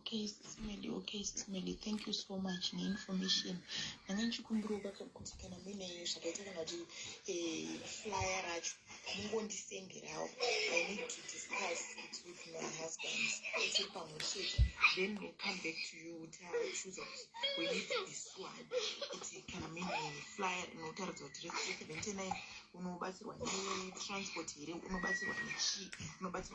Okay, Smelly. Thank you so much for information. And then you can go back and put a minute. I do a flyer at Mungo send it out. I need to discuss it with my husband. Then we'll come back to you with our choose of we need this one. It's a mean a flyer and hotel to unobatsirwa netransport here unobatsirwa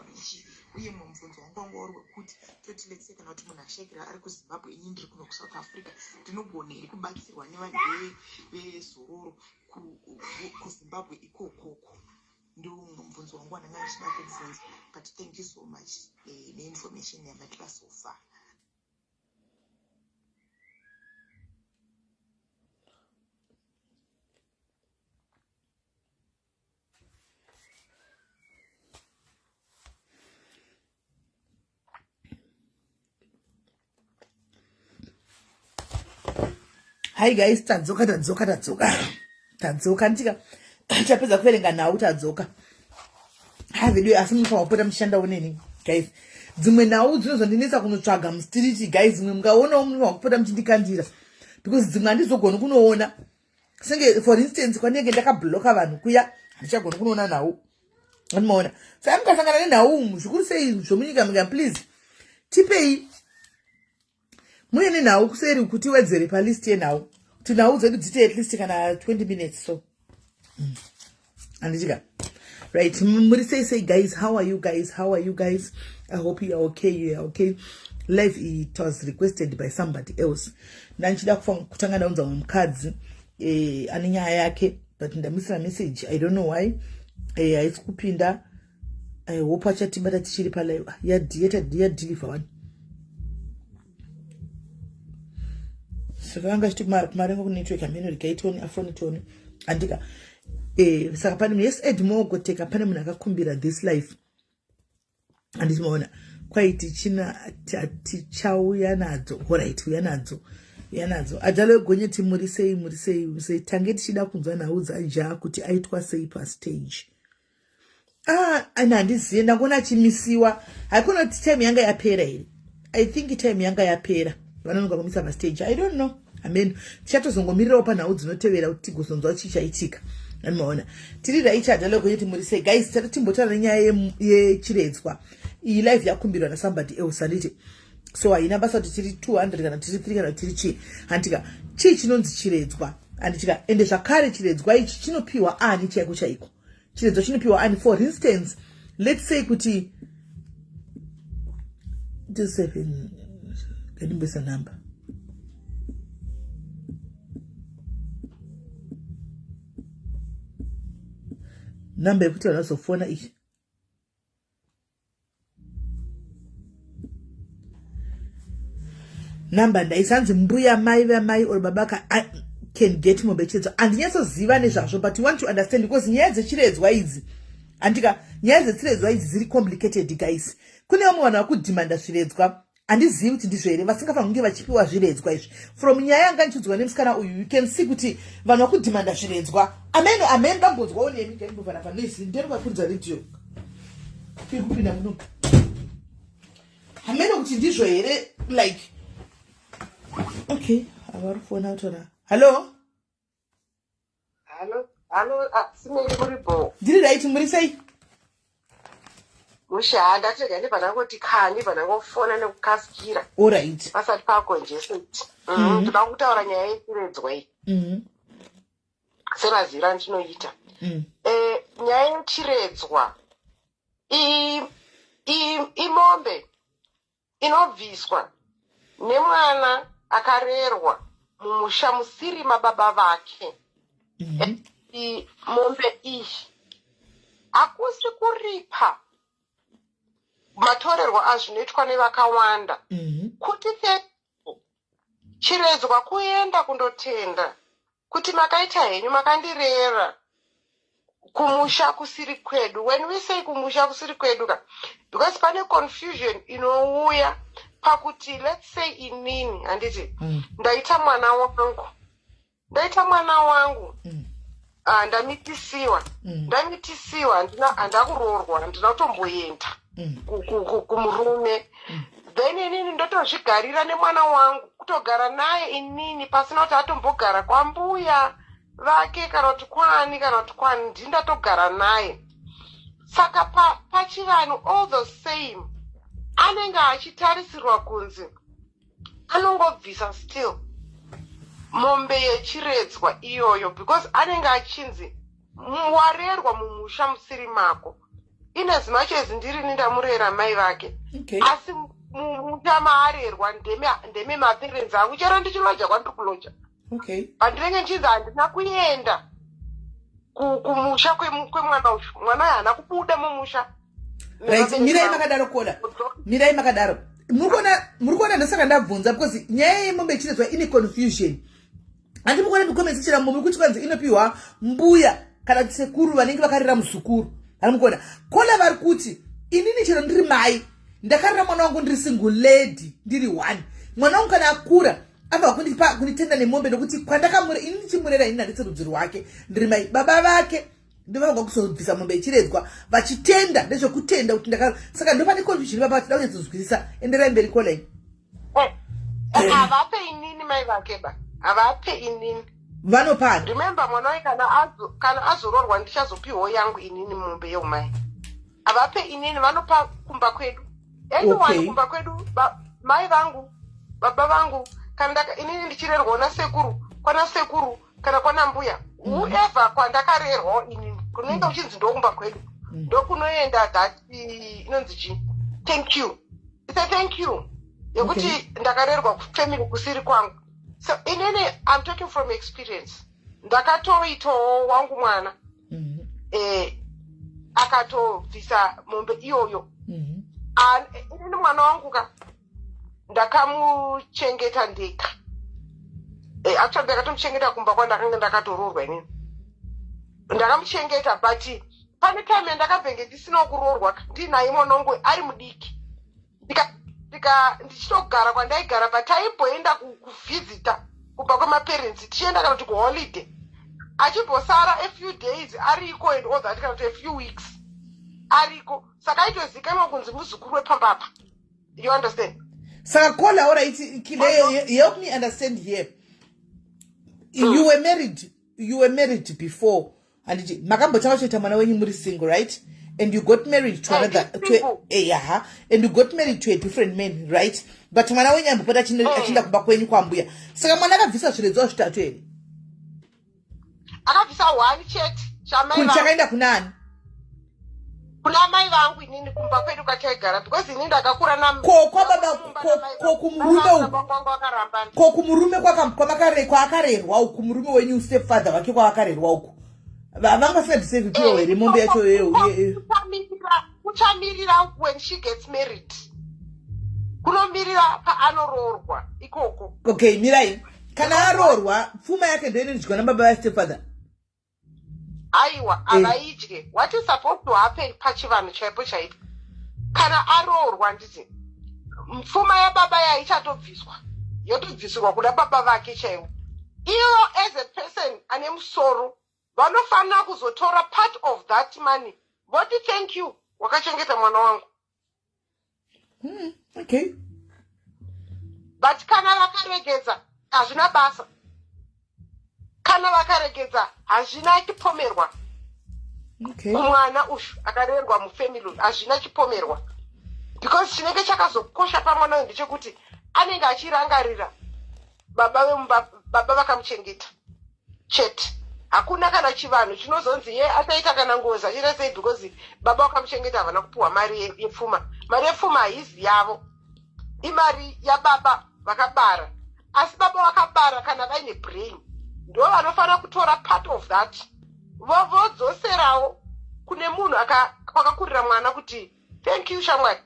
nechi uye mumvunzo wangu wanga uri wekuti toti letse kana kuti munhu ashekera ari kuzimbabwe inini ndiri kuno kusouth africa ndinogona here kubatsirwa nevanhu vezororo kuzimbabwe ikokoko ndo mubvunzo wangu wananga ndichida kubvunza but thank you so much neinformation yamatira so far. Hi guys, tadzoka ndika chapedza kuverenga nhau tadzoka. Ha video asi munofanira kupota muchishanda uneni guys. Dzimwe nhau dzinozondinetsa kunotsvaga mustriti guys, dzimwe mukaonawo munofanira kupota muchindikandira because dzimwe handizogoni kunoona. Senge for instance kwanenge ndakabloka vanhu kuya handichagoni kunoona nhau. Anomaona. Saka mukasangana nenhau umu zvikuru sei zvomunyika muka please tipei mune nenhau kuseri kuti wedzere palist yenhau kuti nhau dzedu dzite at least kana 20 minutes so andichika right muri say guys, how are you guys? I hope you are okay. Live it was requested by somebody else nanchida kutanga ndaunza mukadzi ane nyaya yake but ndamisira message I don't know why haisi kupinda. I hope achatibata tichiri palive ya deliver one. Saka anga chiti marengo ku network amene rikaitoni afonitoni andika saka pane yes edmogo teka pane munhu akakumbira this life andisimaona kwaiti china tichauya nadzo alright uya nadzo ajalo gonyeti murisei tange tichida kunzwa nhau dzaja kuti aitwa sei pa stage. Andiziye ndangona chimisiwa haikona kuti time yanga yapera here. I think time yanga yapera vanonga kumisa pa stage. I don't know. Tichatozongomirirawo panhau dzinotevera kuti tigozonzwa chichaitika. Anomaona tiri raichadha lokuti murise guys tati timbotaura nyaya yechiredzwa. Iyi live yakumbirwa na somebody else anditi. So haina basa kuti tiri 200 kana tiri 3 kana tiri chi. Handika chi chinonzi chiredzwa. Anditika ende zvakare chiredzwa ichi chinopiwa ani chaiko chaiko. Chiredzwa chinopiwa ani for instance let's say kuti just 7 kadimbesa number yekuti vanozofona ichi number ndaisanzi mbuya mai or babaka can get mobechedzwa andinyasoziva nezvazvo but you want to understand because nyaya dzechiredzwa idzi andika nyaya dzechiredzwa idzi dziri complicated guys. Kune vamwe vanhu vakudhimanda zviredzwa handizivi kuti ndizvo here vasingafanira kunge vachipiwa zviredzwa izvi from nyaya yanga ndichiudzwa nemusikana uyu you can see kuti vanhu vakudhimanda zviredzwa amen ndambonzwawo nemi kaimbovana panoizi ndinovakuridza radio kuri kupinda muno hamene kuti ndizvo here like okay avari kufona utora hello Simeli muribo. Ndiri right muri sei? Mushanda tega panangoti khani panangofona nekukasikira. All right. Pasati pako nje. Toda kutaura nyaya yechiredzwa iyi. Semazira ndinoita. Nyaya yechiredzwa imombe inobviswa nemwana akarerwa mumusha musiri mababa vake. Mombe iyi hakusi kuripa matorerwa azvinoitwa nevakawanda kuti chiredzwa kuenda kundotenda kuti makaita henyu makandirera kumusha kusiri kwedu. When we say kumusha kusiri kwedu because pane confusion inouya pakuti let's say inini handiti ndaita mwana wangu ndamitisiwa handina kuroorwa handina kutomboenda kumurume then inini ndotozvigarira nemwana wangu kutogara naye inini pasina kuti atombogara kwambuya vake kana kuti kwani ndindatogara naye. Saka pachivanhu all the same anenge achitarisirwa kunzi anongobvisa still mombe yechiredzwa iyoyo because anenge achinzi warerwa mumusha musiri mako. In as much as ndirini ndamurera mai vake asi mumusha maarerwa ndeme maparents angu chero ndichiloja kwandikuloja pandinenge nchinzi handina kuenda kumusha kwemwana uyu. Mwana haana kubuda mumusha. Mirai makadaro koda. Mirai makadaro. Muri kuona ndasaka ndabvunza because nyaya yemombe ichiredzwa ine confusion. Handi mukona ndikomesi chira mombe kuti kwanzi inopiwa mbuya kana kuti sekuru vanenge vakarera muzukuru. Handi mukona. Kola vari kuti inini chero ndiri mai ndakarera mwana wangu ndiri single lady ndiri one. Mwana wangu kana akura amba kunitenda nemombe nokuti kwandakamura inini chimurera inini handisi rudzi rwake ndiri mai. Baba vake ndovanga kuzobvisa mombe ichiredzwa vachitenda ndezvokutenda kuti saka ndopane confusion baba tida kunyatsodzwisisa. Enderai mberi kolai. Havape inini mai vake ba. Havape inini. Vanopana. Remember mwana waye kana azororwa ndichazopiwo yangu inini mombe yeumai. Havape inini vanopa kumba kwedu. Anyone kumba kwedu mai vangu baba vangu kana inini ndichirerwa na sekuru kwana sekuru kana kwana mbuya. Whoever kwandakarerwa inini kunenge uchinzi ndokumba kwedu ndokunoenda that inonzi chi thank you. It's a thank you yekuti ndakarerwa family kusiri kwangu. So inini I'm talking from experience. Ndakatoitawo wangu mwana akatovhisa mombe iyoyo. Inini mwana wangu ndakamuchengeta ndeka. Actually ndakatomuchengeta kumba kwandakanga ndakatororwa inini. Ndakamuchengeta but pane time yandakabvenge ndisina kurorwa ndinaye mwana wangu ari mudiki. Ndichitogara kwandaigara but taimboenda kuvhizita kubva kwemaparents tichienda kana kuti kuholiday. Achimbosara a few days ariko and all that kana kuti a few weeks ariko. Saka aitozikanwa kunzi muzukuru wepambapa. You understand? Saka kola ora help me understand here. You were married before and makambotaura kuita mwana wenyu muri single, right? And you got married to another and you got married to a different man, right? But mwana wenyu ambopota achinda kuba kwenyu kwambuya. Saka mwana akabvisa zviredzwa zvitatu here. Akabvisa one chete chamai vangu. Kuchakaenda kunani? Kuna mai vangu inini kumba kwedu kwataigara because inini ndakakura na kumurume kwakarerwa uku kumurume wenyu stepfather wake kwakarerwa uku. Vanga said save people here mombe yacho yeyo. Kuchamirira when she gets married. Kunomirira pa anororwa ikoko. Okay, mirai. Kana arorwa pfuma yake ndoine ndidya na baba stepfather. Aiwa avaidye. What is supposed to happen pachivanhu chaipo chaipo kana arorwa nditi pfuma yababa yaichatobviswa yotobvisirwa kuda baba vake chaivo. Ivo as a person ane musoro vanofanira kuzotora part of that money voti thank you wakachengeta mwana wangu. Okay. But kana vakaregedza hazvina basa. Kana vakaregedza hazvina chipomerwa. Mwana ushu akarerwa mufamily hazvina chipomerwa. Because chinenge chakazokosha pamwana uyu ndechekuti anenge achirangarira baba vakamuchengeta chete. Hakuna kana chivanhu chinozonzi ye ataita kana ngozi achita sei because baba vakamuchengeta havana kupiwa mari yepfuma. Mari yepfuma haizi yavo. Imari yababa vakabara. Asi baba vakabara kana vaine brain ndo vanofanira kutora part of that vodzoserawo kune munhu akakurira mwana kuti thank you shamwari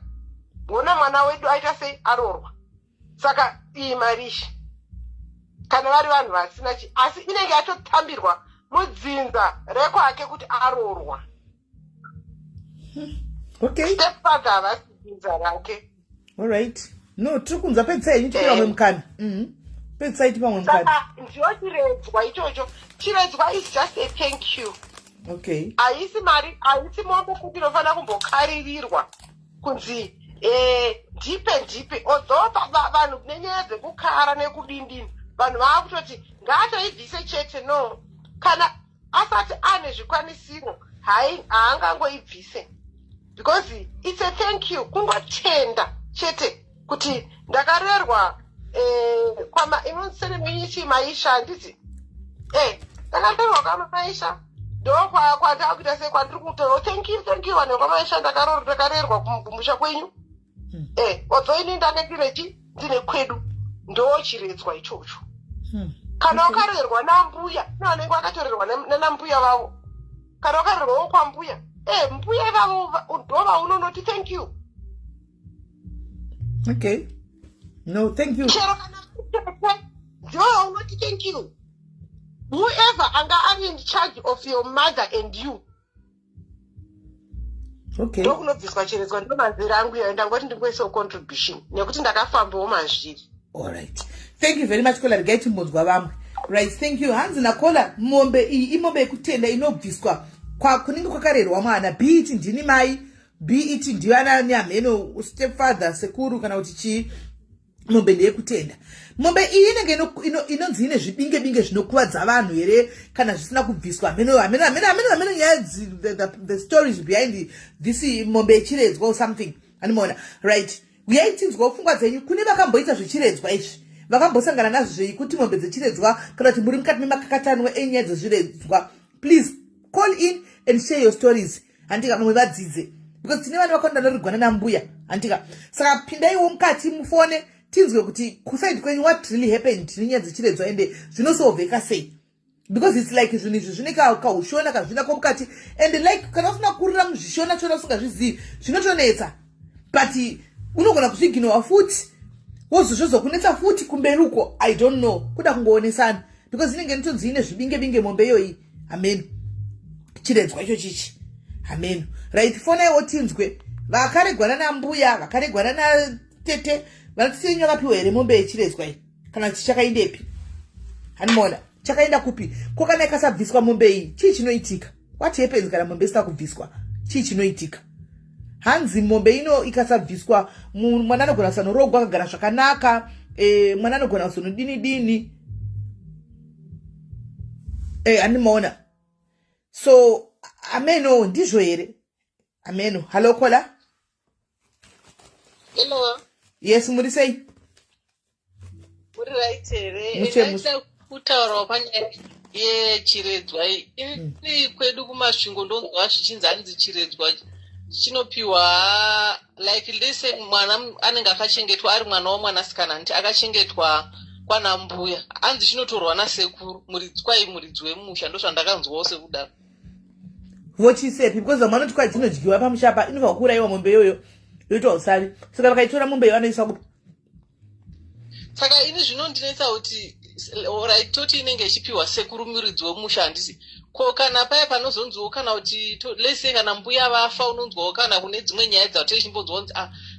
ngona mwana wedu aita sei arorwa. Saka iyi marishi kana vari vanhu vasina asi inenge yatotambirwa mudzinza rekwake kuti arorwa. Okay. Stepfather havasi dzinza rake. All right. No, tiri kunza pedzisai inyu tipira pamwe mukana. Pedzisai tipamwe mukana. Saka ndiyo chiredzwa ichocho. Chiredzwa is just a thank you. Okay. Haisi mari, haisi mombe kuti inofanira kumbokaririrwa kunzi ndipe although vanhu nenyaya dzekukara nekudindini vanhu vava kutoti ngaatoibvise chete. No, kana asati ane zvikwanisiro haangangoibvise, because it's a thank you, kungotenda chete kuti ndakarerwa inonseremeiti maisha. Handiti ndakarerwa kwamaisha ndokwandakuita sekwandiri kutoro thank you vanhu kwamaisha ndakarerwa kumusha kwenyu. Although ini ndanenge ndine kwedu ndochiredzwa ichocho. Kana wakarerwa nambuya nevanenge vakatorerwa nambuya vavo, kana wakarerwawo kwambuya mbuya vavo ndova unonoti thank you. Okay, no thank you. Chero kana ndova unoti thank you. Whoever anga ari in charge of your mother and you. Okay. Ndokunobviswa cheredzwa ndomanzira angu iyo ndangoti ndingoisawo contribution nekuti ndakafambawo mazviri. All right, thank you very much. Kola regai timbonzwa vamwe. Right, thank you. Hanzi nakola mombe iyi imombe yekutenda inobviswa kunenge kwakarerwa mwana, be it ndini mai, be it ndivana neamheno stepfather sekuru kana kuti chii. Mombe ndeyekutenda. Mombe iyi inenge inonzi ine zvibinge zvinokuvadza vanhu here kana zvisina kubviswa. Ameno nyaya the stories behind this mombe yechiredzwa or something. Animona, right? Uyaitinzwa pfungwa dzenyu kune vakamboita zvichiredzwa izvi, vakambosangana nazvo zveikuti mombe dzechiredzwa kana kuti muri mukati memakakatanwa enyaya dzezviredzwa. Please call in and share your stories. Handika mamwe vadzidze, because tine vanhu vakonda norigwana nambuya. Handika saka pindaiwo mukati mufone tinzwe kuti kusaidi kwenyu what really happened nenyaya dzechiredzwa ende zvinosolveka sei, because it's like zvinhu izvi zvine kaushona kazvinako mukati and like kana usina kurira muzvishona chona usingazvizivi zvinotonetsa, but unogona kuzviginowa futi wozvozokunetsa futi kumberi uko. I don't know, kuda kungoonesana because inenge nitonzi ine zvibinge mombe iyoyi. Amen, chiredzwa icho chichi. Amen, right? Fonaiwo tinzwe vakaregwana nambuya, vakaregwana natete, vanotisinywa vapiwa here mombe yechiredzwa iyi kana kuti chakaindepi. Hanimona chakaenda kupi? Ko kana ikasabviswa mombe iyi chii chinoitika? What happens kana mombe isina kubviswa? Chii chinoitika? Hanzi mombe ino ikasabviswa mwana anogona kusanorogwa akagara zvakanaka, mwana anogona kusonodini. Hanimona. So ameno ndizvo here? Ameno. Hello Kola. Hello. Yes, muri sei? Muri right here. Ndaita kutaurawo panyaya yechiredzwa. Ini kwedu kumasvingo ndonzwa zvichinzi hanzi chiredzwa chinopiwa like lese mwana anenge akachengetwa ari mwana womwanasikana nti akachengetwa kwanambuya, hanzi chinotorwa nasekuru, muridzi wemusha, ndozvandakanzwawo sekudaro. Vochisepi because vamwana kuti kwaitinodyiwa pamushapa inobva kuuraiwa mombe iyoyo yoita usavi, saka vakaitora mombe iyo vanoisa kupi? Saka ini zvinondinetsa kuti right toti inenge ichipiwa sekuru muridzi wemusha. Handisi ko kana paya panozonzwawo kana kuti lese kana mbuya vafa unonzwawo kana kune dzimwe nyaya dzatiri chimbonzwa kuti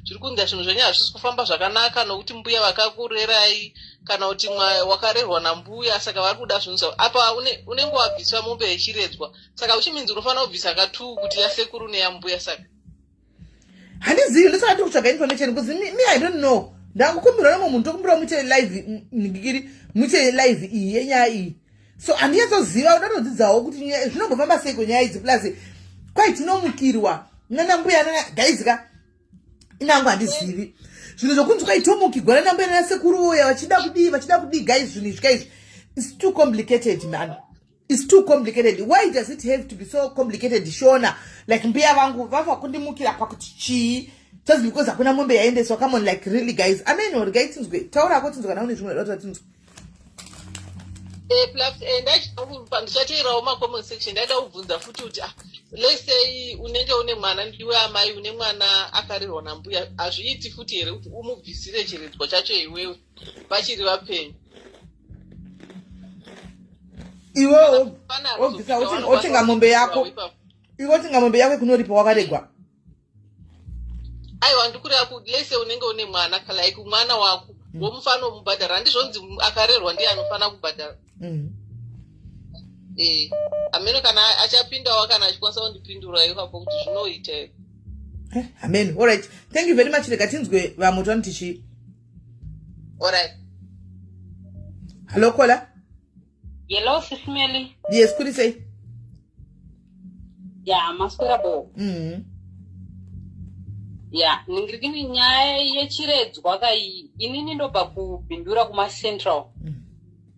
zviri kunzi zvinhu zvenyaya hazvisi kufamba zvakanaka nokuti mbuya vakakurerai kana kuti wakarerwa nambuya, saka vari kuda zvinhu apa unenge wabviswa mombe yechiredzwa, saka uchiminzi unofanira kubvisa katu kuti yasekuru neyambuya. Saka handizivi, ndisati kutsvaga information because me I don't know. Ndangokumbira nomwe munhu tokumbira muite live ngikiri muite live iyi yenyaya iyi, so handiyatsoziva unatodzidzawo kuti zvinombofamba sei kwenyaya idzi, plus kwai tinomukirwa nanambuya gaizika inangu handizivi zvinhu zvokunzi kwaitomukirwa nanambuya nanasekuru uya vachida kudii guys, zvinhu izvi guys, it's too complicated man, it's too complicated. Why does it have to be so complicated? Shona like mbuya vangu vafa kundimukira pakuti chii just because hakuna mombe yaendeswa. Come on, like really guys. Amen, or guys tinzwe taura ko tinzwe kana une zvimwe dota tinzwe ndichateerawo macomment section. ndaida kubvunza futi kuti lesei unenge une mwana ndiwe amai une mwana akarirwa nambuya, hazviiti futi here kuti umubvisire chiredzwa chacho iwewe vachiri vapenyu? iwe obvisa otenga mombe yako, iwe otenga mombe yako kunoripa wakaregwa. Aiwa ndikureva kuti lese unenge une mwana like mwana wako womufanira kumubhadhara, handizvonzi akarerwa ndiye anofanira kubhadhara. Mm. Ameno kana achapindawo kana achikwanisa kundipindura ipapo kuti zvinoita here. Amen. All right. Thank you very much. Rega tinzwe vamwe tichi. All right. Hello, caller. Hello, Sismeli. Yes, could you say? Yeah, masquerable. Yeah, ningirikini nyaya yechiredzwa kai inini ndobva kubhindura kuma-central.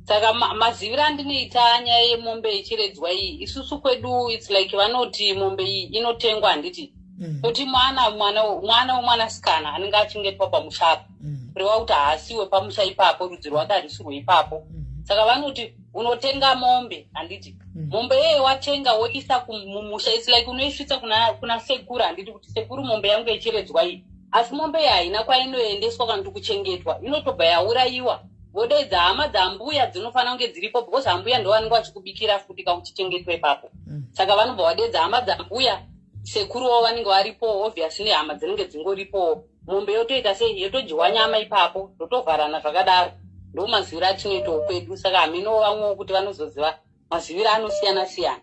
Saka maziviro andinoita nyaya yemombe yechiredzwa iyi isusu kwedu it's like vanoti mombe iyi inotengwa handiti kuti mwanasikana anenge achengetwa pamusha apo kureva kuti haasiwe pamusha ipapo rudzi rwake harisirwe ipapo. Saka vanoti unotenga mombe handiti mombe yeye watenga woisa mumusha it's like unoisvitsa kuna sekuru handiti kuti sekuru mombe yangu yechiredzwa iyi asi mombe iyi haina kwainoendeswa kana kuti kuchengetwa inotobva yaurayiwa vodeidza hama dzambuya dzinofanira kunge dziripo because ambuya ndo vanenge vachikubikira futi kauchichengetwa ipapo. Saka vanobva vadeidza hama dzambuya sekuruwo vanenge varipo obviously nehama dzinenge dzingoripo mombe yotoita sei yotojiwa nyama ipapo totovharana zvakadaro ndo maziviro atinoitawo kwedu. Saka hamino vamwewo kuti vanozoziva maziviro anosiyana siyana.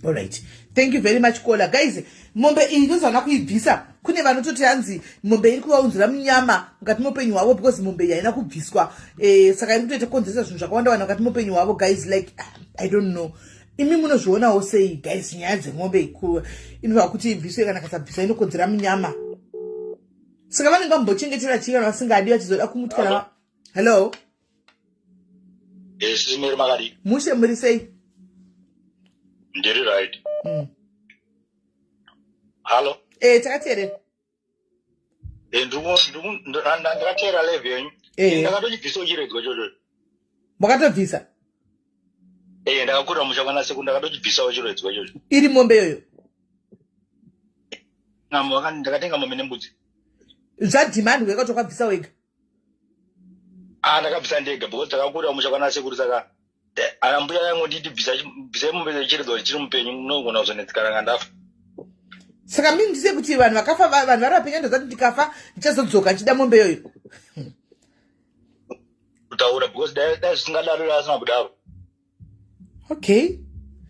All right. Thank you very much, caller. Guys, mombe iyi ndozaona kuibvisa. Kune vanototi hanzi mombe iri kuvaunzira munyama mukati muupenyu hwavo because mombe iyi haina kubviswa. Saka iri kutoita konzeresa zvinhu zvakawanda wanda mukati muupenyu hwavo. Guys, like I don't know. Imi munozvionawo sei guys nyaya dzemombe inova kuti ibviswe kana kasabviswa inokonzera munyama. Saka vanenge vambochengetera chii kana vasingadi vachizoda kumutyara. Hello. Yes, Simiri Magadi. Mushe muri sei? Ndiri right. Hello. Takateerera. Ndakatera live yenyu. Ndakatobvisa chiredzwa chocho. Mwakatobvisa? Ndakakura muchakwana seku ndakatobvisawo chiredzwa chocho. Iri mombe yoyo? Ndakatenga mombe nembudzi. Zvadhimandi weka kuti wakabvisa wega? Ndakabvisa ndega because ndakakura muchakwana sekuru saka ana mbuya yangu nditi bvisai mombe chiredzwa chiri mupenyu munogona kuzonetsikana ndafa. Saka mimi ndise kuti vanhu vakafa vanhu vari vapenya ndozati ndikafa ndichazodzoka ndichida mombe yoyo. Kutaura because dai zvisingadaro asina kudaro. Okay.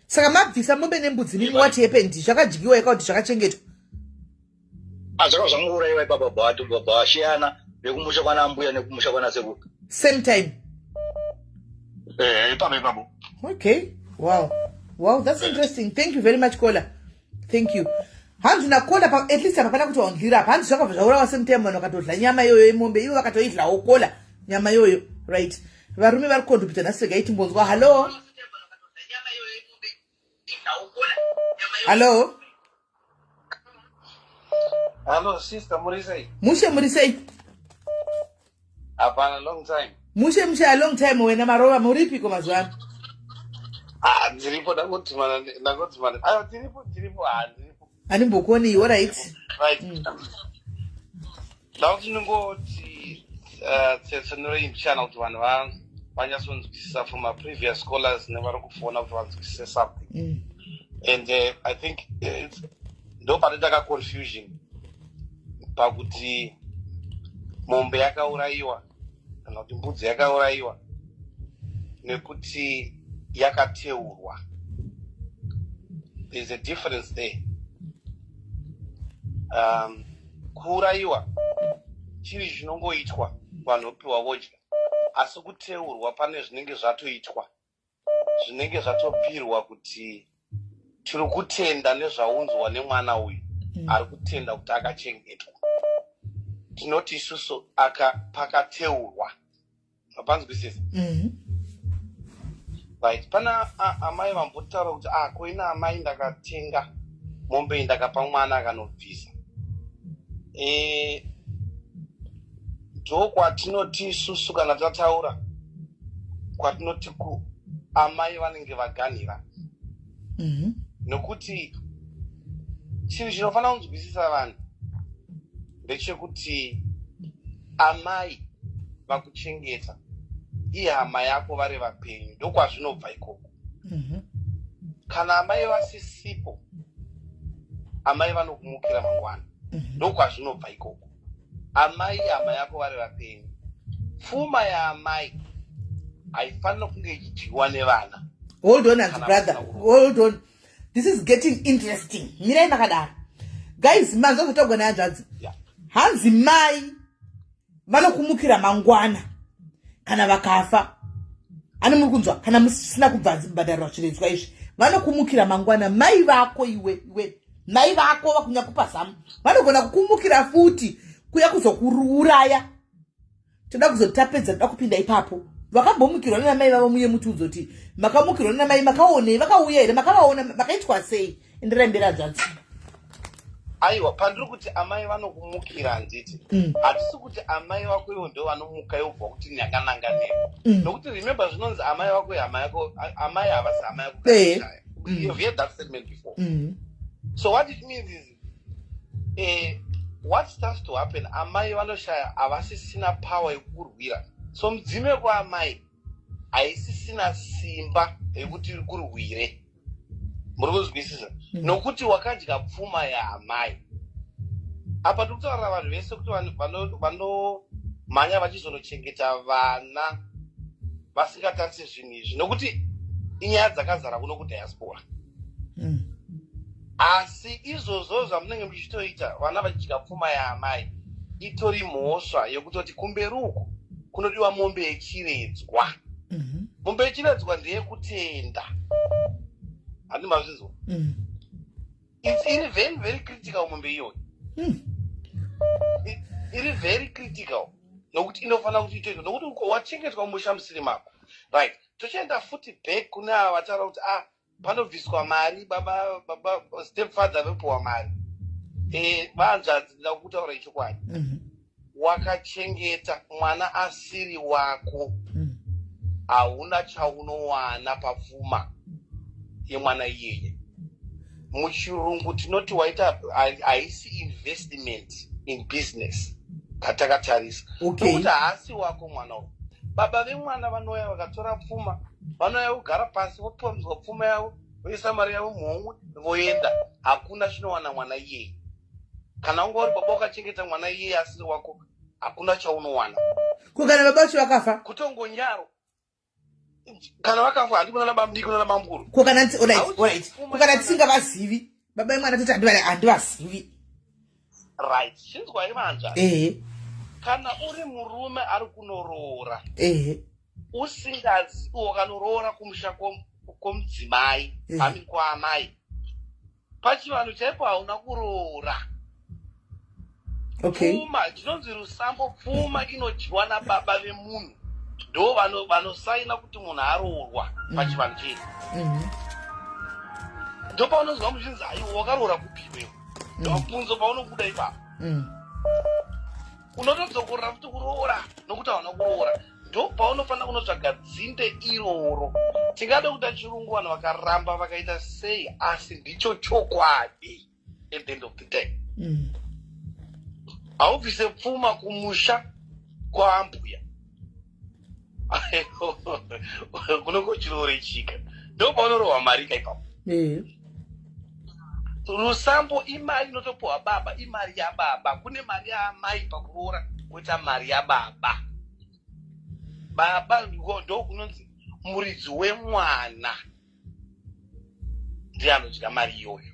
Saka mabvisa mombe nembudzi nini what happened? Zvakadyiwa eka kuti zvakachengetwa. Zvakava zvangourayiwa ipapa bhashiyana vekumusha kwana mbuya nekumusha kwana sekuru. Same time. Ipapo. Okay. Wow, that's interesting. Thank you very much, caller. Thank you. Hanzi nakola pa at least apapana kuti waundira apa hanzi zvakabva zvaurawa semutemo vakatodla nyama yoyo yemombe ivo vakatoidlawo kola nyama yoyo right. Varume vari kondopita nhasi rega itimbonzwa. Hello. Hello, sister, muri sei? Mushe muri sei? Hapana, long time. Mushe a long time wena marova muripiko mazuva ano? Dziripo ndakodzimana. Ayo dziripo. Handimbokoni, all right. Right. Ndakuti ndingoti tsetsenuro channel kuti vanhu vanyatsonzwisisa from our previous scholars nevari kufona kuti vanzwisise something. And I think ndo panoita confusion pakuti mombe yakaurayiwa kana kuti mbudzi yakaurayiwa nekuti yakateurwa. There's a difference there. Kuurayiwa chiri chinongoitwa vanhu opiwa vodya, asi kuteurwa pane zvinenge zvatoitwa, zvinenge zvatopirwa kuti tiri kutenda nezvaunzwa nemwana uyu ari kutenda kuti akachengetwa. Tinoti isusu pakateurwa. Mapanzwisisa? Right. Pana amai vambotaura kuti koina amai ndakatenga mombe ndakapa mwana akanobvisa. Ndo kwatinoti isusu kana tataura kwatinoti amai vanenge vaganhira. Nokuti chinhu chinofanira kunzwisisa vanhu ndechekuti amai vakuchengeta iye hama yako vari vapenyu, ndokwazvinobva ikoko. Kana amai vasisipo, amai vanokumukira mangwana, ndokwazvinobva ikoko. Amai hama yako vari vapenyu, pfuma yaamai haifanira kunge ichidyiwa nevana. Hold on, brother. Hold on. This is getting interesting. Mirai makadaro. guys manzo kutogwa nayanzvadzi hanzi mai vanokumukira mangwana kana vakafa ani muri kunzwa kana musina kubva bhadharwa zvirenzwa izvi vanokumukira mangwana mai vako iwe mai vako vakunya kupa zamu vanogona kukumukira futi kuya kuzokuuraya toda kuzotapedza toda kupinda ipapo vakambomukirwa namai vavo muye mutiudzoti makamukirwa namai makaonei vakauya here makavaona makaitwa sei enderembera dzadzi aiwa pandiri kuti amai vanokumukira handiti hatisi kuti amai vako ivo ndo vanomuka yobva kuti nyakananga nepo nokuti remember zvinonzi amai vako amai havasi amai yako kashaya. You've heard that statement before. So what it means is what starts to happen amai vanoshaya havasisina power yekurwira so mudzime kwaamai haisisina simba yekuti kurwire muri kuzwisisa nokuti wakadya pfuma yaamai apa tiri kutaurira vanhu vese kuti vanomhanya vachizonochengeta vana vasingatarisi zvinhu izvi nokuti inyaya dzakazara kuno kudiaspora asi izvozvo zvamunenge muchitoita vana vachidya pfuma yaamai itori mhosva yekutoti kumberi uku kunodiwa mombe yechiredzwa mombe yechiredzwa ndeyekutenda handi mazvizwa iri very very critical mombe iyoyo iri very critical nokuti inofanira kuti itoitwa nokuti wachengetwa musha musiri mako right tochienda futi back kune ava vataura kuti panobviswa mari baba stepfather vepuwa mari vanzvadzi nda kutaura ichokwadi wakachengeta mwana asiri wako hauna chaunowana papfuma yemwana iyeye muchirungu tinoti waita haisi investment in business katakatarisa nokuti haasi wako mwana uyu baba vemwana vanouya vakatora pfuma vanouya kugara pasi vopiwa pfuma yavo voisa mari yavo muhomwe voenda hakuna chinowana mwana iyeye kana unga uri baba wakachengeta mwana iyeye asiri wako hakuna chaunowana kukana baba vacho vakafa kutongonyaro kana vakafa handi kuna nabamdiki kuna nabamburu kukana kukana tisingavazivi baba vemwana toti handivazivi right chinzwai manja kana uri murume ari kunoroora usingazi wakanoroora kumusha kwomudzimai pamiri kwaamai pachivanhu chaipo hauna kuroora pfuma chinonzi rusambo pfuma inodyiwa nababa vemunhu ndo vanosaina kuti munhu aroorwa pachivanhu chedu ndo paunonzwa muchinzi aiwa wakaroora kupiwewo ndobvunzo paunobuda ipapo unotodzokorera kuti kuroora nokuti hauna kuroora ndo paunofanira kunotsvaga dzinde iroro tingade kuita chirungu vanhu vakaramba vakaita sei asi ndicho chokwadi at the end of the day haubvise pfuma kumusha kwaambuya kunongo chirore chika ndo paunorohwa mari kaipapo rusambo imari inotopiwa baba imari yababa kune mari yaamai pakuroora kuita mari yababa baba ndo kunonzi muridzi wemwana ndiye anodya mari iyoyo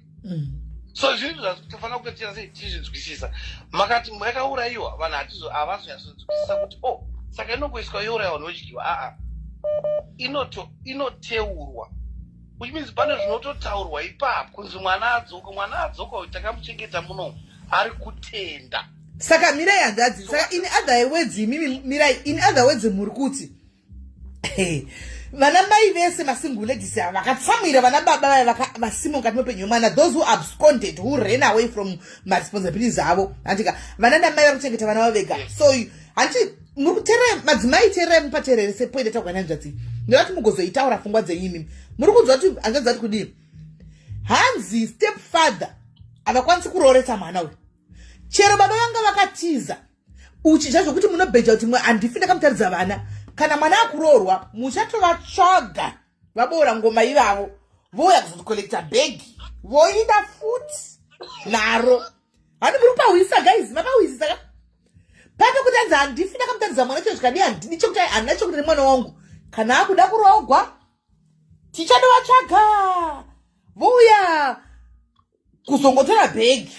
so zvinhu zvatofanira kutoitira sei tizvinzwisisa makati yakaurayiwa vanhu havazonyatsodzwisisa kuti saka inongoiswa yourayiwa nodyiwa inoteurwa which means pane zvinototaurwa ipapo kunzi mwana adzoka takamuchengeta muno ari kutenda saka mirai hanzvadzi saka in other words mirai in other words muri kuti vana mai vese masingle ladies ava vakatsamwira vana baba vasimo mukati mepenyu mwana those who absconded who ran away from maresponsibilities avo handika vana namai vari kuchengeta vana vavo vega so hanti muri kuteerera madzimai teererai mupateerere sepoinde tagwa nanzvadzi ndovati mugozoitaura pfungwa dzenyimi muri kunzwa kuti hanzvadzi ati kudii hanzi stepfather havakwanisi kurooretsa mwana uyu chero baba vanga vakatiza uchidya zvokuti munobheja kuti handifi ndakamutaridza vana kana mwana akuroorwa muchatovatsvaga vaboora ngoma ivavo vouya kuzokolekta bhegi voida futi naro handi muri kupahwisa guys mapahwisisa ka pate kuti anzi handifi ndakamutaridza mwana cho zvikadii handini chokuti handina chokuti nemwana wangu kana akuda kurogwa tichadovatsvaga vouya kuzongotora bhegi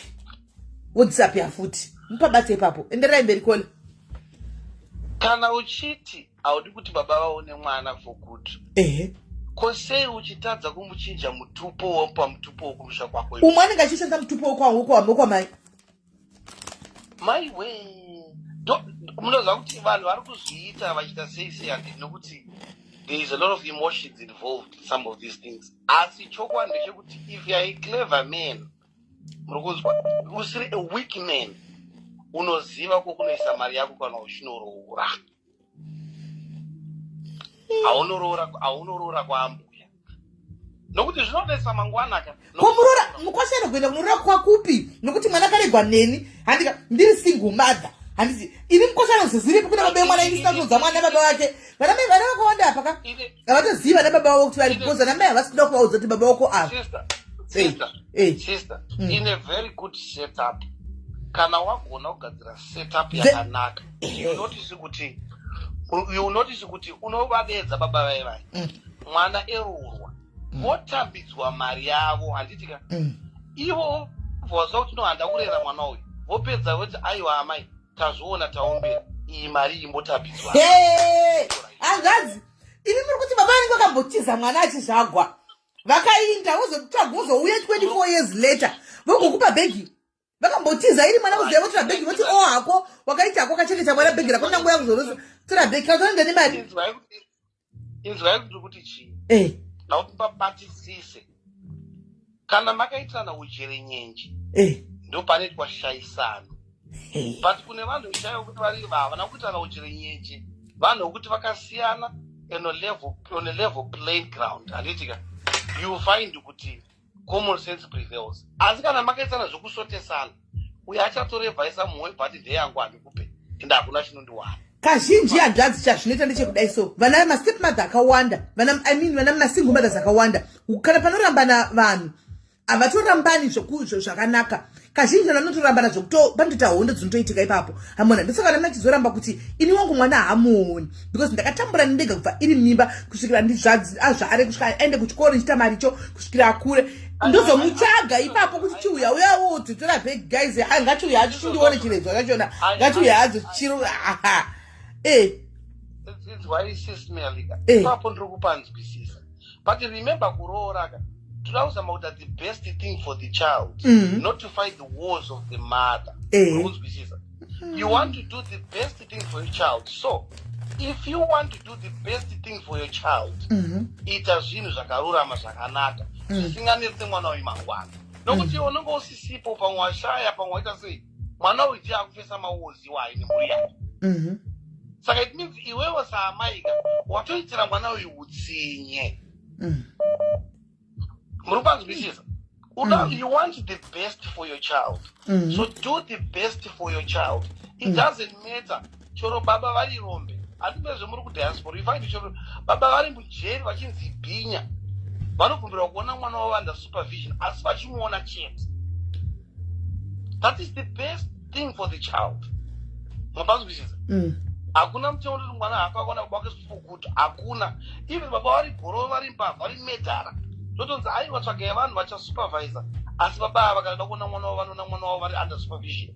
wodzisapia futi mupabate ipapo enderai mberi kole. Kana uchiti haudi kuti baba vaone mwana for good, kosei uchitadza kumuchinja mutupo wopa mutupo wokumusha kwako umwe anenge achishandisa mutupo wokwamai mai we munoziva kuti vanhu vari kuzviita vachiita sei handi nokuti there is a lot of emotions involved in some of these things. Asi chokwadi ndechekuti if you are a clever man, murikunzwa, usiri a weak man, unoziva kokunoisa mari yako kana uchinoroora. Haunoroora kwaambuya nokuti zvinodesa mangwana ka komurora mukwashana kuenda kunorora kwakupi nokuti mwana karegwa neni handika ndiri single mother handiti ini mukwashana ziziripo kuna baba mwana ini sinazoza mwana baba wake vana vakawanda apa ka avatoziva nababa wako kuti vari because ana mai havasida kuvaudza kuti baba wako apa. Sister, in a very good setup, kana wagona kugadzira setup yakanaka, you notice kuti unovavedza baba vai vai mwana erurwa votambidzwa mari yavo handitika ivo voziva kuti nohanda kurera mwana uyu vopedza voti aiwa amai tazviona taombera iyi mari imbotambidzwa. Hangadzi ini muri kuti baba vanenge vakambotiza mwana achizvagwa vakainda vozouya 24 years later vogokupa bhegi vakambotiza iri mwana kuziva votora bhegi voti hako wakaitako kachengeta mwana bhegi rako nangu yakuzorosa tora bhegi kazoenda nemari. Inzwai kuti kuti chii nauti pabatisise kana makaitirana ujere nyenji ndo panoitwa shayisano, but kune vanhu vishayiwa kuti vari havana kuitana ujere nyenji, vanhu vokuti vakasiyana on a level playing ground handitika you find kuti common sense prevails. Asi kana makaitana zvokusotesana uyo achatorevhaisa mumwe bhati ndeyangu handikupe ende hakuna chinondiwana. Kazhinji hanzvadzi chazvinoita ndechekudai so vana mastepmother akawanda vana masingle mothers akawanda kana panorambana vanhu havatorambani zvakanaka kazhinji vanotorambana panotoita hondo dzinotoitika ipapo hamona ndosaka vana machizoramba kuti ini wangu mwana haamuoni because ndakatambura ndega kubva iri mimba kusvikira ndizvadzi azvare kusvika aende kuchikoro ndichita maricho kusvikira akure ndozomutsvaga ipapo kuti chiuya uyawo titora bhegi guys ngatiuya hacho chindione chiredzwa chachona ngatiuya hadzo chiro It's why it's smelly. Ipapo ndiri kupanzwisisa. But remember kuroora ka tinouzama kuti the best thing for the child not to fight the wars of the mother. You want to do the best thing for your child. So if you want to do the best thing for your child, ita zvinhu zvakarurama zvakanaka zvisinganetsi mwana uyu mangwana nokuti unenge usisipo pamwe washaya pamwe waita sei mwana uyu ndiye akufesa mauozi waye nemhuri yake. Saka it means iwewe saamaika watoitira mwana uyu utsinye. Muri kupanzwisisa? You want the best for your child. So do the best for your child. It doesn't matter. Choro baba vari rombe. Hatipezve muri kudiaspora. You find choro baba vari mujeri vachinzi bhinya. Vanokumbira kuona mwana wavo under supervision asi vachimuona chete. That is the best thing for the child. Mapanzwisisa? Hakuna mtemo kuti mwana hakaona baba wake for good. Hakuna. Even baba vari goro vari mbavha vari medhara. Zvotonzi aiwa tsvagai vanhu vachasupervisa asi baba ava vakada kuona mwana wavo vanoona mwana wavo vari under supervision.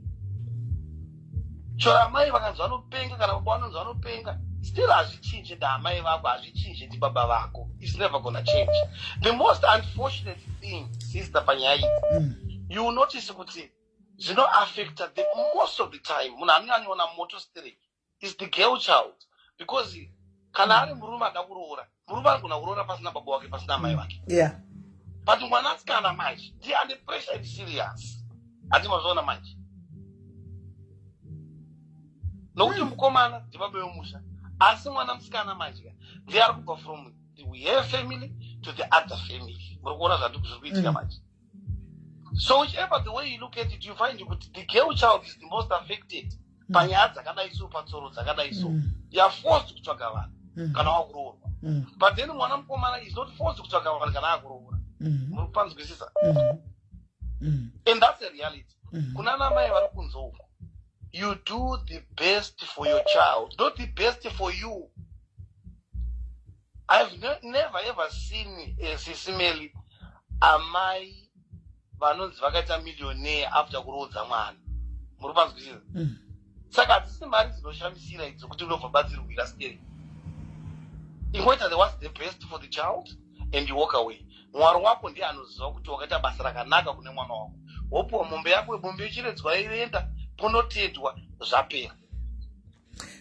Chora amai vakanzi vanopenga kana baba vanonzi vanopenga still hazvichinje ndaamai vako hazvichinje ndi baba vako. It's never gonna change. The most unfortunate thing sister panyaya idzi you will notice kuti zvinoaffecta the most of the time munhu anonyanyona moto straight is the girl child because kana ari murume ada kuroora murume anogona kuroora pasina baba wake pasina amai vake. But mwana asikana manje ndiye ane pressure is serious hati mazvaona manje nokuti mukomana ndibaba vemusha asi mwana musikana manje ndiye ari kubva from the family to the other family. Muri kuona zvandiri kuitika manje. So whichever the way you look at it you find kuti the girl child is the most affected panyaya dzakadai so patsoro dzakadai so. You are forced kutsvaga vanhu kana wakuroorwa. But then mwana mukomana is not forced kutsvaga vanhu kana akuroora. Muri kupanzwisisa? And that's the reality. Kuna anamai vari kunze uko. You do the best for your child, not the best for you. I've never ever seen a sisimeli amai vanonzi vakaita millionaire after kurodza mwana. muri panzwisisa. Saka hadzisi mari dzinoshamisira idzo kuti unobva batsirwira steri. Ingoita what's the best for the child and you walk away. Mwari wako ndiye anoziva kuti wakaita basa rakanaka kune mwana wako. Wopuwa mombe yako, mombe ichiredzwa ienda ponotedwa zvapera.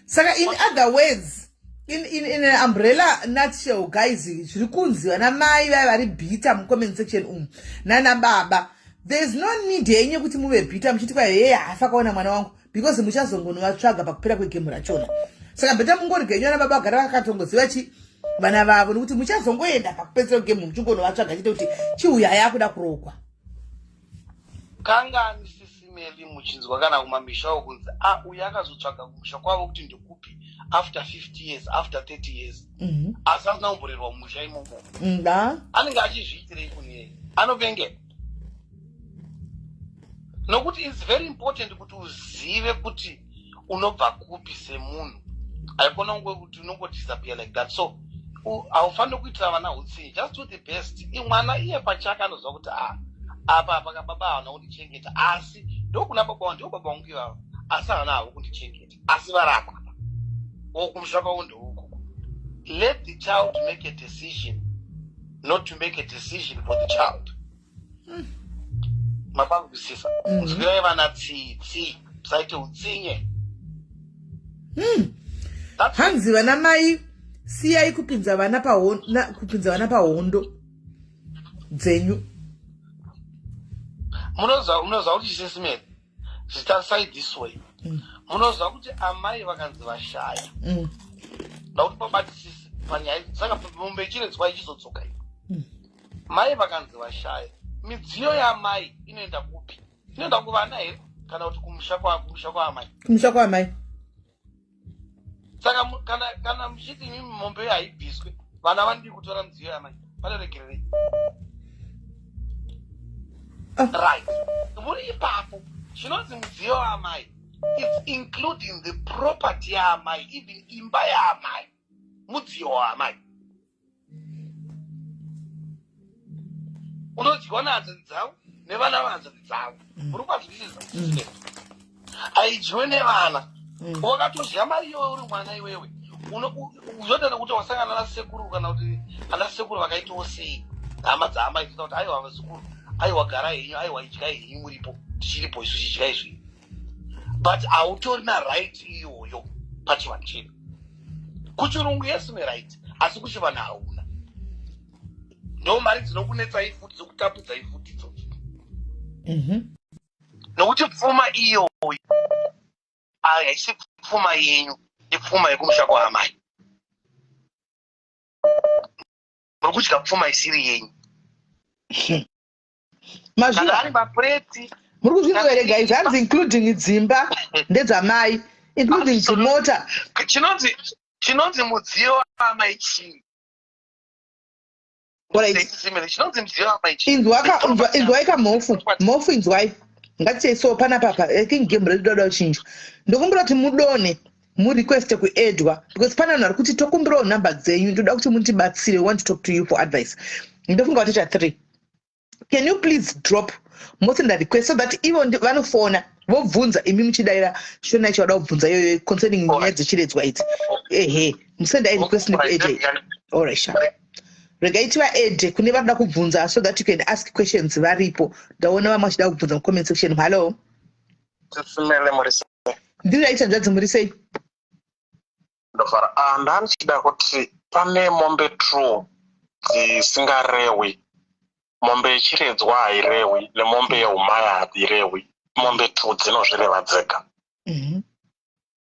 Saka in other words, in an umbrella nutshell, guys, zviri kunzi vana mai vaya vari bhita mucomment section nana baba, there's no need yenyu kuti muve bhita muchiti kwa hey hafa kaona mwana wangu because muchazongonovatsvaga pakupera kwegemu rachona. Saka bheta mungori genyu ana baba vagara vakatongoziva chi vana vavo nokuti muchazongoenda pakupedzera kwegemu muchingonovatsvaga chite kuti chiuya yakuda kurokwa. Kanga Sisimeli muchinzwa kana kumamisha wokunzi uya akazotsvaga kumusha kwavo kuti ndikupi after 50 years, after 30 years. Asi asina kumborerwa mumusha imomo. Anenge achizviitirei kune anopenge. Nokuti it's very important kuti uzive kuti unobva kupi semunhu. Haikona kuti unongodisappear like that. So haufaniri kuitira vana utsinye. Just do the best. Mwana iye pachake anoziva kuti apa pakababa havana kundichengeta, asi ndokuna baba wangu, baba wangu ivavo, asi havana havo kundichengeta, asi varapa wokumusha kwavo ndouko. Let the child make a decision, not to make a decision for the child. Mapanguvisisa muzvirai vana tsitsi musaite utsinye. Hanzi vana mai siyai kupinza vana pahondo dzenyu. Munoziva kuti Sisimeli zvitasai this way. Munoziva kuti amai vakanzi vashaya ndakuti pabatisisi panyaya saka mombe ichiredzwa ichizodzoka. Mai vakanzi vashaya, midziyo yamai inoenda kupi? Inoenda kuvana here kana kuti kumusha kwaamai? Kumusha kwaamai. Saka kana muchiti mimi mombe haibviswe, vana vanodi kutora midziyo yamai, vanoregererei? Right. Muri ipapo chinonzi mudziyo wamai, it's including the property yamai, even imba yamai, mudziyo wamai. Unodyiwa nehanzvadzi dzavo nevana vahanzvadzi dzavo. Muri kwazvikizwa haidyiwe nevana. Wakatodya mari iwewe uri mwana iwewe. Uzotenda kuti wasangana nasekuru kana kuti ana sekuru vakaitawo sei. Hama dzaamai dzinoda kuti aiwa vasekuru, aiwa gara henyu, aiwa idyai henyu muripo, tichiripo isu tidyai zvino. But hautori na-right iyoyo pachivanhu chedu. Kuchirungu yes une right, asi kuchivanhu hauna. Ndo mari dzinokunetsai futi, dzokutapudzai futi idzodzo. Nokuti pfuma iyoyo haisi pfuma yenyu, ipfuma yekumusha kwaamai. Muri kudya pfuma isiri yenyu. Kana ari mapureti muri kuzvinzwa here guys, hanzi including dzimba ndedzamai, including dzimota. Chinonzi mudziyo wamai chii? Chinonzi mudziyo wamai chii? Inzwai kamhofu inzwai. Ngatichaisawo panapa king game redoda uchinjwa. Ndokumbira kuti mudone murequeste kuedwa because pana vanhu vari kuti tokumbirawo nhamba dzenyu, ndoda kuti mutibatsire, want to talk to you for advice. Ndofunga kuti 3. Can you please drop most of the request so that even vanofona vobvunza imi muchidaira shona icho vada kubvunza iyoyo concerning nyaya dzechiredzwa idzi. Musendai request nekuEJ. Alright, sure. Regai tivaedhe kune vanoda kubvunza so that you can ask questions varipo. Ndaona vamwe vachida kubvunza mucomment section. Hello. Sisimeli muri sei? Ndiri aitanzvadzi muri sei? Ndofara ndanichida kuti pane mombe true dzisingarewi. Mombe yechiredzwa hairewi nemombe yeumaya hairewi. Mombe true dzinozvireva dzega.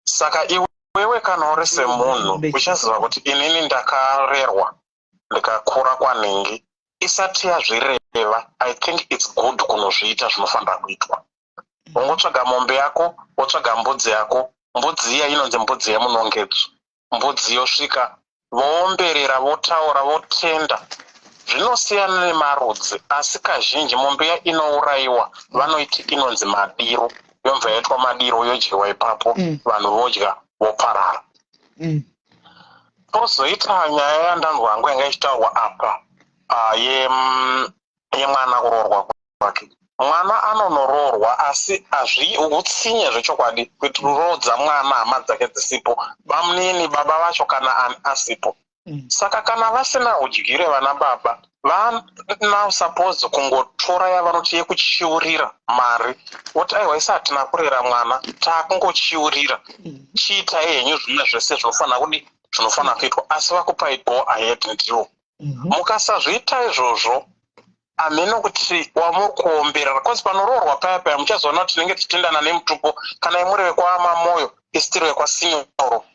Saka iwewe kana uri semunhu uchaziva kuti inini ndakarerwa ndikakura kwaningi, isati yazvireva, I think it's good kunozviita zvinofanira kuitwa. Ungotsvaga mombe yako, wotsvaga mbudzi yako, mbudzi iya inonzi mbudzi yemunongedzo. Mbudzi yosvika voomberera, votaura, votenda. Zvinosiyana nemarudzi, asi kazhinji mombe iya inourayiwa, vanoiti inonzi madiro. Yobva yaitwa madiro yodyiwa ipapo, vanhu vodya voparara. Pozoita nyaya yandanzwa hangu yanga ichitaurwa apa yemwana kuroorwa kwake. mwana anonororwa asi utsinye zvechokwadi kuti rorodza mwana hama dzake dzisipo vamunini baba vacho kana asipo. Saka kana vasina udyire vana baba vana suppose kungotora yavanoti yekuchiurira mari kuti aiwa isi hatina kurera mwana takungochiurira chiita henyu zvimwe zvese zvinofana kuitwa asi vakupai go ahead ndiwo. Mukasazviita izvozvo ameno kuti wamuri kuomberera kozi panororwa paya muchazoona kuti tinenge tichitendana nemutupo kana imureve kwaamamoyo isitirwe kwasinyoro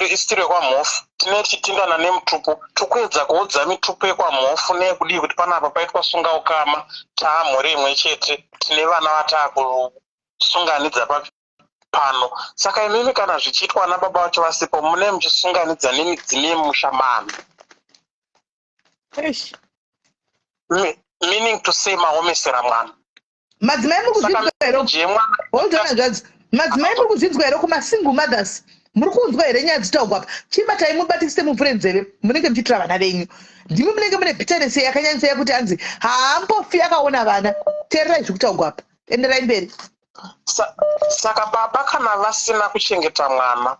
isitirwe kwamhofu tinenge tichitendana nemutupo tokuedza kuudza mitupo yekwamhofu neyekudii kuti panapa paitwa sungaukama taamhuri imwe chete tine vana vataakusunganidza pano. Saka imimi kana zvichiitwa ana baba vacho vasipo mune muchisunganidza nemidzime yemushamano. Meaning to say maomesera mwana. Madzimai muri kudzidzwa here kumasingle mothers muri kunzwa here nyaya dzitaugwa apa chibatai mubatikise muvhure nzeve munenge muchiitira vana venyu ndimi munenge mune bitterness yakanyanyisa yekuti hanzi haambofi akaona vana. Teererai zviri kutaugwa apa, enderai mberi. Saka baba kana vasina kuchengeta mwana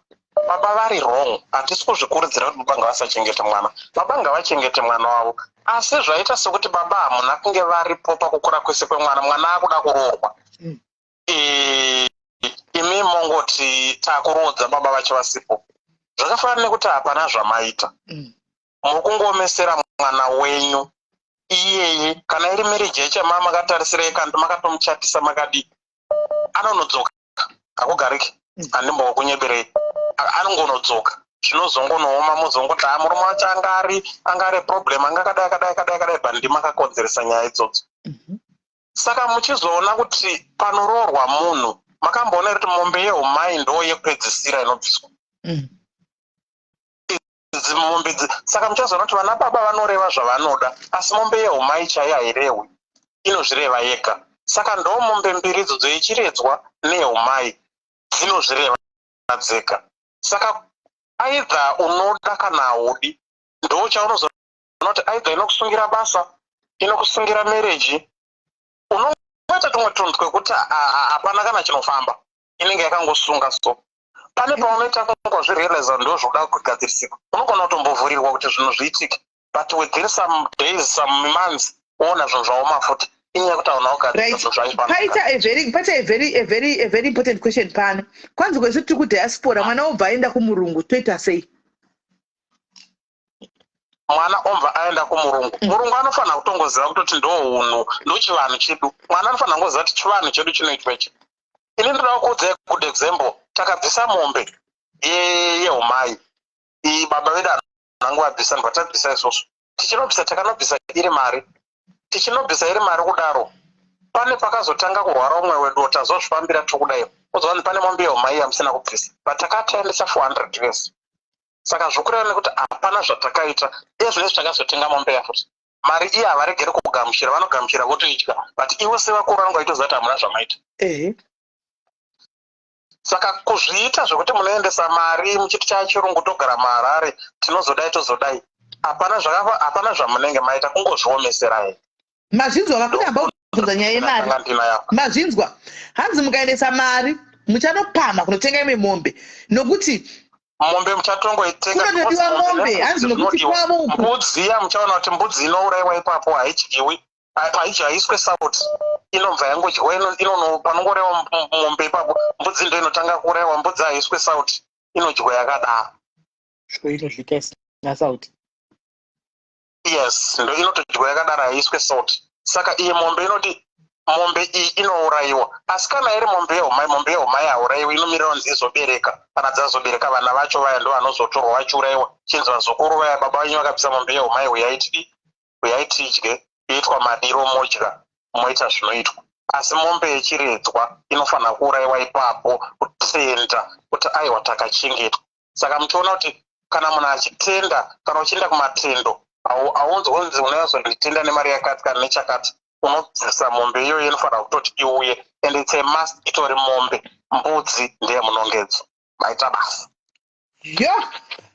baba vari wrong. Hatisi kuzvikurudzira kuti baba ngavasachengeta mwana, baba ngavachengete mwana wavo. Asi zvaita sekuti baba hamuna kunge varipo pakukura kwese kwemwana, mwana akuda kuroorwa. Imi mongoti takurodza baba vacho vasipo. Zvakafanana nekuti hapana zvamaita. Mukungomesera mwana wenyu iyeye kana iri marriage yechama makatarisirei kanti makatomuchatisa makadii anonodzoka akugariki handimbowa kunyeberei anongonodzoka zvinozongonooma muzongoti murume wacho angari problem angakadai bandi makakonzeresa nyaya idzodzo. Saka muchizoona kuti panororwa munhu makamboona kuti mombe yeumai ndo yekupedzisira inobviswa idzi mombe idzi. Saka muchazoona kuti vana baba vanoreva zvavanoda asi mombe yeumai chaiyo hairewi inozvireva yega. Saka ndo mombe mbiri idzodzo ichiredzwa neumai dzinozvireva dzega. Saka aidha unoda kana haudi ndo chaunozoona kuti aidha inokusungira basa inokusungira marriage unobata tumwe tunhu twekuti hapana kana chinofamba inenge yakangosunga. So pane paunoita kungozvirealiza ndo zvoda kugadzirisika unogona kutombovhurirwa kuti zvinhu zviitike but within some days some months oona zvinhu zvaoma futi inyaya kuti hauna paita a very important question pano. Kwanzi kwese tiri kudiaspora mwana obva aenda kumurungu toita sei? Mwana obva aenda kumurungu murungu anofanira kutongoziva kutoti ndo unhu ndo chivanhu chedu. Mwana anofanira kungoziva kuti chivanhu chedu chinoitwa ichi. Ini ndoda kuudzai good example. Takabvisa mombe yeumai baba vedu anangu vabvisa ndovatabvisa isusu tichinobvisa takanobvisa iri mari tichinobvisa iri mari kudaro pane pakazotanga kurwara umwe wedu tazozvifambira tokudai uzovanzi pane mombe yeumai yamusina kubvisa but takataendesa 400 years. Saka zvokureva nekuti hapana zvatakaita ezvinezvi takazotenga mombe yafuti mari iyi havaregeri kugamuchira vanogamuchira votoitya but ivo sevakuru vangu vaitoziva kuti hamuna zvamaita. Saka kuzviita zvekuti munoendesa mari muchiti chachirungu togara muHarare tozodai hapana zvamunenge maita kungozviomeserai. Mazvinzwa vakunyamba kubvunza nyaya yemari mazvinzwa hanzi mukaendesa mari muchanopama kunotenga imwe mombe nokuti mombe muchatongoitenga kunotodiwa mombe hanzi nokuti kwavo uku mbudzi muchaona kuti mbudzi inouraiwa ipapo haidyiwi haiswe sauti inobva yangodyiwa panongorewa mombe ipapo mbudzi ndo inotanga kuraiwa mbudzi haiswe sauti inodyiwa yakadaro inozvika isina sauti. Yes, ndo inotodyiwa yakadaro haiswe sauti. Saka iyi mombe inoti mombe iyi inouraiwa asi kana iri mombe yeumai hauraiwi inomirira kunzi izobereka kana dzazobereka vana vacho vaya ndo vanozotorwa vachiuraiwa chinzi vazukuru vaya baba vanyu vakabvisa mombe yeumai uyaiti idye yoitwa madiro modya moita zvinoitwa. Asi mombe yechiredzwa inofanira kuuraiwa ipapo kutenda kuti aiwa takachengetwa. Saka muchiona kuti kana munhu achitenda kana uchienda kumatendo haunzi unazonditenda nemari yakati kana nechakati unobvisa mombe iyoyo inofanira kutoti iuye and it's a must itori mombe. Mbudzi ndeye munongedzo maita basa.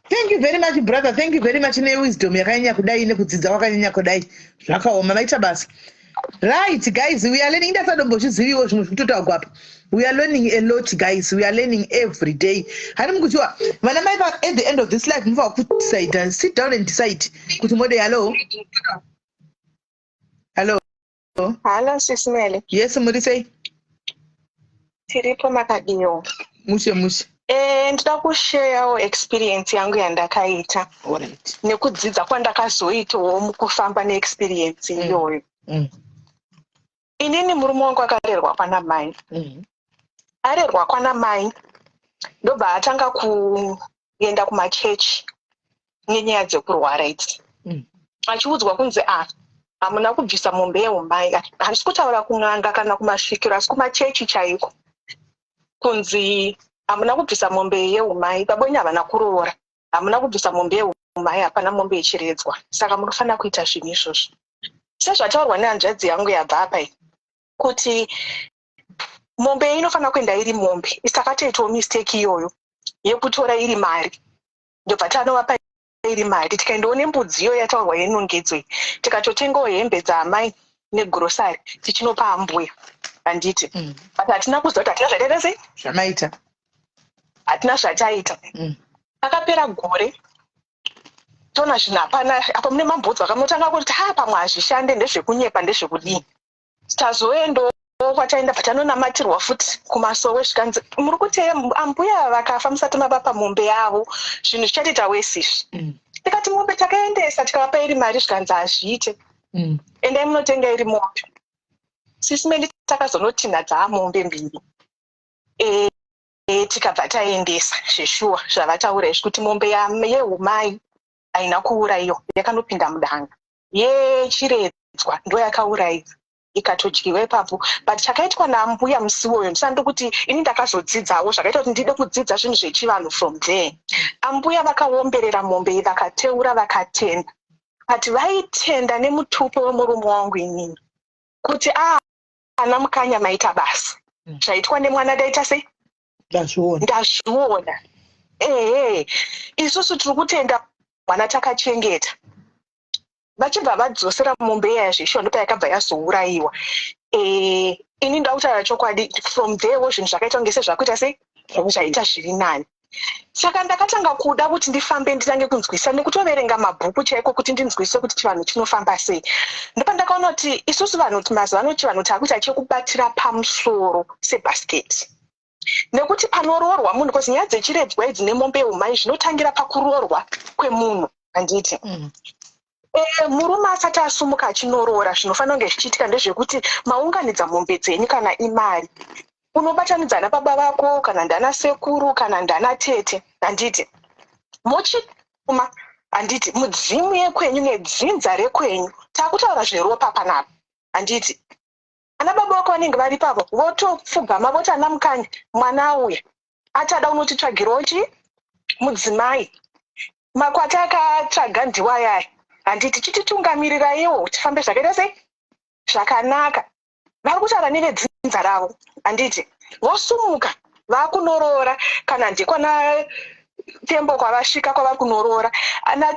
Thank you very much brother, thank you very much newisdom yakanyanya kudai nekudzidza kwakanyanya kudai zvakaoma maita basa. Right, guys, we are learning. That's what we are learning a lot, guys. We are learning every day. At the end of this life, sit down and decide. Hello. Hello. Hello, Sismele. Yes, somebody say. Tiripo Makadiyo. Mushe. Ndida kushare experience yangu yandakaita. Alright. Nekudzidza kwandakazoitawo mukufamba neexperience iyoyo. Inini murume wangu akarerwa kwana mai. Arerwa kwana mai ndobva atanga kuenda kumachechi nenyaya dzekurwara idzi. Achiudzwa kunzi hamuna kubvisa mombe yeumai. Handisi kutaura kun'anga kana kumasvikiro asi kumachechi chaiko. Kunzi hamuna kubvisa mombe yeumai, babonye havana kuroora. Hamuna kubvisa mombe yeumai, hapana mombe ichiredzwa. Saka munofanira kuita zvinhu izvozvo. Sezvataurwa nehanzvadzi yangu yabva apa iyi, kuti mombe inofanira kuenda iri mombe. Isakatoitawo mistake iyoyo yekutora iri mari. Ndobva tanovapa iri mari. Tikaendawo nembudzi iyo yataurwa yenongedzo iyi, tikatotengawo hembe dzaamai negrosari, tichinopa ambuya. Handiti. But hatina kuziva kuti hatina zvataita sei? Zvamaita. Hatina zvataita. Akapera gore. Tona zvinhu hapana, apa mune mambudzi akamutanga kuti pamwe hazvishande ndezvekunyepa ndezvekudini. Tazoendawo kwataenda patanonamatirwa futi kumasowe zvikanzi muri kuti ambuya vakafa musati mavapa mombe yavo, zvinhu zvichatoita wesizvi. Tikati mombe takaendesa tikavapa iri mari zvikanzi hazviite. Endai munotenga iri mombe. Sisime takazonotina dzaamombe mbiri. Tikabva taendesa zveshuwa zvavataura izvi kuti mombe yeumai haina kuurayiwa, yakanopinda mudanga. Yechiredzwa ndo yakaurayiwa ikatodyiwa ipapo. But chakaitwa nambuya musi uwoyo, ndisando kuti ini ndakazodzidzawo zvakaita kuti ndide kudzidza zvinhu zvechivanhu from there. Ambuya vakaomberera mombe iyi vakateura vakatenda. But vaitenda nemutupo wemurume wangu inini kuti ana mukanya maita basa. Zvaitwa nemwana daita sei? Ndazviona. Isusu tiri kutenda mwana takachengeta. Vachibva vadzosera mombe yazvisho ndipo yakabva yazourayiwa. Ini ndautaura chokwadi from there zvinhu zvakaita kunge sezvakuita sei? Zvaita zviri nani. Saka ndakatanga kuda kuti ndifambe nditange kunzwisa nekutoverenga mabhuku chaiko kuti ndinzwise kuti chivanhu chinofamba sei. Ndipo ndakaona kuti isusu vanhu mazuva ano chivanhu takuita chekubatira pamusoro sebhasiketi. Nekuti panoroorwa munhu, kozi nyaya dzechiredzwa idzi nemombe yeumai zvinotangira pakuroorwa kwemunhu. Handiti. Murume asati asumuka achinoroora zvinofanira kunge zvichiitika ndezvekuti maunganidza mombe dzenyu kana imari. Unobatanidzana baba vako kana ndana sekuru kana ndana tete. Handiti. Mochituma. Handiti. Mudzimu yekwenyu nedzinza rekwenyu. Takutaura zveropa panapa. Handiti. Ana baba vako vanenge vari papo votopfugama voti ana mukanya mwana auya achada unotitsvagirawo mudzimai. Makwati akatsvaga ndiwayaya. Handiti chititungamirirayiwo tifambe zvakaita sei? Zvakanaka. Vari kutaura nevedzinza ravo. Handiti. Vosumuka vakunoroora kana ndikona tembo kwavasvika kwavari kunoroora.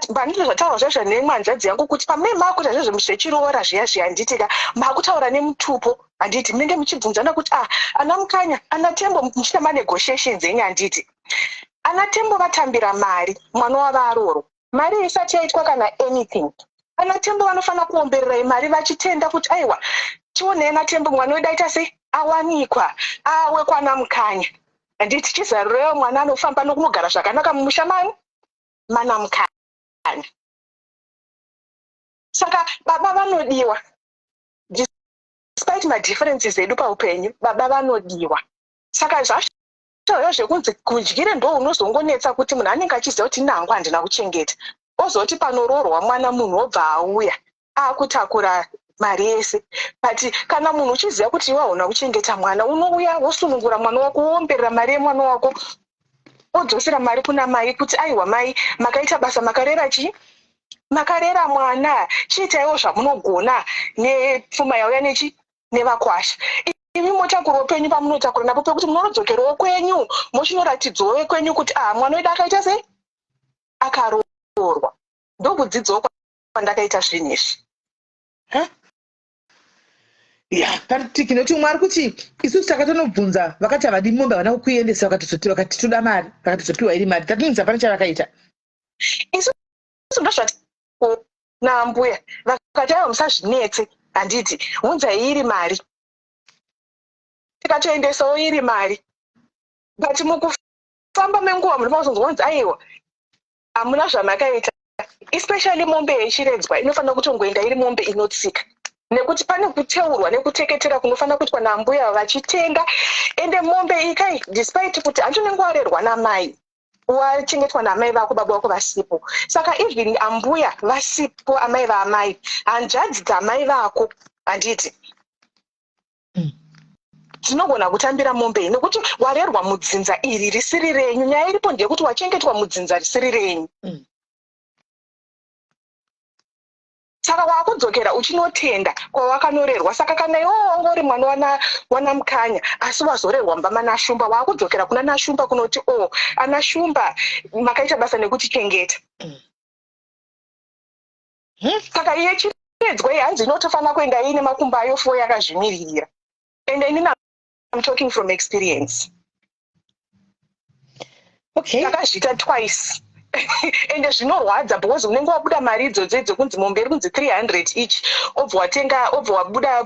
Banditi zvataurwa zvezvo nemwanzvadzi yangu kuti pamune makuita zvezvo zvechiroora zviya handitika makutaura nemutupo. Handiti. Munenge muchibvunzana kuti ana mukanya ana tembo muchita manegotiations enyu. Handiti. Ana tembo vatambira mari mwana wava aroro. Mari isati yaitwa kana anything. Ana tembo vanofanira kuombererai mari vachitenda kuti aiwa tionei ana tembo mwana wedu aita sei? Awanikwa awe kwana mukanya. Handiti. Chizarurewo mwana anofamba nokunogara zvakanaka mumusha mana mukanya. Saka baba vanodiwa. Despite madifferences edu paupenyu, baba vanodiwa. Saka zvazvo zvekunzi kudyire ndo unozongonetsa kuti munhu anenge achiziva kuti nangu handina kuchengeta. Ozoti panoroorwa mwana munhu obva auya akutakura mari yese. But kana munhu uchiziva kuti iwe hauna kuchengeta mwana, unouya wosunungura mwana wako woomberera mari yemwana wako odzosera mari kuna mai kuti aiwa mai makaita basa makarera makarera mwana, chiitaiwo zvamunogona nepfuma yauya nevakwasha. Imi motakura upenyu pamunotakura napo pekuti munodzokerawo kwenyu mochinoratidzawo kwenyu kuti mwana wedu akaita sei? Akaroorwa. Ndokudzidzawo kwandakaita zvinhu izvi. ya pariti kinoti umwe ari kuti isusu takatonobvunza vakati havadi mombe havana kukuendesa vakati toda mari vakatizopiwa iri mari tatinidza pane chavakaita isusu ndozvati nambuya vakati aiwa musazvinetse handiti unzai iri mari tikatoendesawo iri mari but mukufamba menguva muri mazonzwanzi aiwa hamuna zvamakaita especially mombe yechiredzwa inofanira kutongoenda iri mombe inotsika nekuti pane kuteurwa nekuteketera kunofanira kuitwa nambuya vachitenga ende mombe ikai despite kuti handinenge warerwa namai wachengetwa namai vako baba vako vasipo saka even ambuya vasipo amai vaamai hanjadzi dzamai vako handiti tinogona kutambira mombe iyi nekuti warerwa mudzinza iri risiri renyu nyaya iripo ndeyekuti wachengetwa mudzinza risiri renyu saka wakudzokera uchinotenda kwawakanorerwa saka kana iwo wanga uri mwana wana mukanya asi wazorerwa mba manashumba wakudzokera kuna nashumba kunoti anashumba makaita basa nekutichengeta saka iye chiredzwa iyi hanzi inotofanira kuenda iine makumbo ayo 4 yakazvimiririra ende inini I'm talking from experience okay takazviita twice ende zvinorwadza because unenge wabuda mari idzodzo dzekunzi mombe iri kunzi 300 each obva wabuda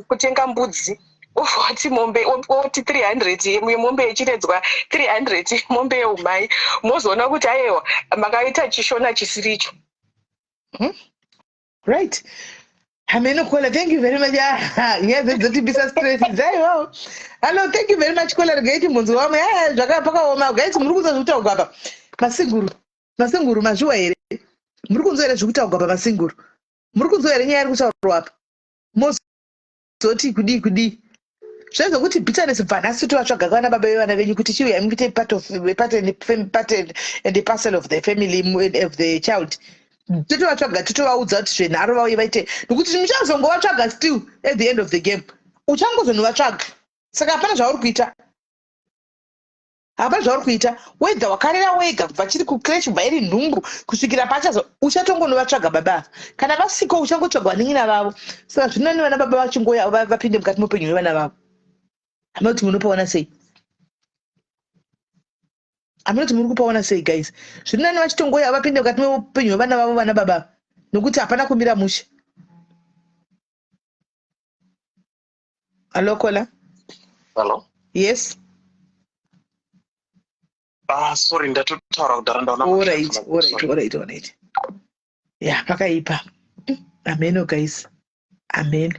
kutenga mbudzi obva wati mombe oti 300 yemombe yechiredzwa 300 mombe yeumai mozoona kuti aiwa makaita chishona chisiricho right Ameno Kola, thank you very much. Yes, it's the business stress. Hello, thank you very much. Kola, get him on the way. Jagapaka, Oma, guys, Muruza Utagaba. Masinguru, Majua, Muruza Utagaba, Masinguru. Muruza, Yarusa Rap. Most Soti Kudi. She's a good bitterness of Vanessa to Achagana Baby, and then you could teach you and be part of the pattern and the parcel of the family of the child. Titovatsvaga titovaudza kuti zvenharo vauye vaite nokuti muchazongovatsvaga still at the end of the game uchangozonovatsvaga saka hapana zvauri kuita wedha wakarera wega kubva chiri kucreche kubva iri nhumbu kusvikira pachazo uchatongonovatsvaga baba kana vasiko uchangotsvagwa nenyina vavo saka zvinani vana baba vachingoya vapinde mukati mupenyu wevana vavo hamuna kuti munopaona sei Amunoti muri kupaona sei guys. Zvinani vachitongoya vapinde mukati meupenyu hwevana vavo vana baba. Nokuti hapana kumira mushe. Hello Kola. Hello. Yes. Sorry ndatotaura kudhara ndaona. Alright. Yeah, pakaipa. Amen guys. Amen.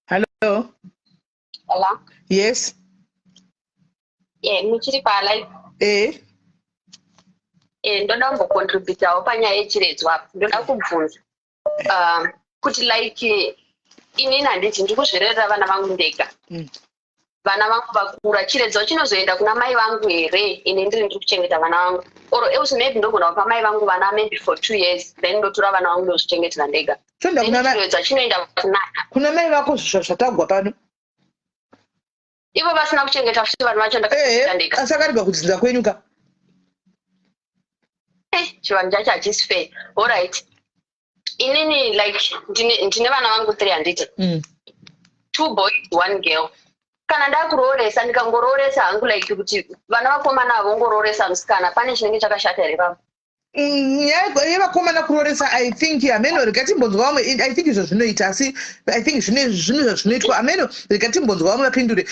Hello. Hello. Yes. Muchiri pala. Ndoda kumbocontributawo panyaya yechiredzwa ndoda kubvunza kuti like inini handiti ndiri kuzvirerera vana vangu ndega vana vangu vakura chiredzwa chinozoenda kuna mai vangu here ine ndiri kuchengeta vana vangu or else maybe ndogona kupa mai vangu vana maybe for 2 years then ndotora vana vangu ndozvichengetera ndega chiredzwa chinoenda kuna mai vako zvatagwa pano ivo vasina kuchengeta futi vanhu vacho ndakachengeta ndega asakariba kudzinza kwenyuka chivanhu chacho hachisi fair. Alright, inini like ndine vana vangu 300 2 boys 1 girl. Kana ndakurooresa ndikangorooresa hangu like kuti vana vakomana havongorooresa musikana pane chinenge chakashata here pamo yevakomana kurooresa I think ameno rikatimbonzwa vamwe I think izvo zvinoita asi I think zvinhu zvinoitwa ameno rikatimbonzwa vamwe vapindure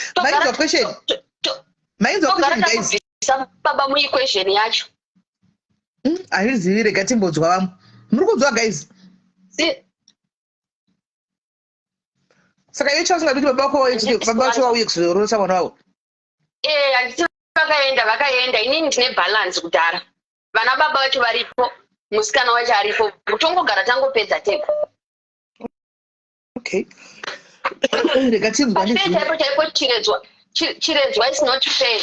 mainzwa question guys baba muequation yacho hazvizivi rikatimbonzwa vamwe muri kunzwa guys saka iyo chausingadi kuti baba vacho vauye kuzorosa mwana wavo handiti vakaenda inini tine balance kudhara vana baba vacho varipo musikana wacho aripo tongogara tangopedza tega okay chaipo chiredzwa is not fair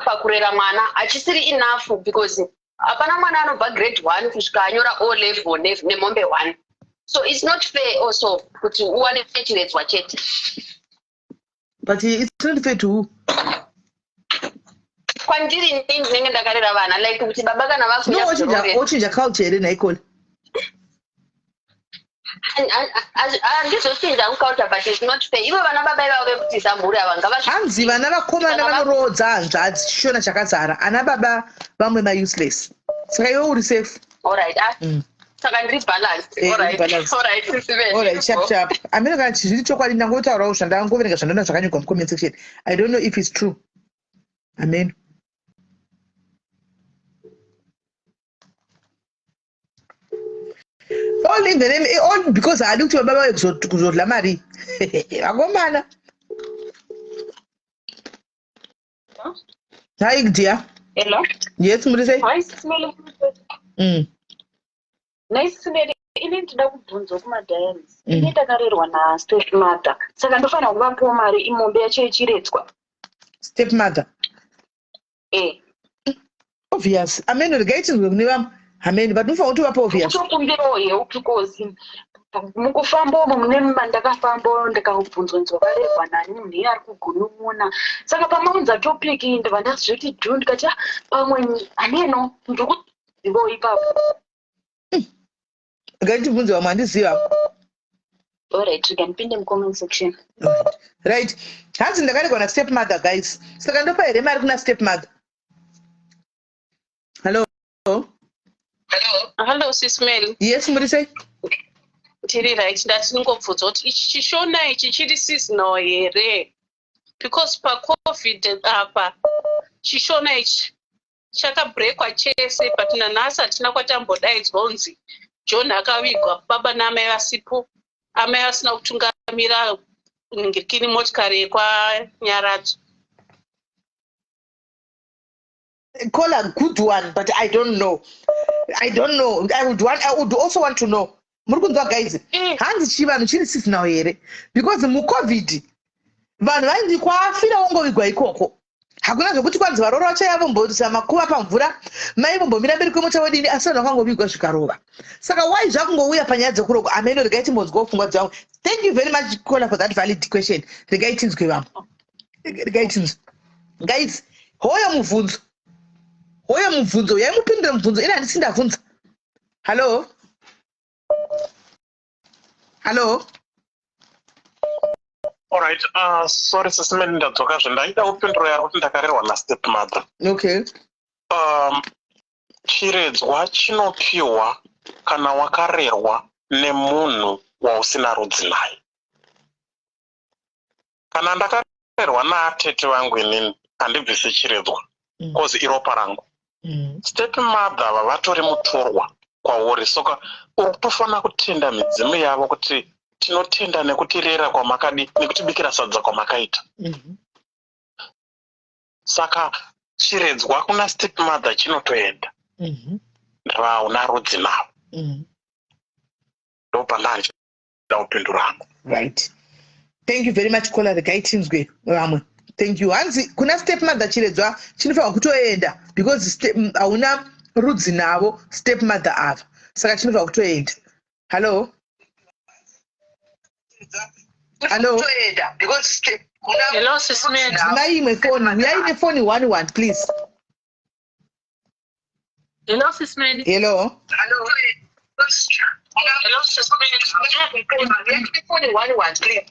pakurera mwana hachisiri enough because hapana mwana anobva grade 1 kusvika anyora o level nemombe 1 so it's not fair also kuti uwane chiredzwa chete but it's not fair to who? Kwandiri ndingi ndinenge ndakarera vana like kuti baba kana vakuya ochinja culture here naikole handizochinja mukaunta but is not fair. Ivo vana baba ivavo vekuti zamburi ava hanzi vana vakomana vanoroodza hanzvadzi chishona chakazara ana baba vamwe mauseless saka iwe uri safe. Alright. Saka ndiri balance. Chap. Amene kana chizviri chokwadi ndangotaurawo zvandangoverenga zvandona zvakanyorwa mucomment section. I don't know if it's true. Amen. All in the name, all because I looked to baba kuzodla mari. Vakomana. Hi dear. Hello. Yes, Murise. Hi, Smell. Nice Smell. Ini ndida kubvunza kumadhayarisi. Ini ndakarerwa stepmother. Saka ndofanira kuvapo mari imombe yacho yechiretswa. Stepmother. Obvious. Amen. Regating kune vamwe. Amen. But ndofanira kuti vapo obvious. Kutokumbirawo yeupi kozi. Mukufamba umo mune mandakafamba ndakabvunzwa nzokarerwa nani munhu iye ari kugunun'una. Saka pamaunza topic ndibva ndazviti juu ndikati pamwe aneno ndikuzivawo ipapo. Ngaitibvunze vamwe handiziva. Alright, you can pin them comment section. Right. Hanzi ndakaregwa na stepmother guys. Saka ndopa here mari kuna stepmother. Hello. Hello sis Mel. Yes, Murise. Tiri right, ndati ningobvunza kuti ichi chishona ichi chiri seasonal here. Because pa COVID apa chishona ichi chakabreakwa chese but nanhasi hatina kwatambodaidzwa unzi John akavigwa baba namai vasipo, amai vasina kutungamira ngirikini motikari yekwanyaradzo. Call a good one, but I don't know. I would also want to know. Murukunzwa guys. Hanzi chivanhu chiri seasonal here because muCovid vanhu vainzi kwafira wongovigwa ikoko. Hakuna zvokuti kwanzi varoro vachayavo mboisa makuva pamvura mai vombomira mberi kwemota wadini asi vanhu vakangovigwa zvikarova. Saka why zvakungouya panyaya dzekuroko ameno regai timbonzwawo pfungwa dzavo. Thank you very much caller for that valid question. Regai tinzwe vamwe. Regai tinzwe. Guys, hoyo mubvunzo yaimupindura mubvunzo ina handisi ndabvunza. Hello. Alright, sorry sisimeni ndadzoka zvendaida kupindura yari kuti ndakarerwa nastepmother. Okay. Chiredzwa chinopiwa kana wakarerwa nemunhu wausina rudzi naye. Kana ndakarerwa naatete vangu inini handibvisi chiredzwa kozi iropa rangu. Stepmother vatori mutorwa kwauri, soka urikutofanira kutenda midzimu yavo kuti tinotenda nekutirera kwamakadi nekutibikira sadza kwamakaita. Saka chiredzwa kuna stepmother chinotoenda ndavauna rudzi navo. Ndopandandida upindura hangu. Right. Thank you very much caller regai tinzwe vamwe. Thank you. Hanzi kuna stepmother chiredzwa chinofanira kutoenda because hauna rudzi navo stepmother ava. Saka chinofanira kutoenda. Hello. Hello sis Mel. Mai imwe phone. Uyai nefoni 11 please. Hello sis Mel. Hello. Hello sis Mel. Phone 11 please.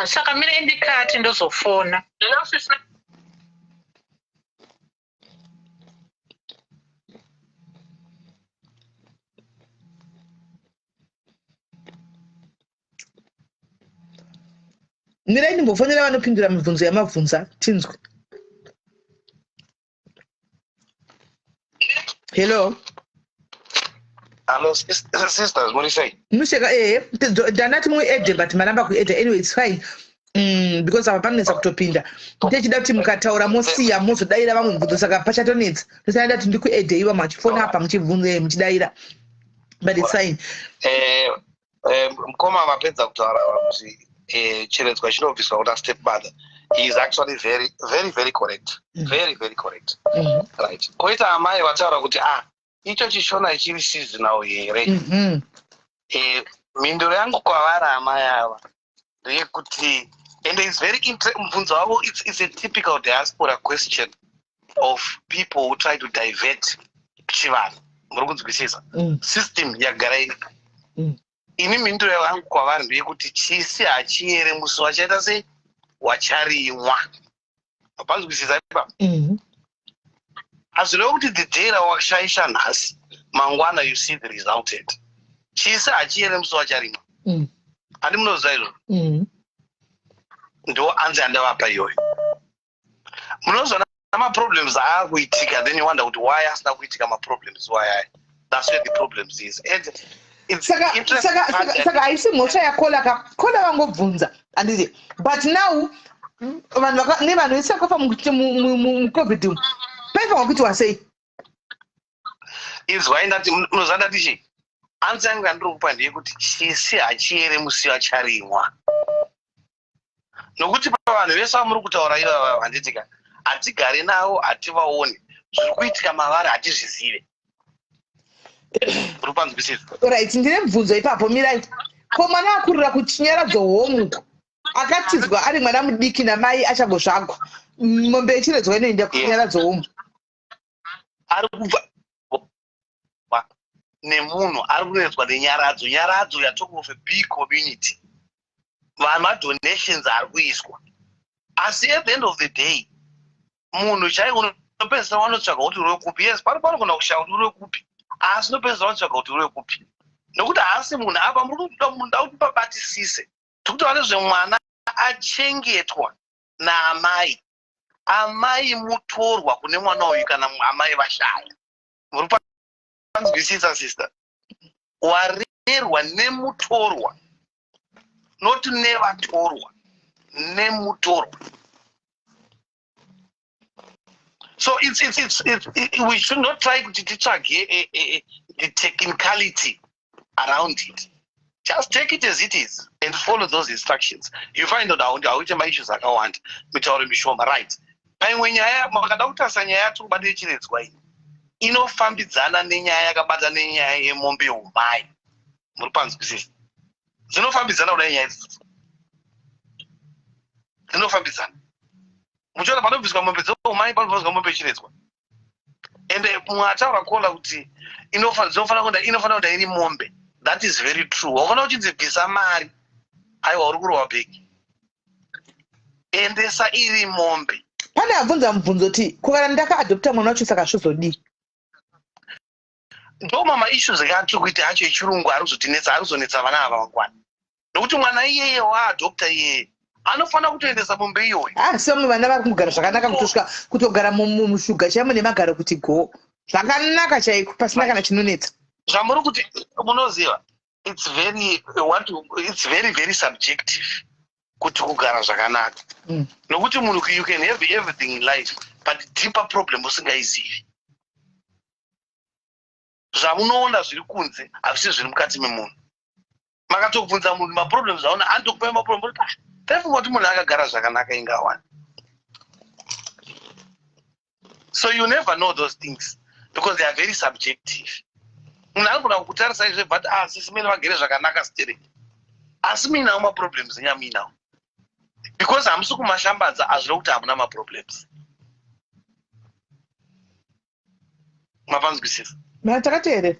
Saka mire ndikati ndozofona. Hello sis Mel. Mirai ndimbofonera vanopindura mibvunzo yamabvunza tinzwe. Hello. Hello, sisters, what do you say? Musheka ndanati muedhe but maramba kuedha anyway it's fine. Because apa panonetsa kutopinda. Ndechida kuti mukataura mosiya mozodaira vamwe mibvunzo saka pachatonetsa. Ndosanoda kuti ndikuedhe iva machifona apa muchibvunze muchidaira. But it's fine. Mukoma mapedza kutaura kuti chiredzwa chinobviswa kuna stepmother. He is actually very, very, very correct. Very, very correct. Right. Koita amai vataura kuti icho chishona chiri seasonal here. Mhinduro yangu kwavari amai ava ndeyekuti, and it's very mubvunzo wavo, it's a typical diaspora question of people who try to divert chivanhu. Muri kunzwisisa? System yagara iri. ini mhinduro yangu kwavari ndeyekuti chisi hachiere musi wachaita sei wacharimwa. Mapanzwisisa ipapo. Hazvireva kuti the day rawashaisha nhasi mangwana you see the resulted. Chisi hachiere musi wacharimwa. Handi munoziva izvozvo? Ndo anzi andavapa iyoyo. Munoziva ma-problems aakuitika, then you wonder kuti why asina kuitika ma-problems why. That's where the problems is. And saka haisi mhosva yakola vangobvunza handiti, but now nevanhu vese vakafa mucovid umu paifanwa kuti wasei? Izwai ndati munoziva ndatichi anzi yangu yandiri kupa ndeyekuti chisi hachiere musi wacharimwa. Nokuti pavanhu vese vamuri kutaura ivava handitika hatigare navo, hativaoni, zviri kuitika mavari hatizvizive. Right, ndine mubvunzo ipapo. Mirai, ko mwana akurira kuchinyaradzo homuko akatidzwa ari mwana mudiki namai achangozvagwa, mombe yechiredzwa inoenda kuchinyaradzo homu, ari kubva nemunhu ari kuredzwa nenyaradzo. Nyaradzo yatalk of a big community, vamadonations ari kuiswa, asi at the end of the day munhu chai unopedzisa wanotsvaga kuti uri kupi. Yes, panogona kushaya kuti uri kupi, asi unopedzisa wanotsvaga kuti uri kupi, nokuti haasi munhu apa muri kuda munhu kuti pabatisise tikuti vane zvemwana achengetwa naamai. Amai mutorwa kune mwana uyu kana amai vashaya. Muri panzwisisa sister? Warerwa nemutorwa, not nevatorwa, nemutorwa. So we should not try to titsvage the technicality around it. Just take it as it is and follow those instructions. You find out hauite maissues akawanda mitauro mishoma, right? Paimwe nyaya makada kutarisa nyaya yatiri kubata yechiredzwa iyi inofambidzana nenyaya yakabata nenyaya yemombe umai. Muri panzwisisa? Dzinofambidzana kudai nyaya idzi, dzinofambidzana. Muchiona panobviswa mombe dzeumai panobviswa mombe yechiredzwa. Ende mwataura kola kuti inofana kuda iri mombe. That is very true. Wakona uchidzibvisa mari, aiwa uri kurowa bhegi, endesa iri mombe. Pane abvunza mubvunzo kuti kukana ndakaadopta mwana wacho saka zvozodii? Ndo mama issues akati kuti hacho yechirungu arizonetsa vana ava mangwana. Nokuti mwana iyeye waadopta iyeye anofana kutoendesa mombe iyoyo. Somwe vana vari kumugara zvakanaka kutosvika kutogara mushuga chaimo nemagaro kuti go zvakanaka chaiko pasina kana chinonetsa. Zvamuri kuti munoziva, it's very very subjective kuti kugara zvakanaka. Nokuti munhu you can have everything in life but deeper problem usingaizivi. Zvamunoona zviri kunze hazvisi zviri mukati memunhu. Makatobvunza munhu maproblems aona anotokupai maproblem kuti taifunga kuti munhu akagara zvakanaka ingawani. So you never know those things because they are very subjective. Munhu anogona kukutarisa izve but sisi mene vagere zvakanaka stere, asi muinawo maproblems enya muinawo because hamusi kumashambadza hazvino kuti hamuna maproblems. Mapanzwisisa? Matakateerera.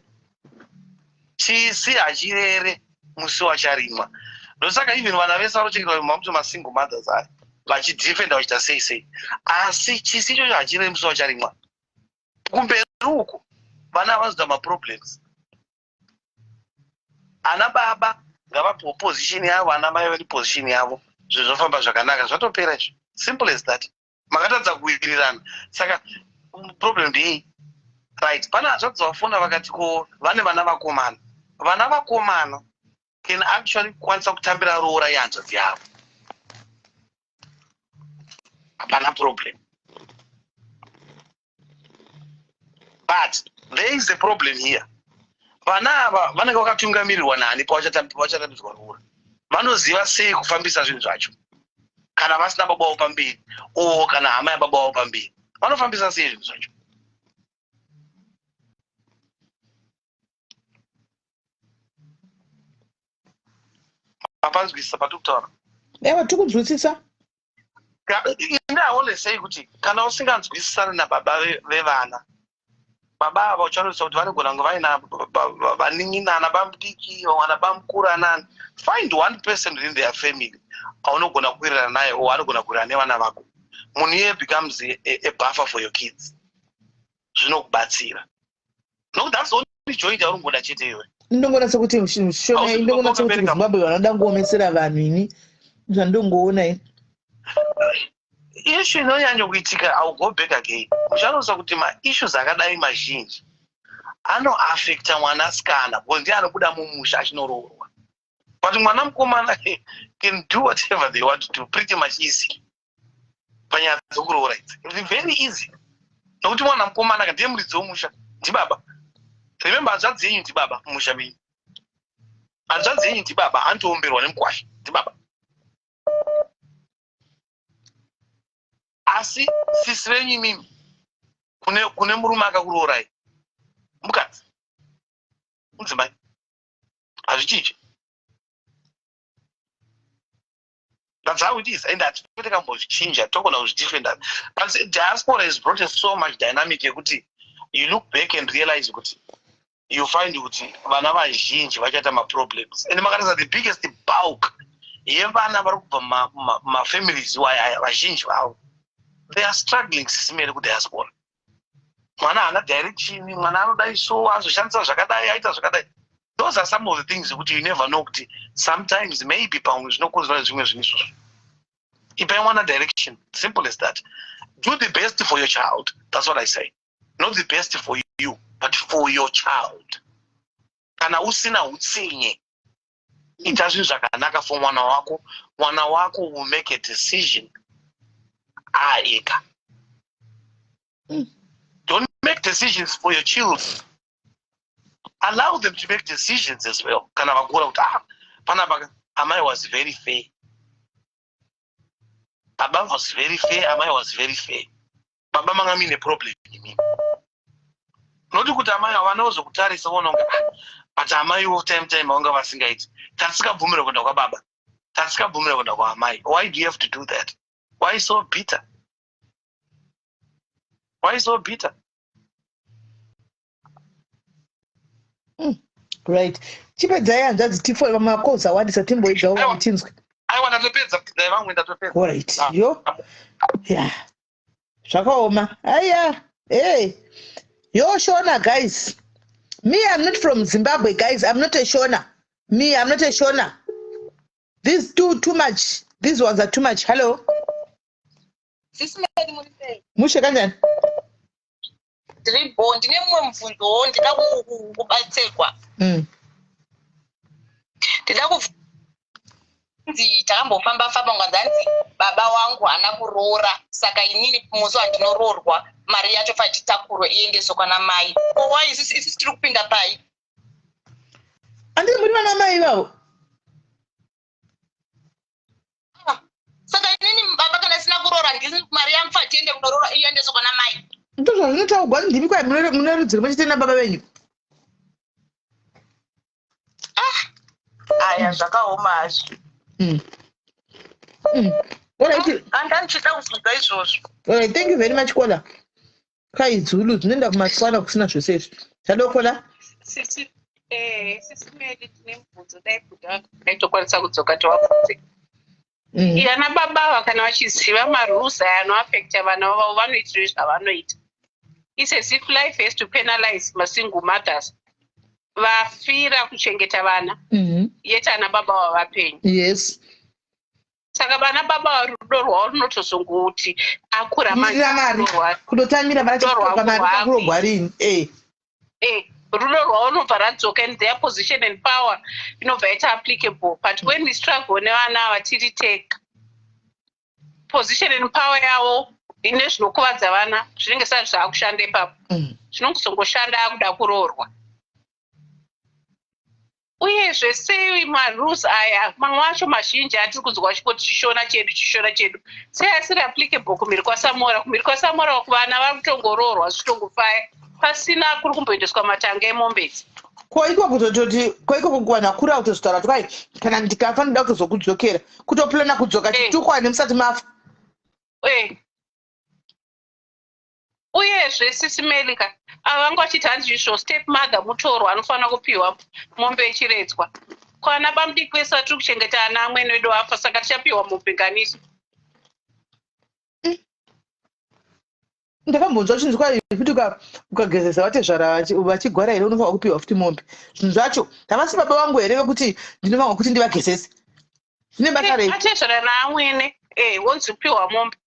Chisi hachirere musi wacharimwa. Ndosaka even vana vese vanochengeta mamuti masingle mothers ari vachidefenda vachita sei, asi chisi ichocho hachirere musi wacharimwa. Kumberi uko vana vanozoita maproblems. Ana baba ngavapiwe position yavo, ana mai vari position yavo, zvizofamba zvakanaka, zvatopera izvo. Simple as that. Makatadza kuwirirana. Saka problem ndei, right? Pana zvadzavafunda vakati ko vane vana vakomana. Vana vakomana can actually kwanisa kutambira rora yehanzvadzi yavo. Hapana problem. But there is a problem here. Vana ava vanenge vakatungamirirwa nani pavachatambidzwa rora. Vanoziva sei kufambisa zvinhu zvacho. Kana vasina baba vavo pamberi o kana hama yababa vavo pamberi, vanofambisa sei zvinhu zvacho. Mapanzwisisa patiri kutaura? Ewa tikunzwisisa. Indaole sei kuti kana usinganzwisisani nababa vevana baba vacharonesa kuti vanogona kunge vaina vanin'inana bamudiki vana bamukura nani. Find one person within their family aunogona kuwirirana naye or anogona kuwirirana nevana vako. Munhu iye becomes a buffer for your kids. Zvinokubatsira. No, that's the only joint yaunongoda chete iwe. Ndongona sekuti shona ndongona sekuti Zimbabwe vanoda ngomesera vanhu ini zvandongoona ini. Issue inonyanya kuitika, I'll go back again. Uchanosa kuti ma-issues akadai mazhinji anoaffecta mwanasikana because ndiye anobuda mumusha achinoroorwa. But mwana mukomana can do whatever they want to do pretty much easy. Panyaya dzokuroora idzi. It's very easy. Nokuti mwana mukomana ndiye muridzi womusha ndibaba. Remember hanzvadzi yenyu ndibaba mumusha menyu. Hanzvadzi yenyu ndibaba anotoomberwa nemukwasha ndibaba. Asi sisi renyu imimi kune murume akakuroorai mukadzi mudzimai hazvichichi. That's how it is, and hatipete kambozvichinja tokona kuzvidefenda. But diaspora has brought us so much dynamic yekuti you look back and realize kuti you find kuti vana vazhinji vachaita ma-problems, and makarisa the biggest bulk yevana vari kubva mafamilies iwaya vazhinji vavo they are struggling sisimere kudiaspora. Mwana hana direction, mwana anodai so azoshandisa zvakadai aita zvakadai. Those are some of the things that you never know kuti sometimes maybe pamwe zvinokonzerwa zvimwe zvinhu izvozvo. Ipai mwana direction, simple as that. Do the best for your child, that's what I say. Not the best for you, but for your child. Kana usina utsinye ita zvinhu zvakanaka for mwana wako will make a decision ega. Don't make decisions for your children. Allow them to make decisions as well. Kana vakura kuti panapa amai was very fair. Baba was very fair, amai was very fair. Baba manga mine problem nimi. Noti kuti amai havana kuzokutarisa vononga but amai wo time vanga vasingaiti. Tasikabvumira kuenda kwababa. Tasikabvumira kuenda kwaamai. Why do you have to do that? Why so bitter? Why so bitter? Right. Chipedzai hanzvadzi tifo makozi awandisa timboidzawo vamutinzwe. Aiwa ndatopedza vamwe ndatopedza. Alright. Yo. Yeah. Zvakaoma. Aya. Hey. Yo Shona guys. Me I'm not from Zimbabwe guys. I'm not a Shona. Me I'm not a Shona. These too much. These ones are too much. Hello. Mushe kanjani? Ndiribo ndine mumwe mubvunzo ndida kubatsirwa. Ndida kunzi takambofamba ngwanzanzi baba wangu hana kuroora saka inini musi wandinoroorwa mari yacho fatitakurwe iendeswe kwana mai. Why isi tiri kupinda pai? Andiri muri vana mai vavo. Saka inini baba kana sina kuroora ndisi mari yangu fatiende kunoroora iendeswe kwana mai. Ndozvo zvinotaurwa ndimi kwai mune rudziro mwechitenda baba venyu. Aya zvakaoma hazvo. Andandichida kubvunza izvozvo. Alright, thank you very much Kola. Kai Zulu dzinoenda kumatswana kusina zvose izvi. Hello Kola. Sisi medi tine mubvunzo dai kuti aitokwanisa kudzoka towabvunze. Yana baba kana vachiziva marules anoaffecta vana vavo vanoitire zvavanoita. It's as if life has to penalize single mothers. Vafira kuchengeta vana. Yet ana baba vavapenyu. Yes. Saka vana baba rudo rwavo runotozongokuti akura mari kunotamira varikuroorwa rini. Rudo rwavo runobva radzoka and their position and power inobva yaita applicable. But when we struggle nevana vatiri take position and power yavo ine zvinokuvadza vana zvinenge sari zvaakushanda ipapo zvinongozongoshanda akuda kuroorwa. Uyezve sei marules aya mamwe acho mazhinji atiri kunzwa chikoti chishona chedu sei asiri applicable kumhiri kwasamora kuvana vari kutongoroorwa zvichitongofaya pasina kuri kumboendeswa matanga emombedzi. Koiko kuwana kura kutozotaura kuti kwai kana ndikafa ndoda kuzokudzokera kutoplana kudzoka chitukwane musati mafa. uyezve sisi Melika avanga vachiti hanzi izvo step mother mutorwa anofanira kupiwa mombe ichiredzwa kwana bamudikisa tiri kuchengeta ana amweni wedu afa saka tichapiwa mupiganiso. Ndakambonzwa chinhu kwai kuti ukagezesa vatezvara vachigwara here unofanira kupiwa futi mombe. Zvinhu zvacho havasi baba vangu here vekuti ndinofanira kuti ndivagezese. Zvine basa rei? Atezvara naamwene wonzi kupiwa mombe.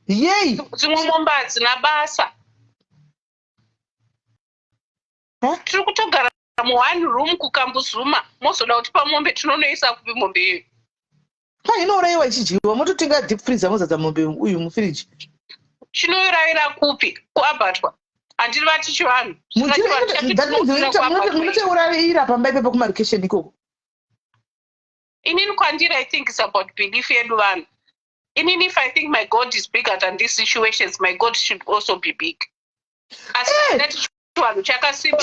Yei! Dzimwe mombe hadzina basa. Tiri kutogara mu1 room kukambuzuma mozoda kuti pamombe tinonoisa kupi mombe iyo. Inouraiwa ichidyiwa mototenga deep freezer mozadza mombe uyu mufiriji. Chinoiravira kupi kuabatwa handiri vati chivanhu munoteurayira pamba ipepo kumarokesheni ikoko. Inini kwandiri I think it's about belief yedu vanhu. Inini if I think my God is bigger than these situations, my God should also be big. Vanhu chakasimba.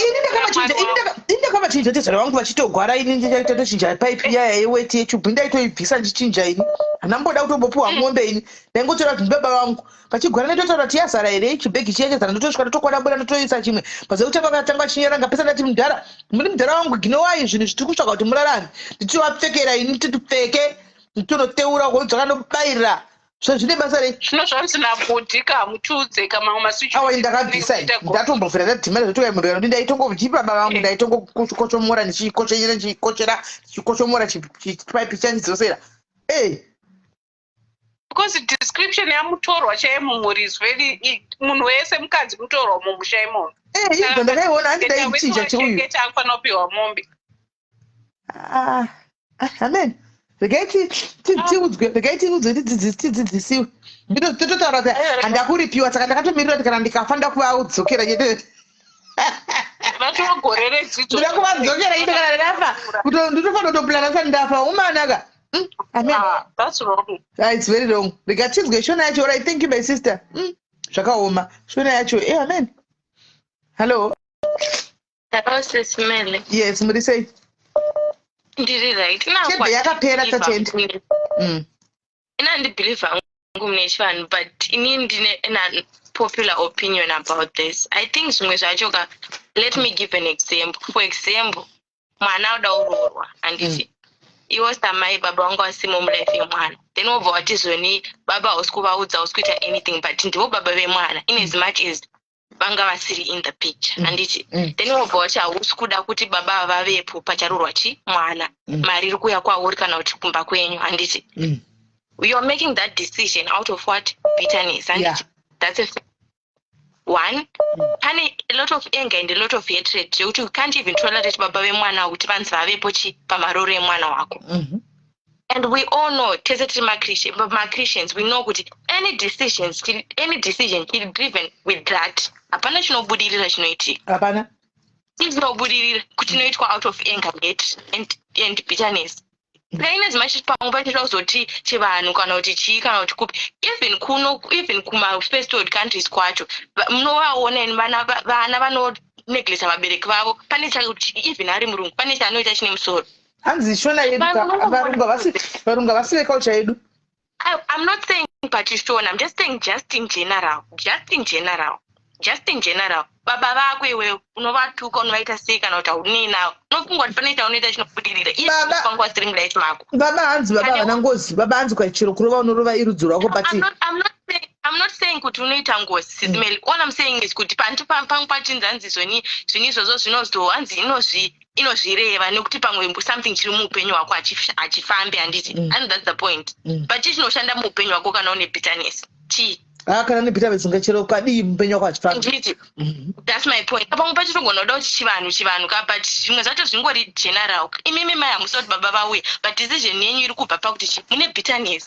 Indakava chinja tezvara vangu vachitogwara ini ndichaitotochinja paipi yaya yeweti yechubhu ndaitoibvisa ndichinja ini hanamboda kutombopiwa mombe ini ndaingotora kuti baba vangu vachigwara ndaitotaura kuti yazara here ichibhegi chiyechezana ndotosvika ndotokwana buda ndotoisa chimwe pazekutanga katanga chinyeranga pesa ndati mudhara muri mudhara wangu ginowai zvinhu zvitiri kutsvaka kuti murarame ndichivapfekera ini titipfeke nditonoteura kudzaka ndobairira so zvine basa rei zvino zvanzina budhika mutudze kama maswichi awa ndakabvisa ndatombofira ndadhimana zvotokaimurira kuti ndaitongochipa baba vangu ndaitongokochomora ndichikochomora chipaipi chandidzosera because description yamutorwa chaiye mumhuri is very munhu wese mukadzi mutorwa mumusha imomo izvo ndakaiona handidaitichinja cheuyu anofanira kupiwa mombe. amen regai tiudzwe tidzidzisiwe tototaura kuti handakuripiwa saka ndakatomirira kuti kana ndikafa ndakuaudzokera chete vatogorere dzidzo ndakuvadzokera ine kana ndafa kuti nditofanira kutopulana sani ndafa umanaka. That's wrong. It's very wrong. Regai tizwe shona yacho. All right, thank you my sister. Zvakaoma shona yacho. Amen. Hello. Hello sis Mele. Yes, muri sei? Ndiri right. Chembe yakapera tatenda. Ina ndibelieve vangu mune chivanhu but ini ndine popular opinion about this. I think zvimwe zvacho let me give an example. For example, mwana uda urorwa anditi iwo samai baba vangu vasimo mulife yemwana then wobva watizoni baba hausi kuvaudza hausi kuita anything but ndivo baba vemwana in as much as vanga vasiri in the picture handiti then wobva wati hausi kuda kuti baba vavepo pacharorwa mwana mari iri kuya kwauri kana kuti kumba kwenyu handiti you're making that decision out of what bitterness handiti that's a one pane a lot of anger and a lot of hatred zvekuti you can't even tolerate baba vemwana kuti vanzi vavepo pamaroro emwana wako. And we all know tese tiri ma-Christians we know kuti any decision is driven with that hapana chinobudirira chinoitika hapana chinobudirira kuti chinoitwa out of anger and bitterness. Laine zimachi pamwe pachita kuzoti chivanhu kana kuti chii kana kuti kupi even kuma first world countries kwacho munovaona vana vanoneglesa vabereki vavo pane chakuti even ari murungu pane chaanoita chine musoro hanzi shona yedu varungu havasi culture yedu. I'm not saying patishona, I'm just saying just in general baba vako iwe unovatuka unovaita sei kana kuti haunei navo unofunga kuti pane chaunoita chinobudirira ifangu wasiri mlife mako baba hanzi baba havana ngozi baba hanzi kwaichero kurova unorova irudzi rwako but I'm not saying kuti unoita ngozi sisimeli all I'm saying is kuti pangu pachinzanzi zvini izvozvo zvinozohanzi inozvireva nekuti pamwe something chiri muupenyu hwako hachifambi handiti and that's the point but chii chinoshanda muupenyu hwako kana une bitterness chii kana nebitterness ungachero kadii muupenyu hwako hachifambi. That's my point. Pamwe pacho togona kuda kuti chivanhu ka but zvimwe zvacho zvingori general imimi mai hamusi kuti baba vauye but decision yenyu iri kubva pakuti mune bitterness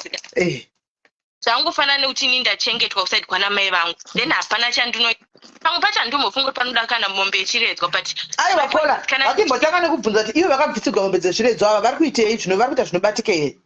zvangofanana nekuti ini ndachengetwa kusaidwa namai vangu then hapana chandinoita pamwe pacho handombofunga panoda kana mombe ichiredzwa but aiwa Paula akimbotanga nekubvunza kuti ivo vakabvisirwa mombe dzechiredzwa ava vari kuitei zvino vari kuita zvinobatika here.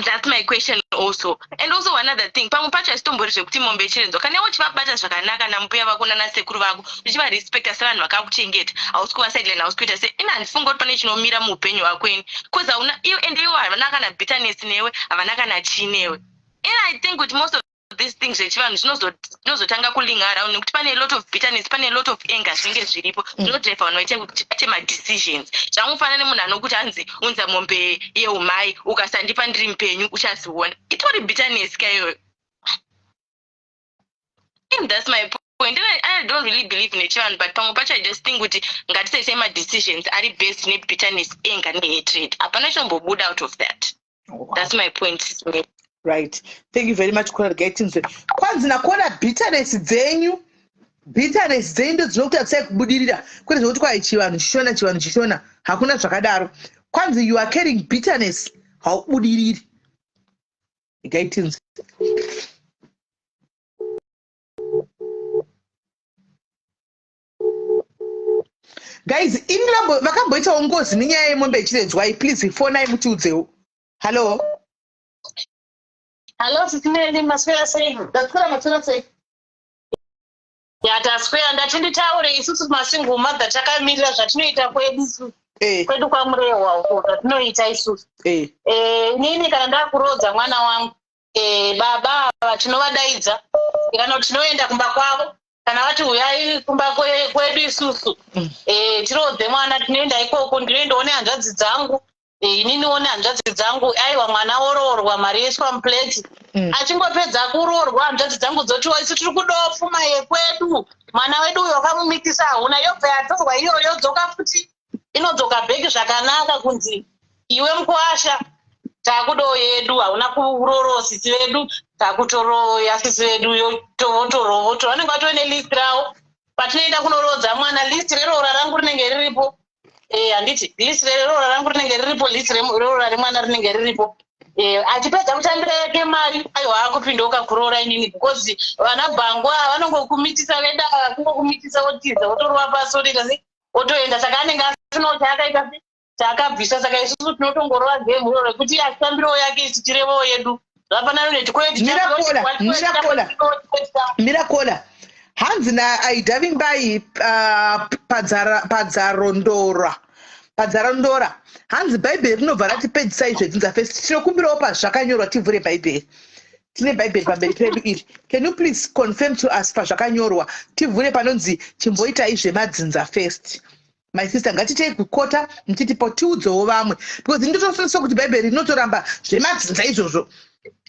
That's my question also. And also another thing, pamwe pacho hasitombori zvekuti mombe ichiredzwa kana iwo chivabata zvakanaka nambuya vako nanasekuru vako uchivarespecta sevanhu vakakuchengeta hausi kuvasaidline hausi kuita sei ina handifunga kuti pane chinomira muupenyu hwako ini bcause hauna ende iwo havana kana bitterness newe havana kana chii newe and I think kuti most of these things zvechivanhu zvinozotanga kulinga around nekuti pane a lot of bitterness, pane a lot of anger zvinenge zviripo zvinodrive vanhu vaite madecisions. Zvamufanana nemunhu anokuti hanzi unza mombe yeumai ukasandipa ndiri mupenyu uchaziona. Itori bitterness kayoyo. And that's my point. And I don't really believe in echivanhu, but pamwe pacho I just think kuti ngatisaise decisions ari based ne bitterness, anger ne hatred. Hapana chinombobuda out of that. Wow. That's my point. Right. Thank you very much for getting to. Kwanzi nakuona bitterness dzenyu ndo dzinokuita tsai kubudirira kwete zvokuti kwai chivanhu chishona hakuna zvakadaro. Kwanzi you are carrying bitterness haubudiriri. Gaitinzi. Guys, inlambo vakamboita ngozi nenyaya yemombe yechiredzwa. Please fonai mutiudzewo. Hello. Hello, Sitineli, maswera sei? Ndakura matsora sei? Yataswera ndatinditaure isusu masingle mother takamirira zvatinoita kwedu kwedu kwamurewa uko zvatinoita isusu. Nini kana ndakurodza mwana wangu baba vatinovadaidza kana kuti tinoenda kumba kwavo kana vati uyai kumba kwedu isusu tirodze mwana tinoenda ikoko ndinoendaone hanzvadzi dzangu inini one hanzvadzi dzangu aiwa mwana oroorwa mari yeswa mupleti achingopedza kuroorwa hanzvadzi dzangu dzotiwa isu tiri kudawo pfuma yekwedu mwana wedu uyo wakamumikisa hauna yobva yatorwa iyo yodzoka futi inodzoka bheki zvakanaka kunzi iwe mukwasha takudawo yedu hauna kuroorowa sisi vedu takutoroya sisi vedu yotovotorovoto vanenge vatove nelist ravo patinoenda kunorodza mwana list reroora rangu rinenge riripo handiti list reroora rangu rinenge riripo list reroora remwana rinenge riripo achipedza kutambira yake mari aiwa akupindoka kuroora inini because vana bhangwa vanongokumitisa veda kungokumitisa wotiza wotorova pasi otoita otoenda saka anenge asinawo chaakaita chaakabvisa saka isusu tinotongorova gemu iro rekuti achitambirawo yake isu tirevowo yedu zvafanana Mirakola hanzi naidhavimbai padzarondora hanzi bhaibheri rinobva ratipedzisai zvedzinza fest tinokumbirawo pazvakanyorwa tivhure bhaibheri tine bhaibheri pamberi pedu iri. Can you please confirm to us pazvakanyorwa tivhure panonzi chimboitai zvemadzinza fest. My sister ngatitei kukota mchitipo tiudzewo vamwe because nditosonesa kuti bhaibheri rinotoramba zvemadzinza izvozvo.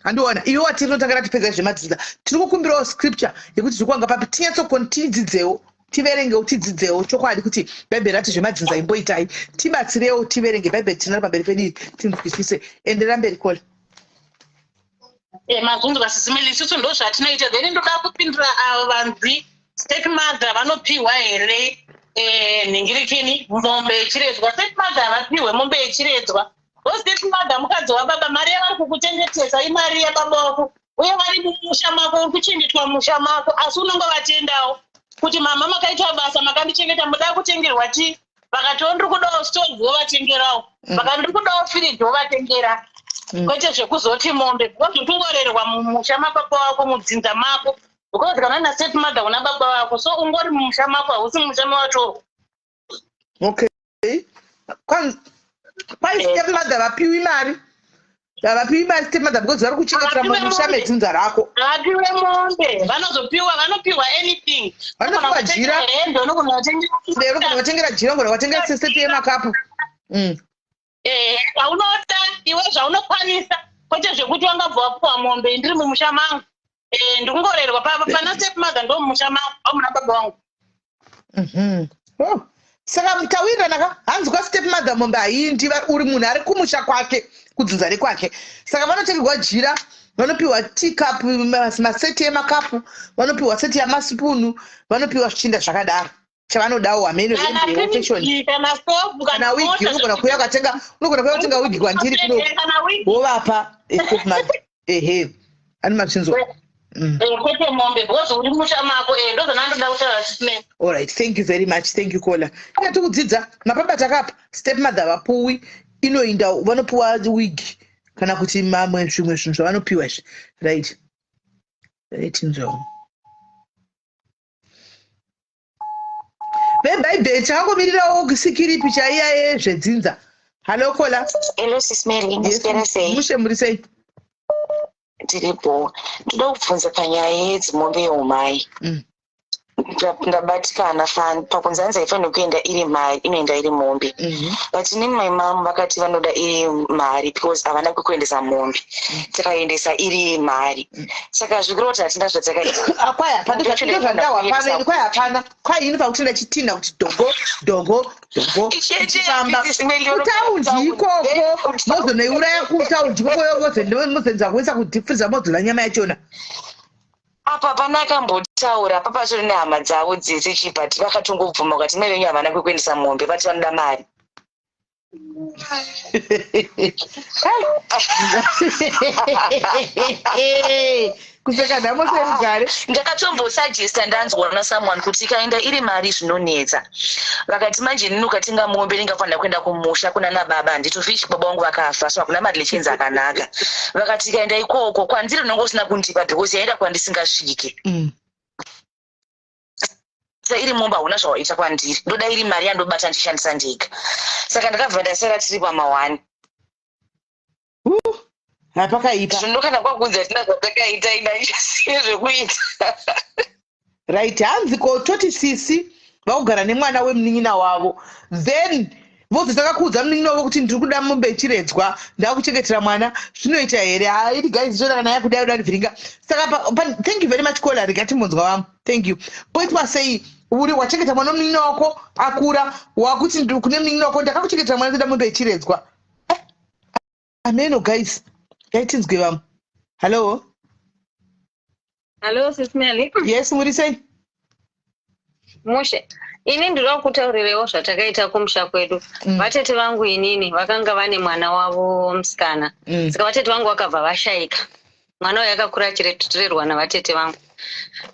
Andiona iwe watiri notanga tipedza zvemadzinza tiri kukumbirawo scripture yekuti zvikwanga papi tinyatsotidzidzewo tiverengewo tidzidzewo chokwadi kuti bhaibheri rati zvemadzinza imboitai tibatsirewo tiverenge bhaibheri tinaro pamberi pedu tinzwisise enderera mberi Kola. Mazungu vasisimili isusu ndo zvatinoita then ndoda kupindura avo vanzi stepmother vanopiwa here nhingirikini mombe yechiredzwa stepmother havapiwe mombe yechiredzwa stepmother mukadzi wababa mari yavari kukuchengetesa imari yababa wako uye vari mumusha mako uri kuchengetwa musha mako asi unongovatendawo kuti mama makaitwa basa makandichengeta muda kutengerwa chii vakatiwo ndiri kudawo stove wovatengerawo vaka ndiri kudawo firiji wovatengera kwete zvekuzoti mombe wozotongorerwa mumusha mababa wako mudzinza mako because kana na stepmother una baba wako so ungori mumusha mako hausi mumusha mawacho. Okay. Kwai stepmother vapiwi mari stepmother because vari kuchengetera mumusha medzinza rako vapiwe mombe vanopiwa anything vanopiwa jira unogona vatengera jira ungona vatengera seseti yemakapu zvaunoda iwe zvaunokwanisa kwete zvekuti wangabva wapiwa mombe ndiri mumusha mangu ndikungorerwa pana stepmother ndo mumusha mangu amuna baba wangu. Saka mutawirirana hanzi kwastepmother mombe haindi uri munhu ari kumusha kwake kudzinza rekwake saka vanotengerwa jira vanopiwa teacup maseti emakapu vanopiwa seti yamasipunu vanopiwa zvichinda zvakadaro chavanodawo hamene kana wigi unogona kuuya ukatenga wigi kwandiri kuno wovapa stepmother ani mapinzwa kwete mombe because uri musha mako ndozvanandoda kutaura chisinei. Alright, thank you very much. Thank you Kola. Tikudzidza mapapa takapa stepmother vapuwi inoinda vanopuwa wig kana kuti mamwe zvimwe zvinhu zvavanopiwa izvi right nzvo vebhaibheri takakomirirawo sikiripi chaiya yezvedzinza. Halo Kola. Hello sis Mary, ndaswera sei? Mushe muri sei? Tiripo. Ndoda kubvunza panyaya yedzimombe yeumai. Ndabatikana fani pakunzanza ifanira kuenda iri mari inoenda iri mombe. But inini my mom vakati vanoda iri mari because havana kwekuendesa mombe. Takaendesa iri mari. Saka zvikuru kuti hatina zvatakaita. Kwai hapana. Kwai ini pakutenda chitina kuti dongo. Tichifamba. Kutaundi ikoko. Mozoneuraya kutaundi ikoko mozenza kuisa kudhifriza mozola nyama yachona. Apa panakambotaura papatori nehama dzavo dzese chipati vakatongobvuma ukati mai venyu havana kwekuendesa mombe vati vanoda mari. Kupfeka nhamo serugare. Ndakatombosajesta ndanzwa nasomeone kuti ikaenda iri mari zvinonetsa. Vakati manje nini ukatenga mombe ringafanira kuenda kumusha kuna nababa handitofishi baba vangu vakafa so hakuna mari lechenza akanaka. Vakati ikaenda ikoko kwanziri unenge usina kundipa because yaenda kwandisingasvike. Iri mombe hauna zvawaita kwandiri. Ndoda iri mari yandobata ndishandisa ndega. Saka ndakabva ndasara tiri pama1. Napakaipa. Zvinokanwa kwakunzi hatina zvatakaita inaichasiye zvekuita. Right, hanzi toti sisi vakugara nemwana wemunin'ina wavo. Then vozotaka munin'ina wavo kuti ndiri kuda mombe ichiredzwa ndakuchengetera mwana zvinoita here. Haidi guys zvona kana yakudai udandivhiringa. Saka thank you very much Kola rigatimonzwa vangu. Thank you. Poitwa sei uri wachengeta mwana munin'ina wako akura wakuti ndiri kune munin'ina wako ndakakuchengetera mwana ndoda mombe ichiredzwa. Ameno guys. Tinzwe vam. Hello. Hello, Sis Melly. Yes, muri sei? Mushe. Ini ndiri kutaurirewo zvatakaita kumusha kwedu. Vatete vangu inini vakanga vane mwana wavo musikana. Saka vatete vangu vakabva vashaika. Mwana uyu akakura achireturerwa navatete vangu.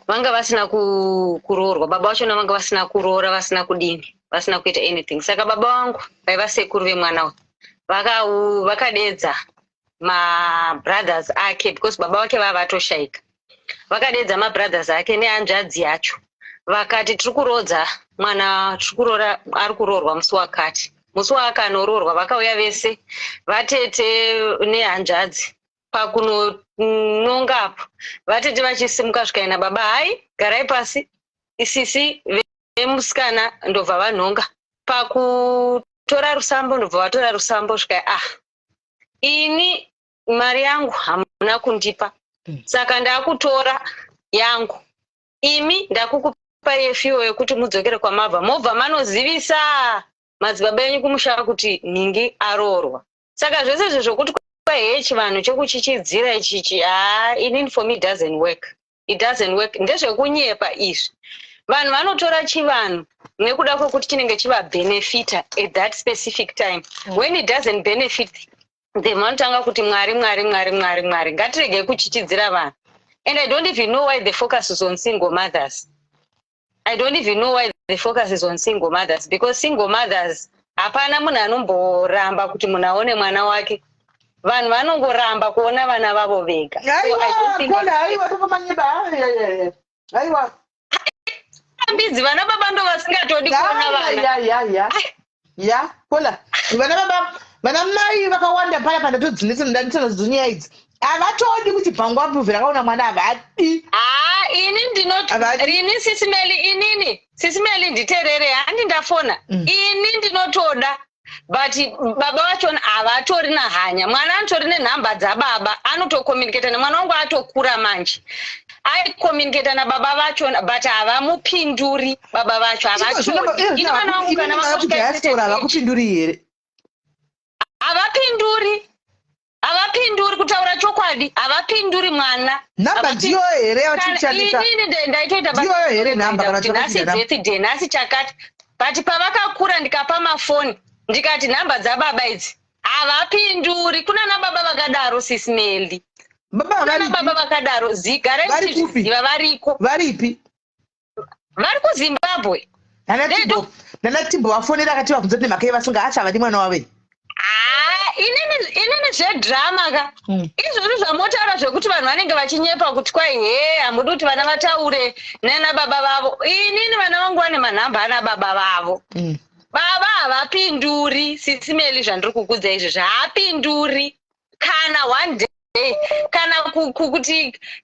Vanga vasina kuroorwa. Baba vachona vanga vasina kuroora, vasina kudini, vasina kuita anything. Saka baba vangu vaiva sekuru vemwana uyu. Vakadedza mabrothers ake because baba wake vavatoshaika. Vakadedza mabrothers ake nehanzvadzi yacho. Vakati tiri kurodza mwana tiri kuroora ari kuroorwa musi wakati. Musi waakanoroorwa vakauya vese vatete nehanzvadzi pakunonongapo. Vatete vachisimuka zvikaina baba hai garai pasi isisi vemusikana ndobva vanhonga. Pakutora rusambo ndobva vatora rusambo zvikai ini mari yangu hamuna kundipa. Saka ndakutora yangu. Imi ndakukupa yefiwo yekuti mudzokere kwamabva. Mobva manozivisa madzibaba enyu kumusha kuti ningi aroorwa. Saka zvese zvokuti kwahechi vanhu chekuchichidzira ichichi inini for me doesn't work. It doesn't work. Ndezvekunyepa izvi. Vanhu vanotora chivanhu nekuda kwekuti chinenge chiva benefita at that specific time. When it doesn't benefit the vanotanga kuti mwari ngatirege kuchichidzira vanhu. And I don't even know why the focus is on single mothers. I don't even know why the focus is on single mothers because single mothers hapana munhu anomboramba kuti munhu aone mwana wake. Vanhu vanongoramba kuona vana vavo vega. Aiwa ambidzi vana baba ndo vasingatodi kuona vana. Ya Kola vana baba vana mai vakawanda paya pandotodzinisa ndanditsona idzi havatodi kuti bhangu apuvhira akaona mwana havadi. Ini rini sisimeli nditerere handi ndafona. Ini ndinotoda but baba vachona havatori nahanya. Mwana anotori nenhamba dzababa anotokomuniketa nemwana wangu atokura manje. Aikomuniketa nababa vachona but havamupinduri baba vacho havatodi. Ini mwana wangu kana havakupinduri here. Havapinduri kutaura chokwadi. Havapinduri mwana. Namba ndiyo here yachichanika. Inini ndaitoita ndiyo here namba kana birthday nhasi chakati. But pavakakura ndikapa mafoni ndikati nhamba dzababa idzi havapinduri. Kuna nababa vakadaro Sisimeli. Baba vakadaro zigare ziva variko. Varipi? Vari kuZimbabwe. Nana Timbo vafonera akati vabvunza kuti mhaka yevasunga acha vadi mwana wave. Inini zvedrama ka. Izvozvo zvamotaura zvekuti vanhu vanenge vachinyepa kuti kwai hamudi kuti vana vataure nana baba vavo. Inini vana vangu vane manhamba ana baba vavo. Baba havapinduri. Sisimeli zvandiri kukudza izvi zvaapinduri. Kana one day kana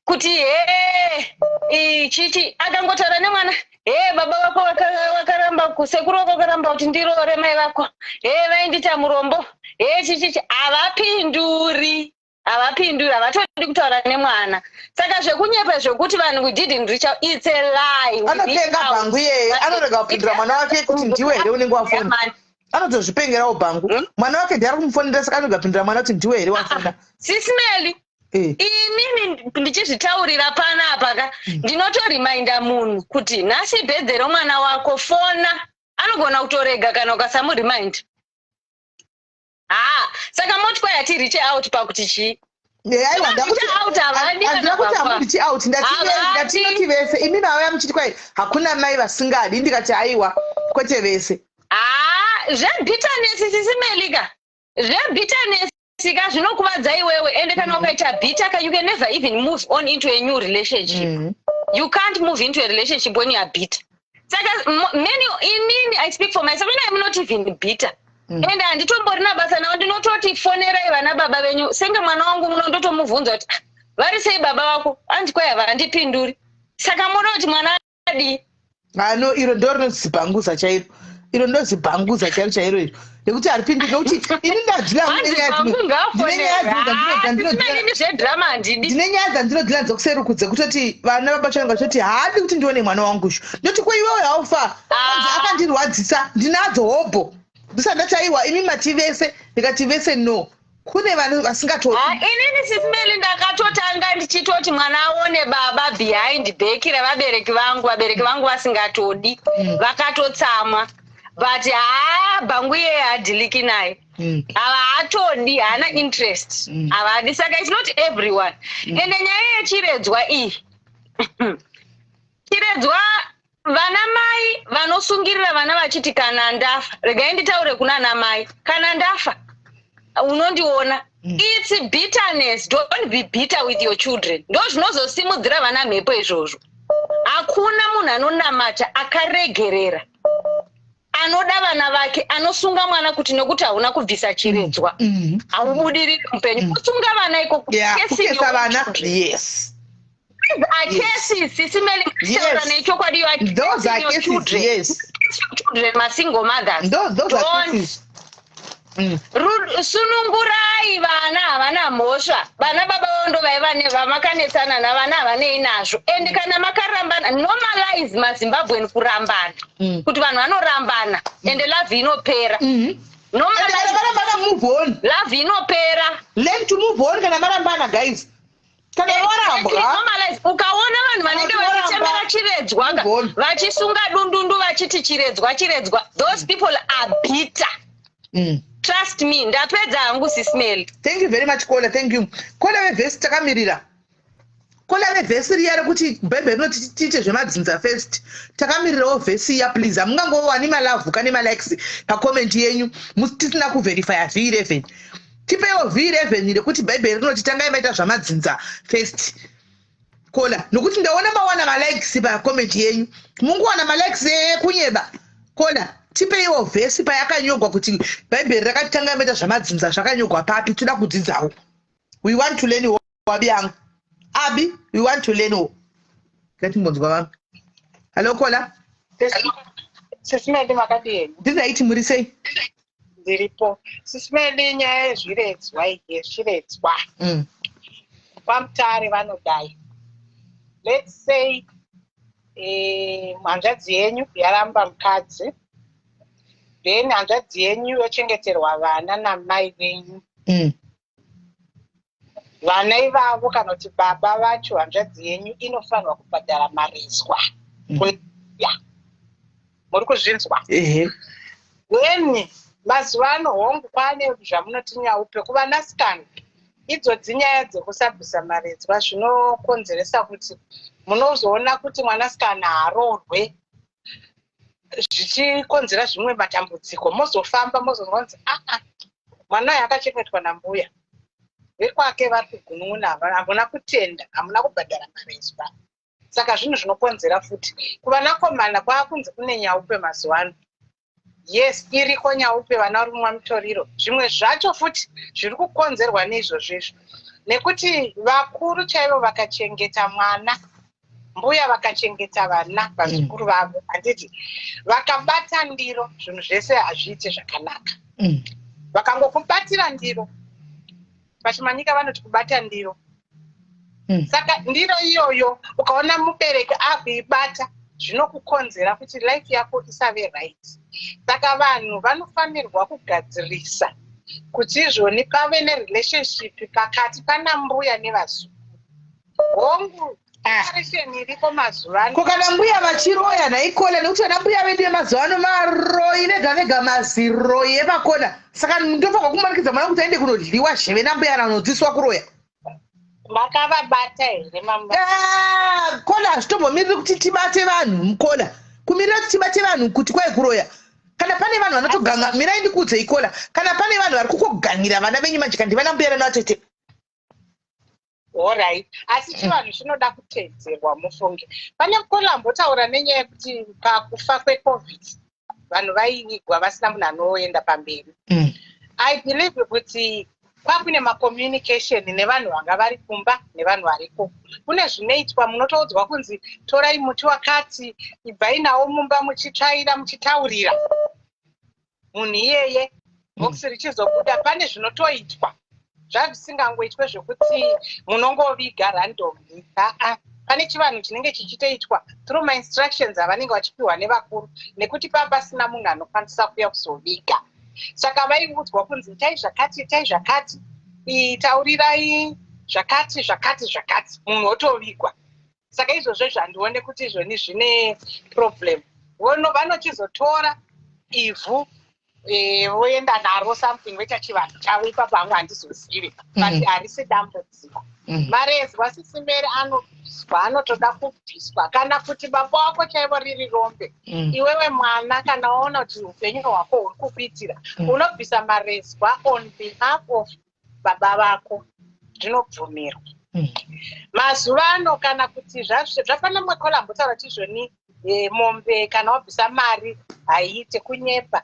kuti chiti akangotaura nemwana baba vako vakaramba kusekuru vako vakaramba kuti ndiroore mai vako vaindita murombo chichichi havapinduri havatodi kutaura nemwana saka zvekunyepa zvokuti vanhu we didn't reach out, it's a lie. Anotenga bhangu iyeye anorega kupindura mwana wake kuti ndiwe here unenge wafona anotozvipengerawo bhangu mwana wake ndiari kumufonera saka anoga kupindura mwana kuti ndiwe here wafona sisimeli inini ndichizvitaurira panapa ndinotorimainda munhu kuti nhasi bhedhe romwana wako fona anogona kutorega kana ukasamurimainda saka moti kwai hati reach out pakuti chii ndatinoti vese imi mavaya muchiti kwai hakuna mai vasingadi ndikati aiwa kwete vese zvebitterness sisimelika zvebitterness sika zvinokuvadza iwewe ende kana ukaita bitter you can never even move on into a new relationship. You can't move into a relationship when you are bitter. Saka inini I speak for myself and I'm not even bitter. And handitomborina basa nawo ndinototi fonerai vana baba venyu senge mwana wangu munondotomubvunza kuti vari sei baba vako andi kwai havandipinduri saka muno kuti mwana adi no iro ndo rinozibhanguza chairo iro ndozibhanguza chairo chairo iro nekuti haripinduri nokuti ini ndine nyaya dzandinodhila dzokuserukudze kutoti vana vabachanga kuti haadi kuti ndione mwana wangushu ndoti kwaiwewe haufa akandirwadzisa ndinadzo hobho ndisandachaiwa imi mati vese ndikati vese no kune vanhu vasingatoti inini sisimeli ndakatotanga ndichitoti mwana aone baba behind back revabereki vangu vasingatodi vakatotsamwa but bhangu iyeye hadhiliki naye havatodi haana interest havadi saka it's not everyone ende nyaya yechiredzwa iyi chiredzwa vana mai vanosungirira vana vachiti kana ndafa regai nditaure kunana mai kana ndafa unondiona it's bitterness. Don't be bitter with your children. Ndo zvinozosimudzira vana mhepo izvozvo. Hakuna munhu anonamata akaregerera anoda vana vake anosunga mwana kuti nekuti hauna kubvisa chiredzwa haubudiriri mupenyu kusunga vana iko kukesa vana yes cases sisimeli nechokwadi those are cases yes children masingle mothers those are cases sunungurai vana havana mhosva vana baba vondo vamakanetsana navana havanei nazvo ende kana makarambana normalize mazimbabwen kurambana kuti vanhu vanorambana ende lavhi inopera lavhi inopera learn to move on kana marambana guys kana warambwa ukaona vanhu vanenge vachichemera chiredzwa vachisunga dundundu vachiti chiredzwa those people are bitter. Trust me, ndapedza hangu sisimeli. Thank you very much Kola, thank you. Kola vevhesi takamirira. Kola vevhesi riya rekuti bhebhe rinoti tiite zvemadzinza first. Takamirirawo vhesi ya please. Hamungangowani malavhu kane malikes pacomment yenyu tisina kuverify V11. Tipewo V11 rekuti bhebhe rinoti tangai maita zvamadzinza first. Kola, nokuti ndaona mawana malikes pacomment yenyu. Mungowana malikes kunyeba. Kola, tipeiwo vhesi payakanyorwa kuti bhaibheri rakatanga maita zvamadzinza zvakanyorwa papi toda kudzidzawo. We want to learn wabi yangu. Abi, we want to learn wo. Ngatimbonzwa vangu. Hello Kola. Sisimeli makadini. Ndinaiti muri sei? Ndiripo. Sisimeli nyaya yezviredzwa yezviredzwa. Pamutare vanodai. Let's say hanzvadzi yenyu yaramba mukadzi. Then hanzvadzi yenyu yochengeterwa vana namai venyu. Vana ivavo kana kuti baba vacho hanzvadzi yenyu inofanirwa kubhadhara marizwa. Muri kuzvinzwa? Then mazuva ano hongu kwane zvamunoti nyaupe kuvanasikana. Idzodzi nyaya dzekusabvisa marizwa zvinokonzeresa kuti munozoona kuti mwanasikana haroorwe zvichikonzera zvimwe matambudziko mozofamba mozonzi mwana uyu akachengetwa nambuya vekwake vari kugununa hamuna kutenda hamuna kubhadhara marizwa saka zvinhu zvinokonzera futi kuvanakomana kwaakunzi kune nyaupe mazuva ano yes iriko nyaupe vana vari mumwa mitoriro zvimwe zvacho futi zviri kukonzerwa neizvozvizvo nekuti vakuru chaivo vakachengeta mwana, mbuya vakachengeta vana vazukuru vavo, handiti vakabata ndiro, zvinhu zvese hazviite zvakanaka. Vakangokubatira ndiro, pachimanyika vanoti kubata ndiro. Saka ndiro iyoyo ukaona mubereki akuibata zvinokukonzera kuti life yako isave right. Saka vanhu vanofanirwa kugadzirisa kuti izvoni pave nerelationship pakati pana mbuya nevazukuru. Hongu relation iriko mazuva ano. Kana mbuya vachiroya naikona nekuti vana mbuya vedu vemazuva ano maroi nega nega maziroi emakona. Saka ndofanirwa kumanikidza mwana kuti aende kunodliwa zheve nambuya anodzidziswa kuroya. Makavabata here mama? Kona hazvitombomiriri kuti tibate vanhu mukona. Kumirira kuti tibate vanhu kuti kwai kuroya. Kana pane vanhu vanotoganga, mirai ndikuudzei Kola, kana pane vanhu vari kukogangira vana venyu majika ndivana mbuya venyu atete. Alright. Asi chivanhu chinoda kuteedzerwa mufunge. Pane Kola ambotaura nenyaya yekuti pakufa kweCovid vanhu vaivigwa vasina munhu anoenda pamberi. I believe kuti kwakune macommunication nevanhu vanga vari kumba nevanhu variko. Kune zvinoitwa munotoudzwa kunzi torai muti wakati, ibvai nawo mumba muchitsvaira muchitaurira. Munhu iyeye bhokisi richizobuda, pane zvinotoitwa. Zvavisingangoitwe zvokuti munongoviga randomly. Pane chivanhu chinenge chichitoitwa through my instructions avanenge vachipiwa nevakuru, nekuti papasina munhu anokwanisa kuuya kuzoviga. Saka vaiudzwa kunzi itai zvakati, itai zvakati, taurirai zvakati zvakati zvakati, munhu otovigwa. Saka izvozvo zvandione kuti izvoni zvine problem. Vanochizotora ivhu voenda naro something voita chivanhu chavo ipapo hamwe handizozivi, but harisi dambudziko. Marezwa sisimere anobviswa, anotoda kubviswa. Kana kuti baba wako chaivo riri rombe, iwewe mwana kana waona kuti upenyu hwako huri kupitira, unobvisa marezwa on behalf of baba vako, zvinobvumirwa. Mazuva ano kana kuti zvafana mwekola ambotaura tizvoni mombe kana wabvisa mari haiite kunyepa.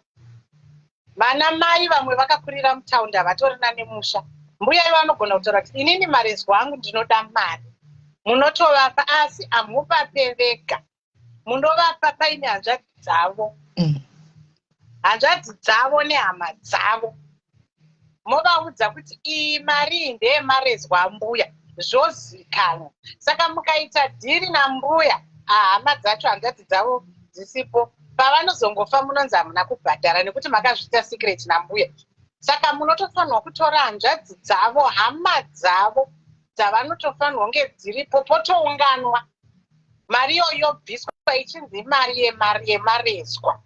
Vana mai vamwe vakakurira mutaundi havatorina nemusha. Mbuya ivo vanogona kutaura kuti inini marezwa angu ndinoda mari. Munotovapa asi hamuvape vega. Munovapa paine hanzvadzi dzavo. Hanzvadzi dzavo nehama dzavo. Movaudza kuti iyi mari ndeyemarezwa ambuya. Zvozikanwa. Saka mukaita dhiri nambuya, hama dzacho hanzvadzi dzavo dzisipo, pavanozongofa munonzi hamuna kubhadhara nekuti makazviita secret nambuya. Saka munotofanirwa kutora hanzvadzi dzavo, hama dzavo dzavanotofanirwa kunge dziripo, potounganwa. Mari iyoyo yobviswa ichinzi mari yemarezwa.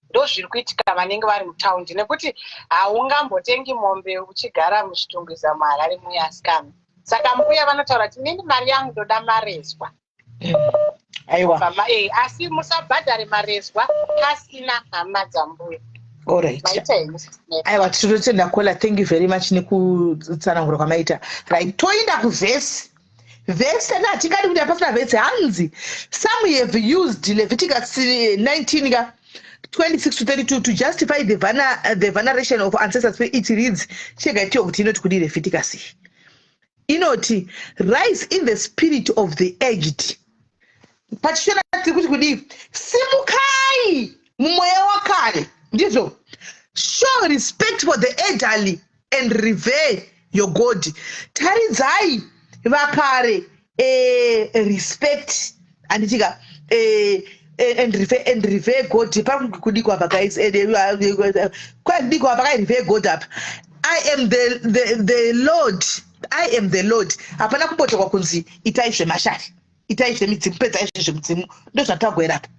Ndozviri kuitika vanenge vari mutaundi, nekuti haungambotengi mombe uchigara muchitungwiza muHarare muyasikana. Saka mbuya vanotaura kuti nini mari yangu ndoda marezwa. Aiwa. Asi musabhadhare marezwa pasina hama dzambuya. Alright. Aiwa, tinotenda Kola, thank you very much nekutsanangura kwamaita. Right, toenda kuvhesi. Vhesi hatingadi kuti hapasina vhesi hanzi. Some have used Leviticus 19 26 to 32 to justify the veneration of ancestors. It reads, chega itiyo kuti inoti kudi Leviticus. Inoti, rise in the spirit of the aged. Pachishona kuti kudi, simukai mumoya wakale. Ndizvo. Show respect for the elderly and revere your God. Taridzai vakare respect anditika and revere God. Pakudikwa guys, kudikwa pakai revere God up. I am the Lord. I am the Lord. Hapana kupotoka kunzi itai zvemashari. Itai zvemidzimu, pedzai zvemudzimu. Ndozvatagwera apa.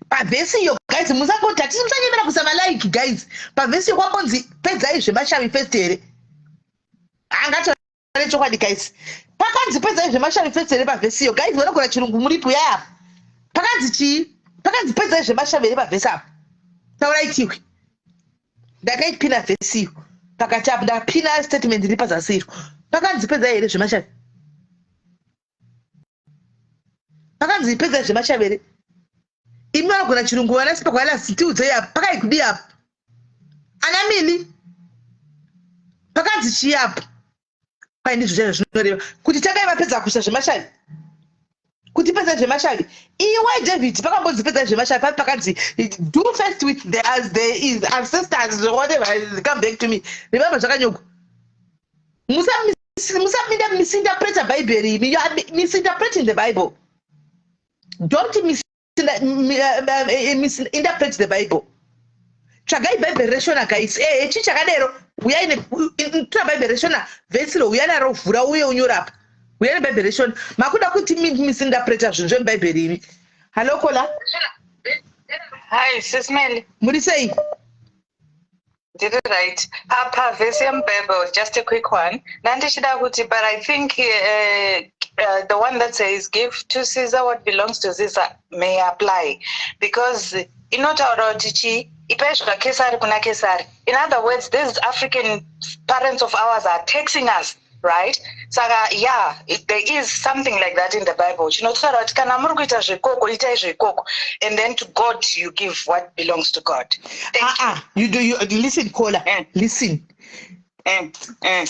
Pavhesi yo guys, musangoti hatisi musanyemera kusama like guys. Pavhesi yo kwakonzi pedzai zvemashari first here. Angatora chokwadi guys. Pakanzi pedzai zvemashari first here pavhesi yo guys, vanogona chirungu muripo yaya. Pakanzi chi? Pakanzi pedzai zvemashari here pavhesi apa. Taura itiwe. Ndakaipina vhesi yo. Pakati apa ndapina statement iri pazasiro. Pakanzi pedzai here zvemashari. Pakanzi pedzai zvemashari here. Imi vanogona chirungu vanasipa kwaala sitiudzei apa. Pakai kudi apa. Anamini. Pakanzi chi apa. kwai ndizvo chaizvo zvinoreva kuti takaivapedza kuisa zvemashavi kuti pedza zvemashavi iwe David pakambozipedza zvemashavi papi pakanzi do first with the ancestors whatever come back to me remember zvakanyogwa musaminda misinterpreta Bible you are misinterpreting the Bible don't misinterpret the Bible tsvagai Bible reshona guys echi chakadero uyai netora Bible reshona vhesi ro uyai naro vhura uye unyorapa uyai neBible reshona makuda kuti misinterpreta zvinhu zvemubhaibheri imi hallo kola hi sis Meli muri sei did it right apa vhesi yemuBible just a quick one nandichida kuti but I think the one that says give to Caesar what belongs to Caesar may apply because inotaura kuti ipai zvakesari kuna Kesari. In other words, these African parents of ours are taxing us, right? Saka yeah, there is something like that in the Bible. Chinotaura kuti kana muri kuita zvekoko itai zvekoko and then to God you give what belongs to God. You listen Kola listen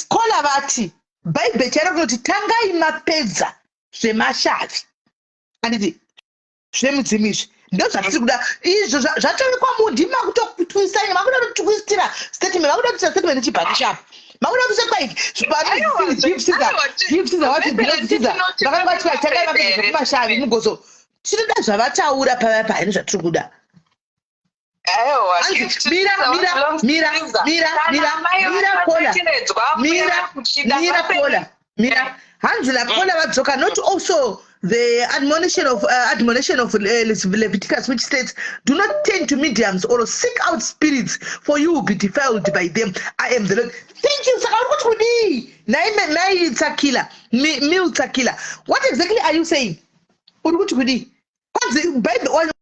Kola vati Bible chero kuti tangai mapedza zvemashavi anditi zvemudzimizvi ndo zvatiri kuda izvo zvatorikwa mundima kutotwisanya makuda kutwistira statement makuda kuisa statement chibhaki shapo makuda kuisa kwaiki zvipsiza wati bhilosiza vakangati tangai mapedza zvemashavi mugozo chinoda zvavataura pavapa haino zvatiri kuda Mira, hanzi la Kola vadzoka not also the admonition of Leviticus which states do not turn to mediums or seek out spirits for you will be defiled by them. I am the Lord. Thank you. What exactly are you saying?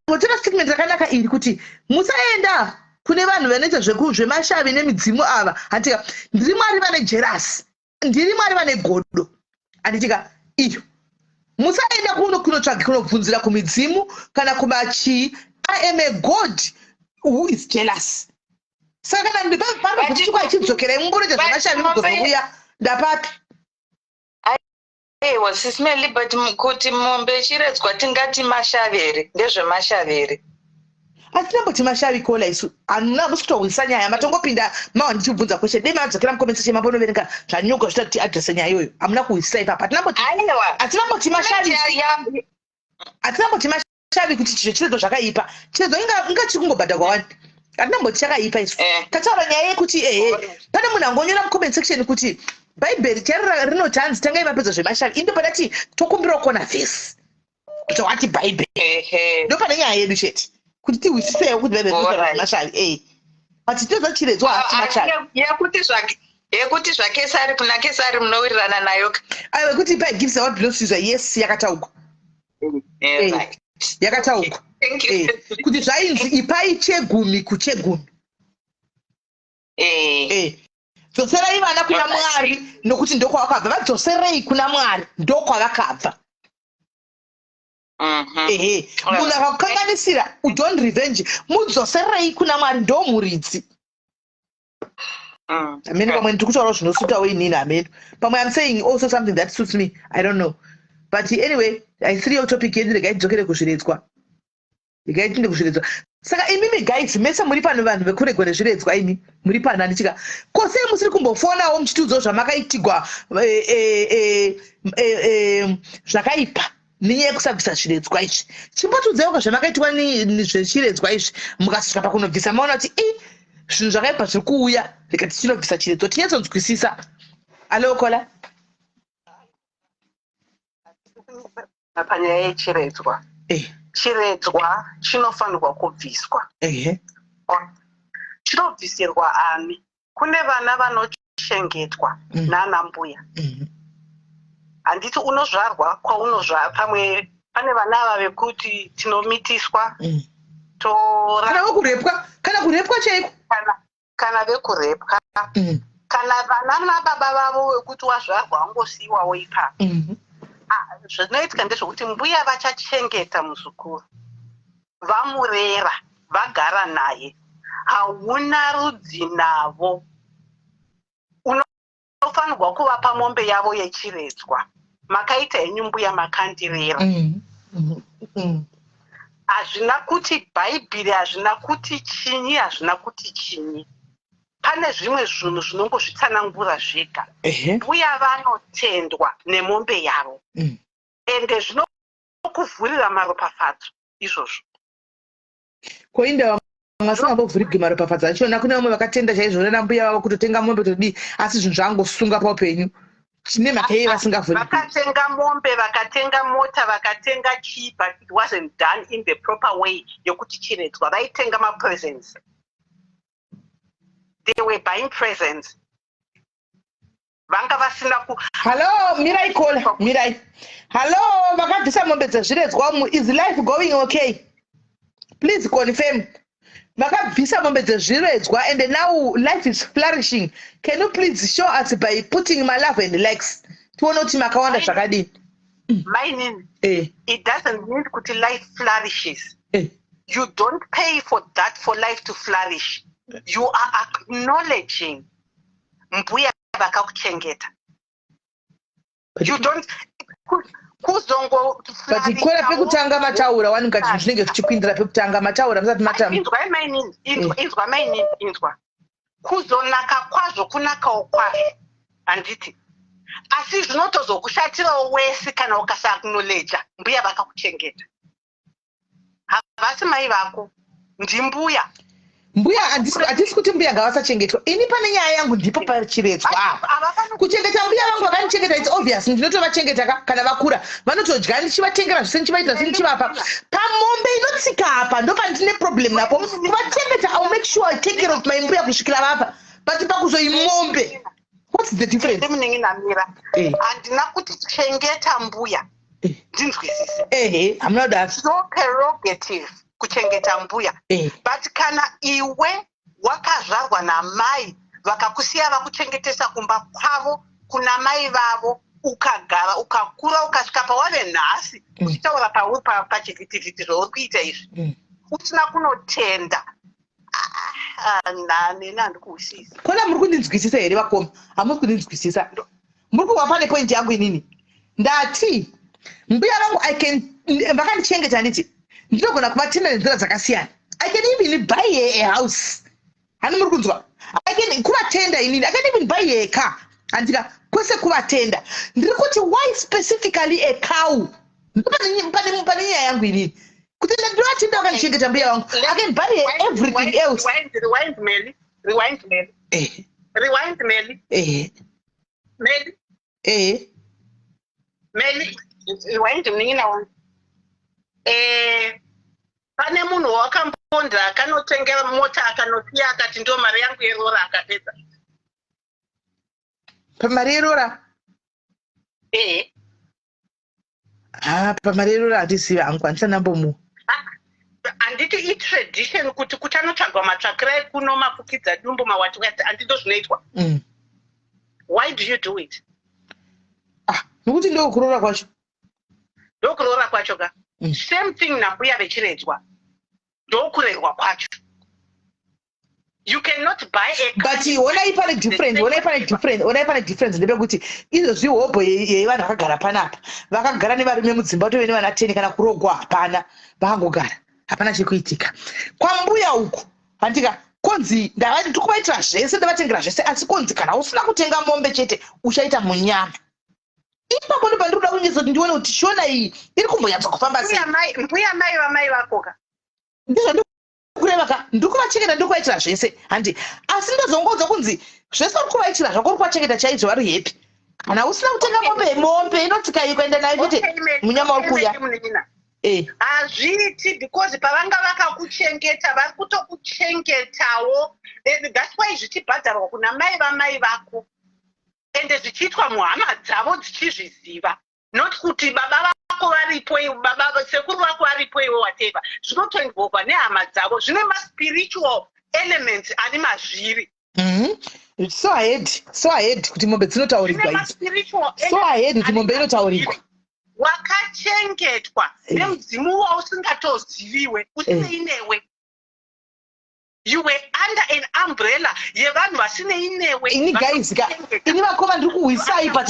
Whatever statement rakanaka iri kuti musaenda kune vanhu vanoita zvemashavi nemidzimu ava hatika ndiri Mwari vane jealous ndiri Mwari vane godo anditika iyo musaenda kunotsvaga kunobvunzira kumidzimu kana kumachi I am a God who is jealous saka kana ndipapanokuchikwa achidzokera imumbonoita zvemashavi mugozobuya ndapapi aiwa sisimeli but kuti mombe chiredzwa tingati mashavere ndezvemashavere atinamboti mashavi Kola isu anuna musikutohwisa nyaya matongopinda mawa ndichibvunza kweshe dei madzokera mukomenseshe mambonoverenga zvanyogwa zvita kuti adresa nyaya iyoyo hamuna kuhwisa ipapa atinamboti mashavi kuti chizvo chiredzo zvakaipa chiredzo inga chikungobhadha kwawani atinamboti chakaipa isu tataura nyaya yekuti pane munhu angonyora mucomment section kuti Bible chero rinoti hanzi tangai mapedza zvemashavi inde padati tokumbira kona vhesi kuti wati Bible ndo pane nyaya yedu chete kuti tihwisisewo kuti Bible zvemashavi but toza chiredzwa hati mashavi yekuti zvakesari kuna Kesari munowirirana nayo aiwa kuti ipai gives what belongs to Caesar yes yakataugwa yakataugwa kuti zvainzi ipai chegumi kuchegumi dzoserai vana kuna Mwari nokuti ndokwavakabva vadzoserei kuna Mwari ndokwavakabva munhu akakukanganisira udon't revenge mudzoserei kuna Mwari ndo muridzi amene pamwe ndiri kutaura zvinosutawo inini amene pamwe I'm saying also something that suits me I don't know but anyway aisiriyo topic yedu regai tidzokere kuzviredzwa regai tinde kuzviredzwa saka imimi guys mese muri pano vanhu vekuregwa nezviredzwa imi muri pano andichika kose musiri kumbofonawo muchitiudzawo zvamakaitigwa zvakaipa nenyaya yekusabvisa zviredzwa izvi chimbotiudzaiwo zvamakaitwa nezvechiredzwa izvi mukasvika pakunobvisa maona kuti zvinhu zvakaipa zviri kuuya reka tichinobvisa chiredzwa tinyatsonzwisisa alokola panyaya yechiredzwa chiredzwa chinofanirwa kubviswa chinobvisirwa ani kune vana vanochengetwa nana mbuya handiti unozvarwa kwaunozvarwa pamwe pane vana ava vekuti tinomitiswa kana kurepwa chaiko kana vekurepwa kana vana nababa vavo vekuti wazvarwa wangosiyiwawo ipapo zvinoitika ndezvekuti mbuya vachachengeta muzukuru vamurera vagara naye hauna rudzi navo munofanirwa kuvapa mombe yavo yechiredzwa. Makaita henyu mbuya makandirera. Hazvina kuti Bhaibheri, hazvina kuti chinyi, hazvina kuti chinyi. Pane zvimwe zvinhu zvinongozvitsanangura zvega. Mbuya vanotendwa nemombe yavo. Ende zvinokuvhurira maropafadzo izvozvo. Koinda vasingambovhurigi maropafadzo achona. Kune vamwe vakatenda chaizvo na mbuya vavo kutotenga mombe todi asi zvinhu zvangosunga paupenyu. Chine mhaka yei vasingavhurigi? Vakatenga mombe, vakatenga mota, vakatenga chii, but it wasn't done in the proper way yokuti chiredzwa. Vaitenga mapresents. They were buying presents. Vanga vasina ku... Hello, Mirai call. Mirai. Hello, vakabvisa mombe dzezviredzwa. Is life going okay? Please confirm. Vakabvisa mombe dzezviredzwa and now life is flourishing. Can you please show us by putting my love and likes? Tuone kuti makawanda zvakadini. Mine, it doesn't mean kuti life flourishes. You don't pay for that for life to flourish. You are acknowledging mbuya vakakuchengeta. You don't kuzongo but ikora pekutanga mataura waninga zvinenge zvichikwindira pekutanga mataura musati matamba. Inzwa maini inzwa. Kuzonaka kwazvo kunakawo kwazvo. Handiti. Asi zvinotozokushatirawo wese kana ukasa-acknowledge mbuya vakakuchengeta. Havasi mai vako. Ndimbuya. Mbuya handisi kuti mbuya ngavasachengetwa. Ini pane nyaya yangu ndipo pachiredzwa. Kuchengeta mbuya vangu vakanichengeta, it's obvious. Ndinotovachengeta kana vakura. Vanotodya ndichivatengera zvese ndichivaita zvese ndichivapa. Pamombe inotsika apa ndopandine problem napo. Kuvachengeta, I'll make sure I take care of my mbuya kusvikira vapa. But pakuzoimombe. What's the difference? Handina kuti chengeta mbuya. Ndinzwisise. I'm not that. So prerogative. Kuchengeta mbuya. But kana iwe wakazvarwa namai vakakusiya vakuchengetesa kumba kwavo kuna mai vavo ukagara ukakura ukasvika pawave nhasi uchitaura pauri pachivhitivhiti zvauri kuita izvi usina kunotenda. Nani handikuusisa. Kona muri kundinzwisisa here vakoma? Hamuri kundinzwisisa. Muri kuwa pane point yangu inini. Ndati mbuya vangu vakandichengeta nditi ndinogona kuvatenda nenzira dzakasiyana. I can even buy a house. Hani muri kunzwa? I can kuvatenda inini. I can even buy a car. Andika kwese kuvatenda. Ndiri kuti why specifically a cow? Pane nyaya yangu inini. Kuti ndinotenda vakanichengeta mbuya vangu. I can buy everything else. Rewind Meli. Rewind mningina wangu. Pane munhu wakambonda akanotengera mota akanosiya akati ndo mari yangu yerora akapedza. Pamari yerora? Pamari yerora hatisiva hangu handisa nambomu. Handiti itradition kuti kutanotsvagwa matsvakira ekuno mafukidza dumbu mawati handito zvinoitwa. Why do you do it? Nokuti ndokurora kwacho. Ndokurora kwacho ka. Same thing nambuya vechiredzwa. Ndokurerwa kwacho. You cannot buy a car. But onai pane difference ndepekuti izvozvi hobo yevanhu vakagara panapa. Vakagara nevarume mudzimba tove nevana 10 kana kurogwa hapana. Vakangogara. Hapana chekuitika. Kwambuya uku handika konzi ndavati tikuvaitira zvese ndavatengera zvese asi konzi kana usina kutenga mombe chete uchaita munyama. Ipapo ndo pandiri kuda kunyesoti ndione kuti shona iyi iri kumbonyatsa kufamba sei. Mbuya mai vamai vakoka. Ndizvo ndikureva ka ndikuvachengeta ndikuvaitira zvese handi asi ndozongodza kunzi zvese uri kuvaitira zvako uri kuvachengeta chaizvo vari happy. Kana usina kutenga mombe inotsika iyi kuenda nayo kuti munyama uri kuuya. Hazviti because pavanga vakakuchengeta vari kutokuchengetawo. That's why zvichibhadharwa kuna mai vamai vako. Ende zvichiitwa muhama dzavo dzichizviziva. Not kuti baba vako varipo, baba sekuru vako varipo iwo whatever. Zvinotoinvolva nehama dzavo. Zvine ma-spiritual elements ari mazviri. So ahead kuti mombe dzinotaurirwa idzi. So ahead kuti mombe inotaurirwa. Wakachengetwa nemudzimu wausingatoziviwe usine inewe. You were under an umbrella yevanhu vasine inewe. Ini guys ini vakova ndiri kuhwisai but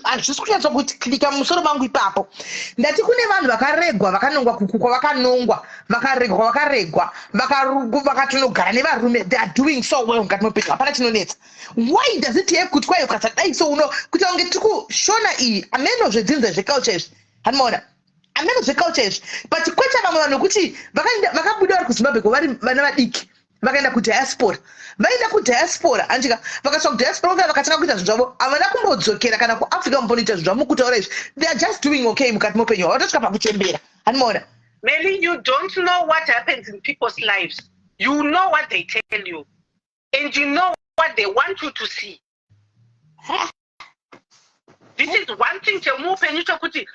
handisi kunyatsa kuti klika musoro mangu ipapo. Ndati kune vanhu vakaregwa vakanongwa kukukwa vakanongwa vakaregwa vakatonogara nevarume. They are doing so well ngati mupenyu hapana chinonetsa. Why does it have kuti kwayo ukasadai so uno kuti vange tiri kushona iyi ameno zvedzinza zveculture izvi hanimoona ameno zveculture izvi but kwete vamwe vanhu kuti vakabuda vari kuzimbabwe kuvari vana vadiki vakaenda kudiaspora vaenda kudiaspora anjika vakasvika kudiaspora vakatanga kuita zvinhu zvavo havana kumbodzokera kana kuafrica mumbonoita zvinhu zvavo mukutaura izvi. They are just doing okay mukati mupenyu hwavo vatosvika pakuchembera hanimoona. Maybe you don't know what happens in people's lives. You know what they tell you and you know what they want you to see. This is one thing chemupenyu chokuti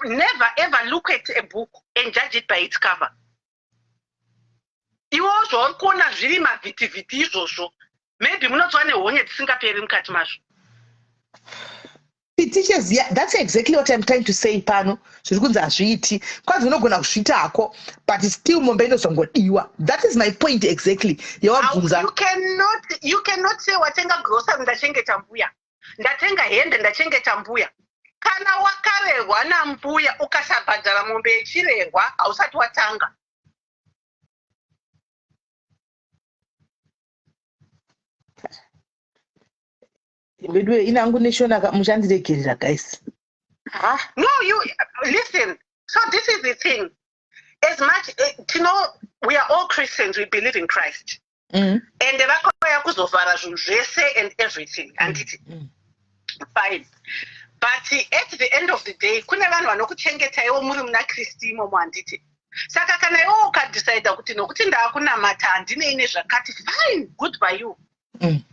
never ever look at a book and judge it by its cover. Iwo zvauri kuona zviri mavhitivhiti izvozvo maybe munotova nehonye dzisingaperi mukati mazvo. Teachers, yeah, that's exactly what I'm trying to say pano. Zviri kunzi hazviiti kwanzi unogona kuzviitako but still mombe inozongodiwa. That is my point exactly. You cannot say watenga grocery ndachengeta mbuya ndatenga hembe ndachengeta mbuya. Kana wakarerwa nambuya ukasabhadhara mombe yechirerwa hausati watanga. Bedwe inangu neshona mushandiregerera guys. No, you listen. So this is the thing. As much we are all Christians, we believe in Christ. And vakauya kuzovhara zvinhu zvese and everything and it's fine. But at the end of the day, kune vanhu vanokuchengetaiwo muri muna Kristu imomo handiti. Saka kana iwo ukadecide kuti nokuti ndaakunamata handine ine zvakati, fine, good by you.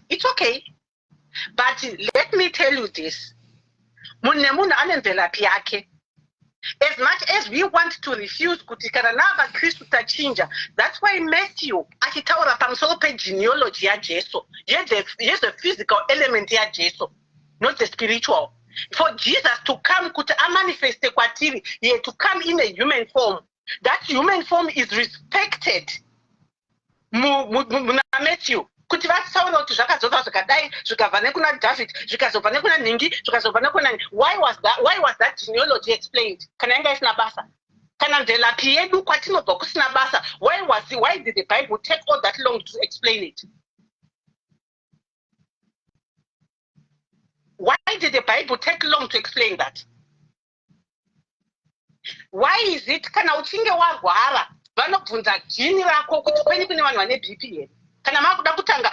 It's okay. But let me tell you this. Munhu ane mvelapi yake. As much as we want to refuse kuti kana nava Kristu tachinja, that's why Matthew achitaura pamusoro pegenealogy yaJesu. Yes, the physical element yaJesu, not the spiritual. For Jesus to come kuti amanifeste kwatiri, he had to come in a human form. That human form is respected. Muna Matthew. Kuti vatsaura kuti zvakadzorwa zvakadai zvikabva nekuna David zvikazobva nekuna Ningi zvikazobva nekuna why was that genealogy explained? Kana yanga isina basa kana mvelapi yedu kwatinobva kusina basa why did the Bible take all that long to explain it? Why did the Bible take long to explain that? Why is it kana uchinge warwara vanobvunza jini rako kuti kwenye kune vanhu vane BP here? Kana makuda kutanga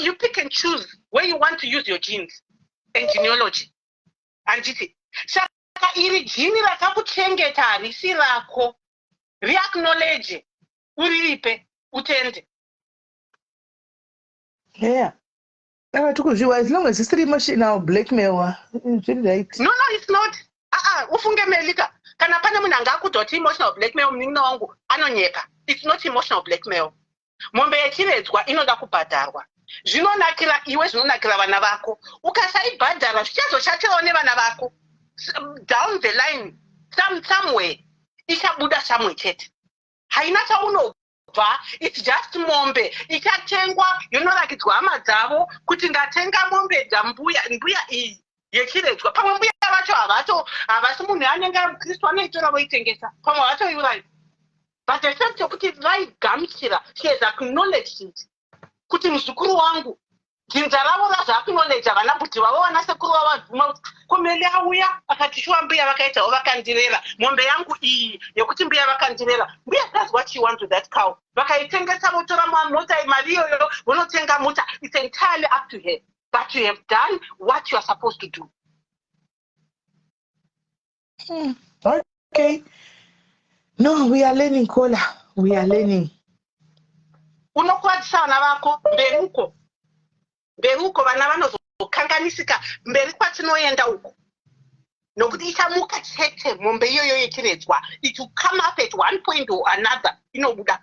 you pick and choose where you want to use your genes and genealogy. Anditi saka iri jini rakakuchengeta harisi rako riacknowledge uriripe utende. Yeah. As long as it's three emotional blackmail, it's really right. No, it's not. Ufunge melika. Kana pane munhu angakudoti emotional blackmail munina wangu anonyeka. It's not emotional blackmail. Mombe yechiredzwa inoda kubhadharwa. Zvinonakira iwe, zvinonakira vana vako. Ukasaibhadhara zvichazoshatirawo nevana vako. Down the line, somewhere, ichabuda somewhere chete. Haina chaunobva, it's just mombe. Ichatengwa, yonorakidzwa hama dzavo kuti ndatenga mombe dzambuya iyi yechiredzwa. Pamwe mbuya vacho havasi munhu anenge ari Mukristu anoitora voitengesa. Pamwe vatoiurayi. But the fact kuti vaigamuchira, she has acknowledged it. Kuti muzukuru wangu, dzinza ravo razvaacknowledge vana kuti vavo vana sekuru vavabvuma kumele auya akatishuwa mbuya vakaitawo vakandirera. Mombe yangu iyi yekuti mbuya vakandirera. Mbuya does what she wants with that cow. Vakaitengesa votora mota mari iyoyo vonotenga mota. It's entirely up to her. But you have done what you are supposed to do. Okay. No, we are learning, Kola. We are learning. Unokwadzisa vana vako mberuko vana vanozokanganisika mberi kwatinoenda uko. Nokuti ichamuka chete mombe iyoyo yechiredzwa. It will come up at one point or another. Inobuda.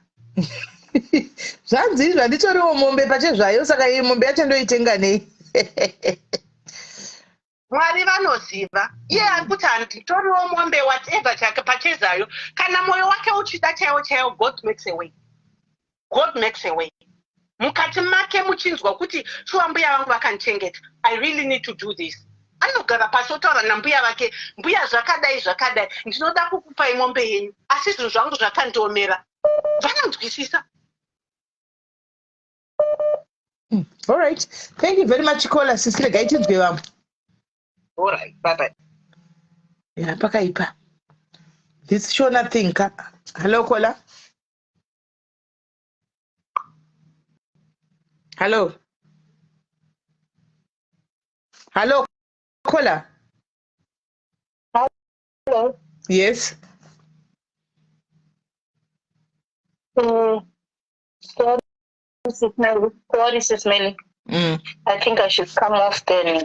Zvanzi zvanditoriwo mombe pachezvayo saka iyi mombe yacho ndoitenga nei. Mwari vanoziva. Iye ari kuti handitoriwo mombe whatever chake pachezayo. Kana moyo wake uchida chaiwo God makes a way. God makes a way. Mukati make muchinzwa kuti shuwa mbuya vangu vakandichengeta. I really need to do this. Anogara pasi otaura nambuya vake, mbuya zvakadai zvakadai, ndinoda kukupai mombe yenyu, asi zvinhu zvangu zvakandiomera. Vanonzwisisa. All right. Thank you very much, Kola. Sister Gaiti Gwam. All right. Bye-bye. Yeah, pakaipa. This show nothing. Hello, Kola. Hello. Hello, Kola. Hello. Yes. Sorry, Sis Melly. I think I should come off then.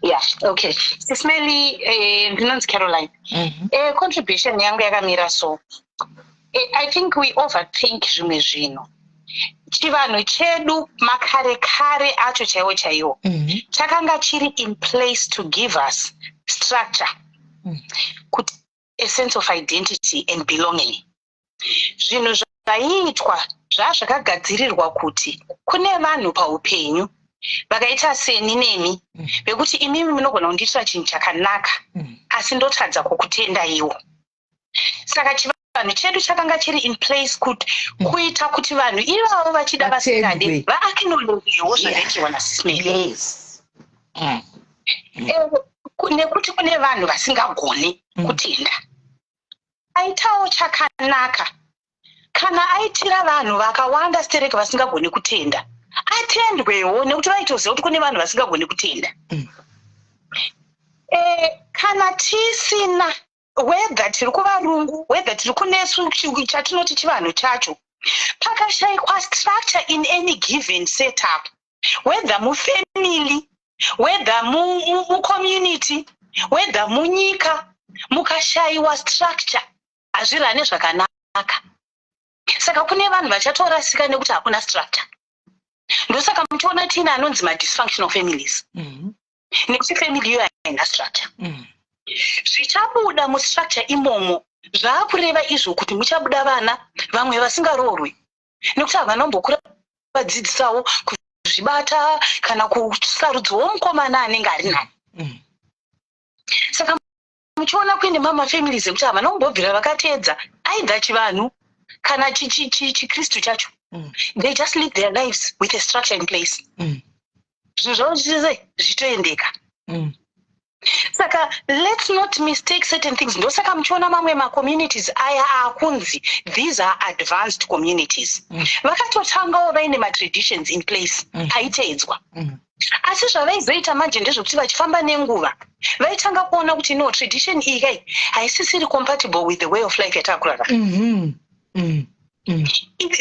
Yeah, okay. Sis Melly, Nancy Caroline. Contribution yangu yakamira so. I think we overthink zvimwe zvinhu. Chivanhu chedu makare kare acho chaiwo chaiwo. Chakanga chiri in place to give us structure. A sense of identity and belonging. Zvinhu zvaiitwa zvakagadzirirwa kuti kune vanhu paupenyu vakaita seni nemi vekuti imimi munogona kundiitira chinhu chakanaka asi ndotadza kukutenda iwo. Saka chivanhu chedu chakanga chiri in place kuita kuti vanhu ivavo vachida vasingade vaacknowledgewo zvakaitirwa naSismeli. Nekuti kune vanhu vasingagoni kutenda. Aitawo chakanaka kana aitira vanhu vakawanda stereke vasingagoni kutenda atendwewo nekuti vaitoziva kuti kune vanhu vasingagoni kutenda. Kana tisina whether tiri kuvarungu whether tiri kunesu chatinoti chivanhu chacho pakashayikwa structure in any given setup whether mufamily whether mucommunity whether munyika mukashayiwa structure hazvirane zvakanaka. Saka kune vanhu vachatorasika nekuti hakuna structure. Ndosaka muchiona tina anonzi ma-dysfunctional families. Nekuti family iyo haina structure. Zvichabuda mustructure imomo zvaakureva izvo kuti muchabuda vana vamwe vasingaroorwi. Nekuti havanombokura vadzidzisawo kuzvibata kana kusarudzawo mukomana anenge ari nani. Saka muchiona kuine mama families ekuti havanombobvira vakateedza aidha chivanhu kana chikristu chacho. They just live their lives with a structure in place. Zvinhu zvavo zvitoendeka. Saka let's not mistake certain things. Ndosaka muchiona mamwe ma-communities aya akunzi these are advanced communities. Vakatotangawo vaine ma-traditions in place aiteedzwa. Asi zvavaizoita manje ndezvokuti vachifamba nenguva vaitanga kuona kuti no tradition iyi kai haisisiri compatible with the way of life yatakurarama.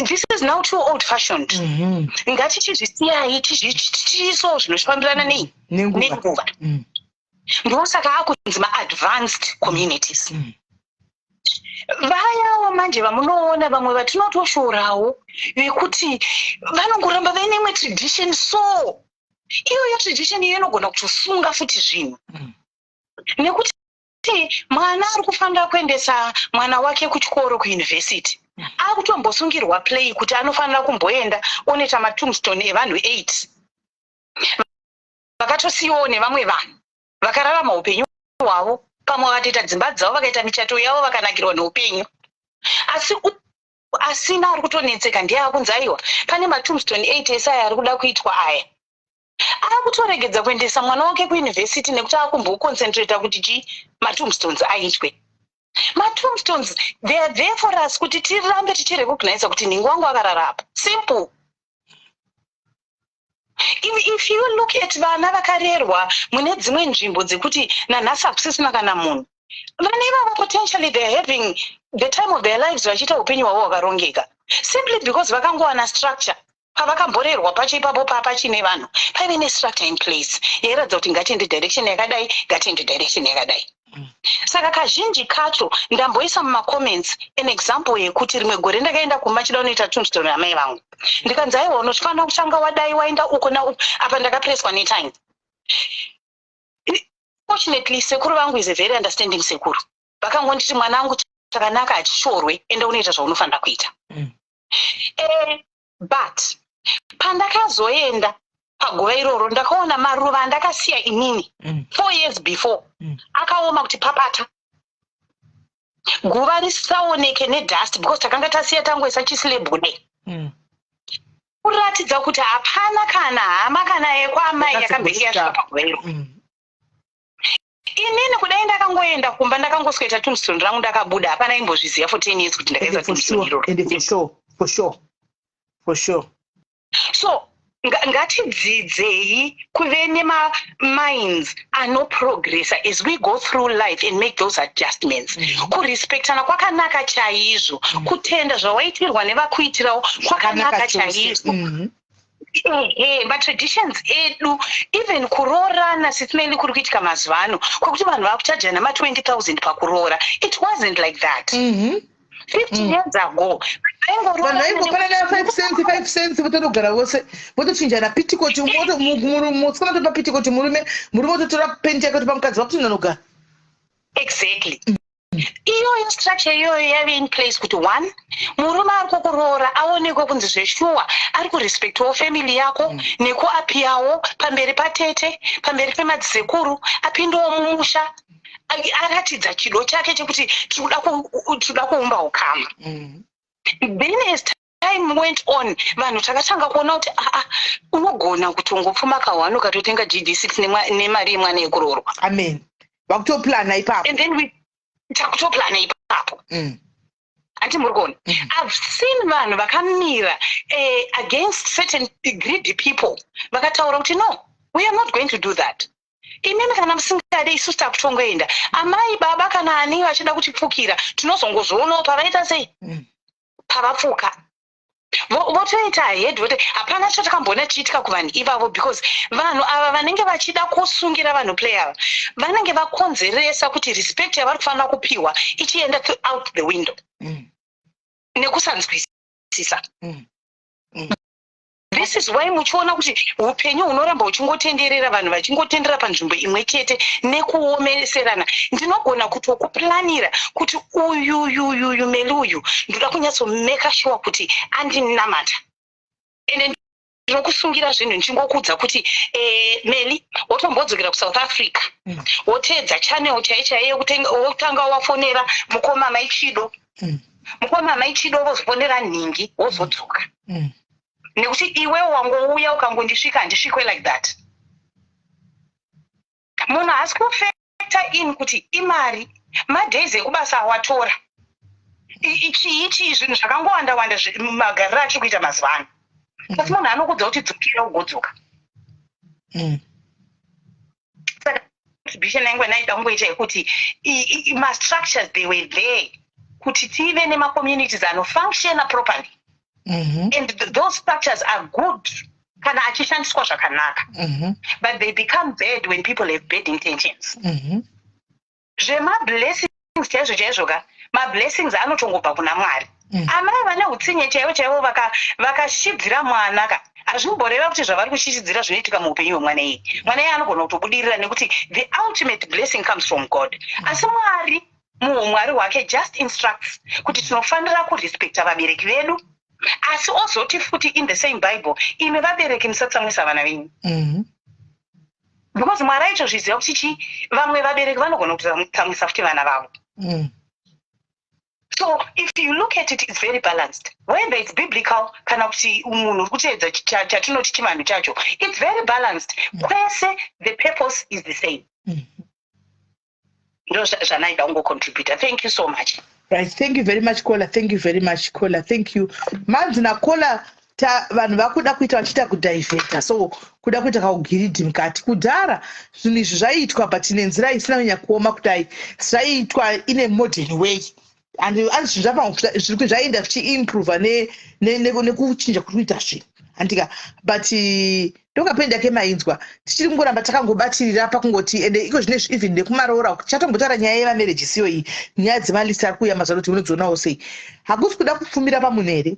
This is now too old-fashioned. Ngatichizvisiyai tichiisawo zvinofambirana nenguva. Ndosaka akunzi ma-advanced communities. Vayawo manje vamunoona vamwe vatinotoshorawo vekuti vanongoramba vaine imwe tradition so iyoyo tradition iyo inogona kutosunga futi zvinhu. Nekuti mwana ari kufanira kuendesa mwana wake kuchikoro kuyunivhesiti akutombosungirwa play kuti anofanira kumboenda oneta matombstone evanhu 8 vakatosiyiwawo nevamwe vanhu vakararama upenyu hwavo pamwe vakatoita dzimba dzavo vakaita michato yavo vakanakirwa neupenyu. Asi asina ari kutonetseka ndiye akunzi aiwa pane matombstone 8 esaya ari kuda kuitwa aya akutoregedza kuendesa mwana wake kuyunivhesiti nekuti akumboconcentrata kuti matombstones aitwe. Matombstones they are there for us kuti tirambe tichirecognize kuti ningu wangu akararapa. Simple. If you look at vana vakarerwa mune dzimwe nzvimbo dzekuti nanhasi hakusisina kana munhu vana ivavo potentially they are having the time of their lives vachiita upenyu hwavo hwakarongeka simply because vakangowana structure. Pavakamborerwa pacho ipapo pachine vanhu paive nestructure in place yairatidza kuti ngatiende direction yakadai ngatiende direction yakadai. Saka kazhinji kacho ndamboisa mumacomments an example yekuti rimwe gore ndakaenda kumba chida unoita tombstone amai vangu ndikanzi aiwa unofanira kutanga wadai waenda uko nauko apa ndakapreswa netime. Fortunately sekuru vangu is a very understanding sekuru. Vakangonditi mwana wangu chakanaka achishorwe enda unoita zvaunofanira kuita. but pandakazoenda paguva iroro ndakaona maruva andakasiya inini 4 years before akaoma kuti papata guva risaoneke nedust because takanga tasiya tangoisa chislabhu kudai kuratidza kuti hapana kana hama kana yekwamai yakamberi yasvika paguva iro. Inini kudai ndakangoenda kumba ndakangosweta tombstone rangu ndakabuda hapana imbozviziva for 10 years kuti ndakaisa tombstone iroro. For sure. So ngatidzidzei kuve nemaminds anoprogressa as we go through life and make those adjustments. Kurespectana kwakanaka chaizvo, kutenda zvawaitirwa nevakuitirawo kwakanaka chaizvo. Matraditions edu even kuroorana sitimeli kuri kuitika mazuva ano kwekuti vanhu vakuchaja nama 20,000 pakuroora. It wasn't like that. 50 years ago vanhu 5 cents votogara vose votochinjana pitikoti musikana topa pitikoti murume vototora penti yake topa mukadzi vakuti nanogara. Exactly. Iyoyo structure iyoyo yave in place kuti one murume ari kukuroora aonekwe kunzi zveshuwa ari kurespectawo family yako nekuapiyawo pamberi patete pamberi pemadzikuru apindewo mumusha aratidza chido chake chekuti tinoda kuumba ukama. Then as time went on vanhu takatanga kuona kuti unogona kutongopfuma kahwani ukatotenga GD6 nemari yemwana yekuroorwa. Amen. Vakutoplana ipapo. And then takutoplana ipapo. Ati murikona. I've seen vanhu vakamira against certain greedy people vakataura kuti no, we are not going to do that. Inini kana musingade isusu takutongoenda amai baba kana ani vachida kutipfukira tinozongozvionawo pavaita sei pavapfuka votoita head vote hapana chatakambona chiitika kuvanhu ivavo because vanhu ava vanenge vachida kusungira vanhu play ava vanenge vakonzeresa kuti respect yavari kufanira kupiwa ichienda out the window nekusanzwisisa. This is why muchiona kuti upenyu hunoramba uchingotenderera vanhu vachingotendera panzvimbo imwe chete nekuomeserana. Ndinogona kutokuplanira kuti uyu meli uyu ndoda kunyatsomeka sure kuti andinamata ende ndinokusungira zvinhu ndichingokudza kuti meli wotombodzokera kuSouth Africa wotedza channel chaiyo wotanga wafonera mukoma maichido vozofonera nhingi wozodzoka nekuti iwe wangouya ukangondisvika handisvikwe like that. Munhu haasi kufactor in kuti imari madays ekubasa awatora chii zvinhu zvakangowanda magariro achiri kuita mazuva ano asi munhu anokudza kuti dzokera ugodzoka. Saka contribution yangu yanaida kungoita yekuti mastructures they were there kuti tive nemacommunities anofunctiona properly. And those structures are good kana achishandiswa zvakanaka, but they become bad when people have bad intentions. Zvemablessings chaizvo ka mablessings anotongobva kuna Mwari. Amai vane utsinye chaivo vakashibvira mwana ka hazvimboreva kuti zvavari kushishidzira zvinoitika muupenyu hwemwana iyi. Mwana iyi anogona kutobudirira nekuti the ultimate blessing comes from God. Asi Mwari muumwari hwake just instructs kuti tinofanira kurespecta vabereki vedu. Asi ozoti futi in the same Bible imi vabereki musatsamwisa vana venyu. Because Mwari aitozviziva kuti vamwe vabereki vanogona kutsamwisa futi vana vavo. So if you look at it, it's very balanced. Whether it's biblical kana kuti munhu uri kuteedza chatinoti chimanhu chacho, it's very balanced. Kwese the purpose is the same. Ndo zvanaida ungocontributor. Thank you so much. Right, thank you very much Kola. Thank you very much Kola. Thank you. Manzi na Kola vanhu vakuda kuita vachita kudiveta, so kuda kuita kaugiridi mukati. Kudhara zvinhu izvi zvaiitwa but nenzira isina kunyanya kuoma kudai, zvaiitwa in a modern way. And zvinhu zvapa zvaenda zvichiimprova nekuchinja kuri kuita zvinhu andika, but ndokapenda kemainzwa tichiri kungoramba takangobatirira pakungoti ende iko zvinezvi even nekumaroora chatombotaura nyaya yevamarriage siyo iyi, nyaya dzemalisi ari kuuya mazuva kuti unodzionawo sei. Hakusi kuda kupfumira pamunhu here,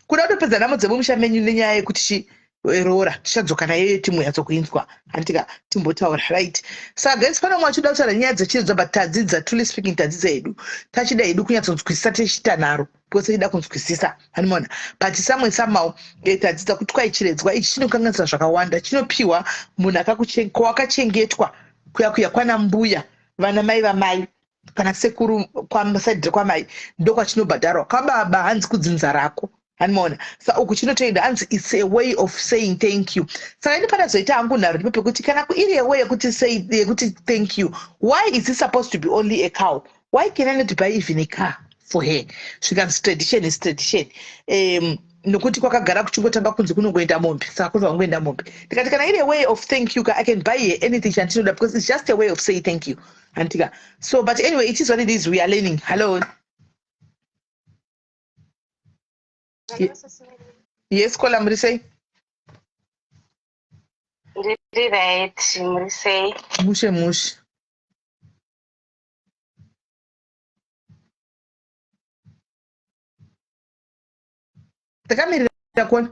kuda kutopedza nhamo dzemumusha menyu nenyaya yekuti rora tichadzoka naye timu yatsokuinzwa handika timbotaura right saka guys pano mwachoda kutaura nyaya dzechiridzwa but tadzidza truly speaking tadzidza hedu tachida hedu kunyatsonzwisisa tichita pose tichida kunzwisisa hanimona but samwe somehow tadzidza kuti kwaichiredzwa ichi chinokanganisira zvakawanda chinopiwa munhu kwakachengetwa kuya kwana mbuya vana mai vamai kana sekuru kwamasaidhiri kwamai ndokwachinobhadharwa kwababa hanzi kudzinza rako hanimona sa uku chinotoenda hanzi it's a way of saying thank you saka ini panazoita hangu nharo ndipo pekuti kana iri a way yekuti thank you why is it supposed to be only a cow why can I not buy even a car for her zvikanzi tradition is tradition nokuti kwakagara kuchingotanga kunzi kunongoenda mombe saka kunzi wangoenda mombe ndikati kana iri a way of thank you I can buy her anything chandinoda because it's just a way of saying thank you handika so but anyway it is what it is we are learning hello yes kola muri sei ndiri right muri sei mushe takamirira kuona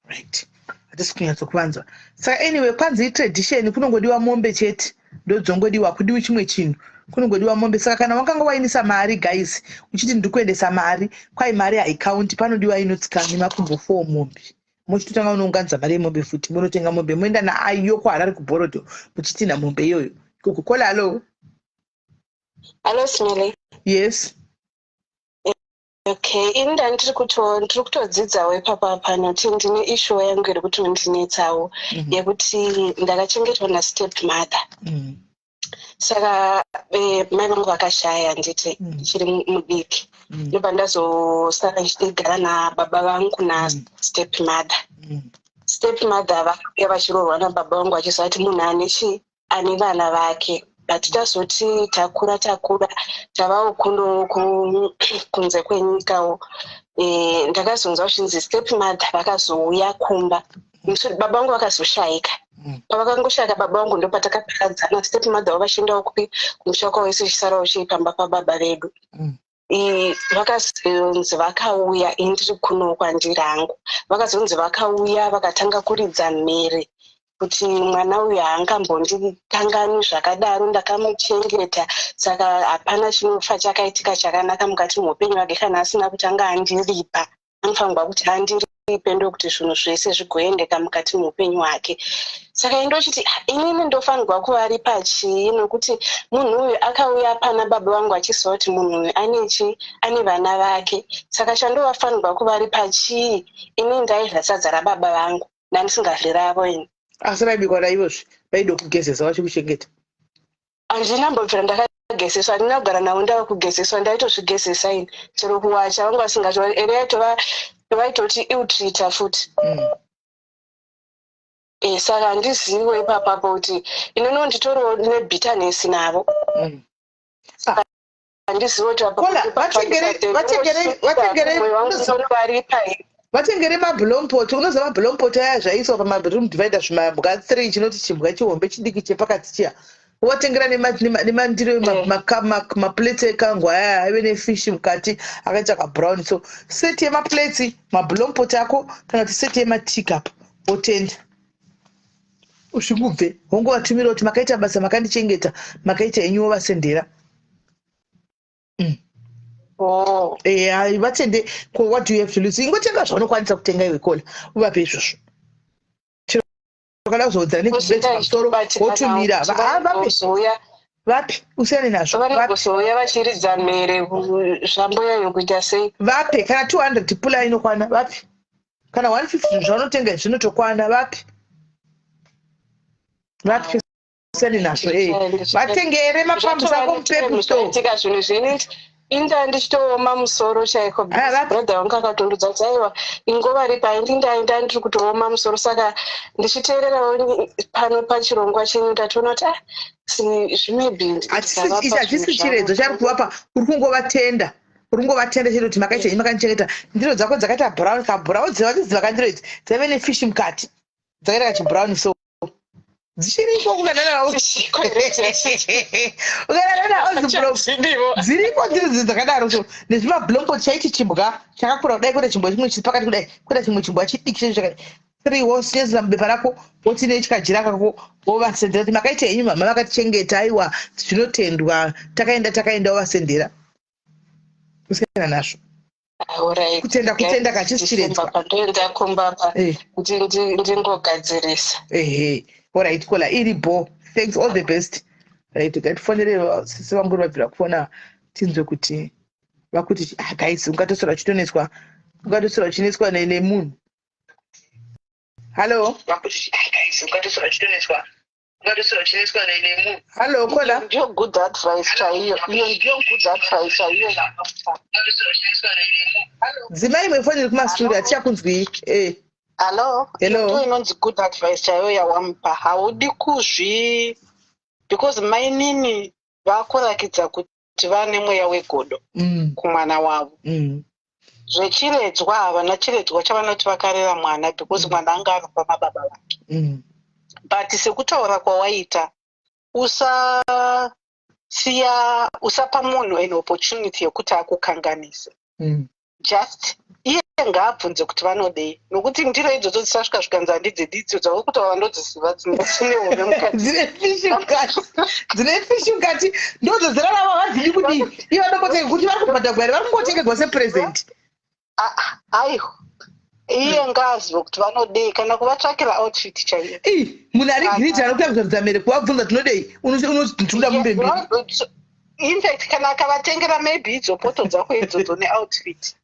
right hatisi kunyatsokuvanzwa saka anyway kwanzi tradition kunongodiwa mombe chete ndodzongodiwa kudiwi chimwe chinhu kunongodiwa mombe saka kana wakanga wainisa mari guys uchiti ndiri kuendesa mari kwai mari haikaunti panodiwa inotsika nemakumbo 4 mombe muchitotanga unounganidza mari yemombe futi munotenga mombe moenda naayo kwaharari kubhorodo muchitinha mombe iyoyo kukukola halo Smiley. Yes. Okay, inda ndiri kutodzidzawo ipapa panoti ndine issue yangu iri kuti ndinetsawo yekuti ndakachengetwa nastep mother. Saka mai vangu vakashaya nditi chiri mudiki. Ndobva ndazosara ndichigara nababa vangu nastep mother. Step mother vakanga vachirorwa nababa vangu vachizoti munhu ane vana vake. But tazoti takura tavawo kunze kwenyikawo ndakazonzwa uchinzi step mother vakazouya kumba baba vangu vakazoshayika pavakangoshayika baba vangu ndopatakaparadzana step mother vachiendawo kupi kumusha kwavo isi chisara uchipamba pababa vedu vakazonzi vakauya indiri kuno kwandiri hangu vakazonzi vakauya vakatanga kuridza mhere kuti mwana uyu haangambondikangani zvakadaro ndakamuchengeta saka hapana chinofa chakaitika chakanaka mukati muupenyu wake kana asina kutanga andiripa anofanirwa kuti andiripe ndokuti zvinhu zvese zvigoendeka mukati muupenyu hwake saka indochiti inini ndofanirwa kuvaripa chii nokuti munhu uyu akauya pana baba vangu achiziva kuti munhu uyu ane vana vake saka chandovafanirwa kuvaripa chii inini ndaidya sadza rababa vangu ndandisingadyi ravo ini asi raibikwa raivozve vaida kugezesa vachikuchengeta handinambobvira ndakagezeswa handina kugara navo ndava kugezeswa ndaitozvigezesa ini chero kuwacha vangu vasingati ere vaitoti iutrita futi saka handiziviwo ipapapo kuti inono nditoriwo nebhitanesi navo handizivi kuti vatengere mabhulompoti unoziva mabhulompoti aya zvaiswa pamaroom divider zvimambwa 3 chinoti chimbwa chihombe chidiki chepakati chiya watengera nemandiro maplate ekangwa aya aive nefishi mukati akaita kabrown so seti yemaplate mabhulompoti ako kana kuti seti yemateacup wotenda usvikubve hongovatumira kuti makaita basa makandichengeta makaita enyuwo vasendera vatende what do you have to lose ingotenga zvaunokwanisa kutenga iwe kola uvape izvozvo kana kuzodzana nekubeta pamusoro wotumira vape usiyane nazvo vanogozouya vachiridza mhere zvamboyanyo kuita sei vape kana 200 pula inokwana vape kana 150 zvaunotenga zvinotokwana vape usiyane nazvo vatengere mapambusa ako mupepustoitika zvinhu zviniti inda ndichitooma musoro chaiko brother wangu akatondudza kuti aiwa ingova ripa indindaenda ndiri kutooma musoro saka ndichiteererawo pano pachirongwa chenyu ndatoona kuti zvimebhindihachisi chiredzo chari kuvapa uri kungovatenda chete kuti makaita iyi makanichengeta ndiro dzako dzakaita brown kabrown dziva dziva kandiro idzi dzaive nefishi mukati dzakaita kachibrown so Dzichiripo kukananawo dziripo dziri dzakadaro so nezvimablombo chaiti chimbwa chakakura kudai kwete chimbwa chimwe chiri pakati kudai kwete chimwe chimbwa chidiki chakati 3 wosinyezera mubepa rako woti nechikajira kako wovasendera kuti makaita henyu mama vakatichengeta aiwa zvinotendwa takaenda wovasendera kusiyana nazvo kutenda kachisichiredzwa pandoenda kumbapa kuti ndingogadzirisa alright kola iripo thanks all the best right ngatifonere sisi vangu vabvira kufona tinzwe kuti vakuti guys ungatosora chitonetswa nemunhu hello vakuti guys ungatosora chitonetswa hello kola ndio good advice chaiyo ndio good advice chaiyo dzimai mwefonere kumasituri hatichakunzwi hello ndio inonzi good advice chaiyo yawamupa haudi because mainini vakurakidza kuti vane mweya wegodo kumwana wavo zvechiredzwa havana chiredzwa chavanoti vakarera mwana because mwana anga akafa mababa vake but sekutaura kwawaita usapa munhu an opportunity yekuti akukanganise just iye ngaabvunze kuti vanodei nokuti ndiro idzodzo dzisasvika zvikanzandi dzedidzo dzava kutaura ndodziziva dzine hove mukati dzine fishi mukati ndodzozerarava vadzidi kudii iye vanongotenge kuti vari kubhadhagwari vari kungotengerwa sepresent aiho iye ngazive kuti vanodei kana kuvatsvakira outfit chaiyo munhu ari griti anokutambudzamudza mere kuvabvunza tinodei unoda mumbembiri infact kana akavatengera maybe idzo poto dzako idzodzo neoutfit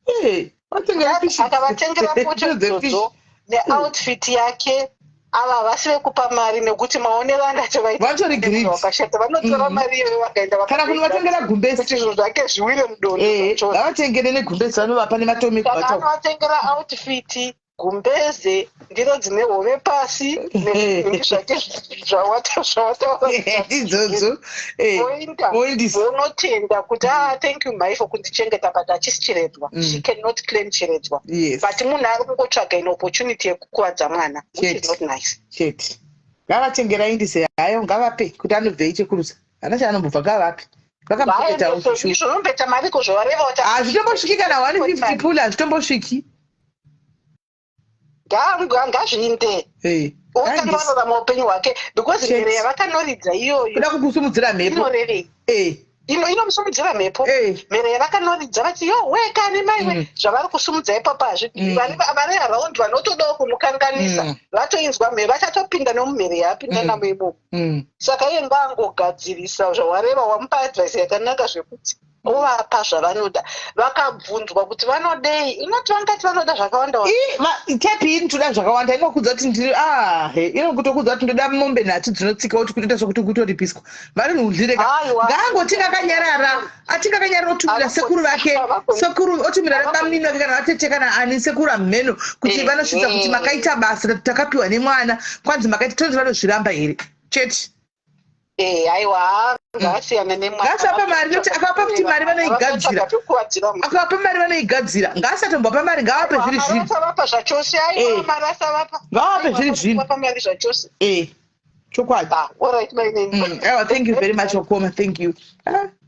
akavatengera poto idzodzo neoutfit yake ava vasi vekupa mari nekuti maonero andatovakashata vanotora mari iyoyo vakaenda kana kunovatengera gumbesi kuti zvinhu zvake zviwire mudondo vavatengere negumbezi vanovapa nematomiko kana anovatengera outfit gumbeze ndiro dzine hove pasi nezvinhu zvake zvawataidzodzo unotenda kuti thank you mai for kundichengeta but hachisi chiredzwa she cannot claim chiredzwa but munhu ari kungotsvaga an opportunity yekukuvadza mwana which is not nice chete ngavatengera indise hayo ngavape kuti anobvei chekurusa hana chaanombobva ngavape vakamueketaizvonombeta mariko zvovareva kuti hazvitombosviki kana 150 pula hazvitombosviki ngazvinde utanga vanorama upenyu hwake because mhere yavakanoridza iyoyo kuda kukusumudzira mhepo inorevei inomusumudzira mhepo mhere yavakanoridza vati yo wekani maiwe zvavari kusumudza ipapo hazvidi vari araundi vanotodawo kumukanganisa vatoinzwa mhere vachatopinda nemumhere yaapinda namo imomo saka iye ngaangogadzirisa zvawareva wamupa advice yakanaka zvekuti ovapa zvavanoda vakabvunzwa kuti vanodei inoti vangati vanoda zvakawanda kepi inotoda zvakawanda inokudza kuti ndiri inokutokudza kuti ndoda mombe nhatu dzinotsika kuti kutoita sokuti kutoripiswa vari nhudzireka ngaangoti kakanyarara atingakanyarara otumira sekuru vake sekuru otumira bamnini vake kana vatete kana ani sekuru amheno kuti vanosvitsa kuti makaita basa takapiwa nemwana kwanzi makaita tonzi vanozviramba here chete aiwa ngasiyana nemwana ngasapa mari noti akapa kuti mari vanoigadzira akapa mari vanoigadzira ngasatombopa mari ngavape zviri zvino vapa zvachose aiwa mari asavapa ngavape zviri zvino vapa mari zvachose chokwadi alright my name thank you very much Okoma thank you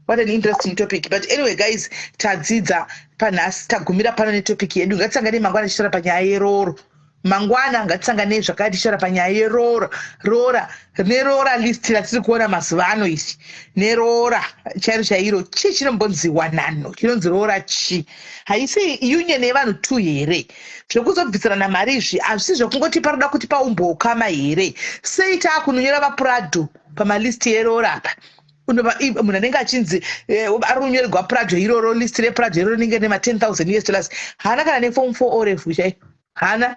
what an interesting topic but anyway guys tadzidza panhasi tagumira pano netopic yedu ngatisangane mangwana tichitaura panyaya yeroro mangwana ngatisangane zvakati tichitaura panyaya yerora nerora list ratiri kuona mazuva ano isi nerora chairo chairo chii chinombonziwa nano chinonzi rora chi haisi union yevanhu 2 here zvekuzobvisirana mari izvi hazvisi zvekungoti paroda kuti paumbokama here sei taakunonyora vaprado pamalisti yerora apa munhu anenge achinzi ari kunyorerwa prado iroro list reprado iroro rinenge nema$10,000 hana kana neform 4 orefu chai hana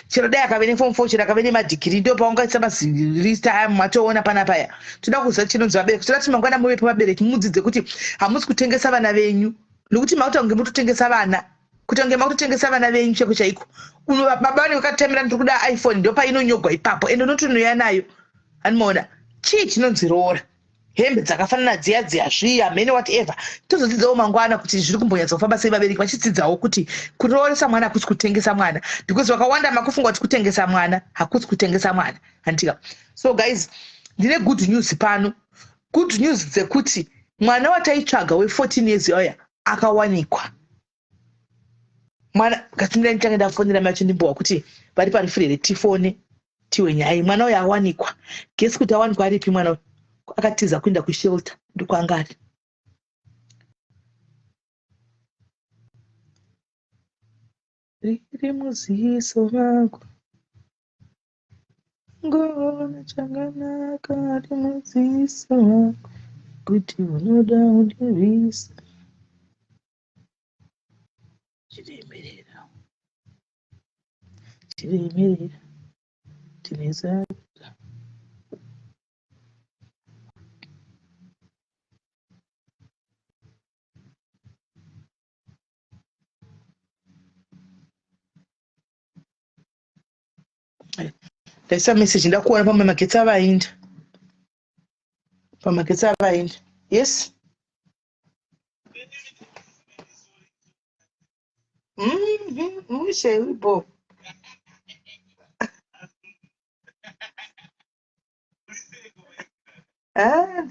chero dai akave neform 4 chero akave nemadhigiri ndo paungaisa mazilist aya matoona panapaya toda kuziva chinonzi vabereki toda kuti mangwana muve pavabereki mudzidze kuti hamusi kutengesa vana venyu nokuti mauta kunge mutotengesa vana kuti kunge makutotengesa vana venyu cheko chaiko baba vane vakatamira ndiri kuda iphone ndo painonyogwa ipapo ende unotonoya nayo animaona chii chinonzi rora hembe dzakafanana dziya zviya mene whatever tozodzidzawo mangwana kuti zviri kumbonyatsa kufamba sei vabereki vachidzidzawo kuti kurooresa mwana hakusi kutengesa mwana because wakawanda makufunga kuti kutengesa mwana hakusi kutengesa mwana handika. So guys, ndine good news pano. Good news dzekuti mwana wataitsvaga we14 years oya akawanikwa. Mwana katindira ndichange ndafonera macho ndimbowa kuti vari parifurere tifone tiwe nyaya mwana uyo awanikwa. Gesi kuti awanikwa aripi mwana akatiza kuenda kushelter ndokwanga ari. Riri muziso wako ngona changanaka ari muziso wako kuti unoda undirisa chiremerera tineza There's a message in the corner from my kids avainda. From my kids avainda. Yes? We say we both.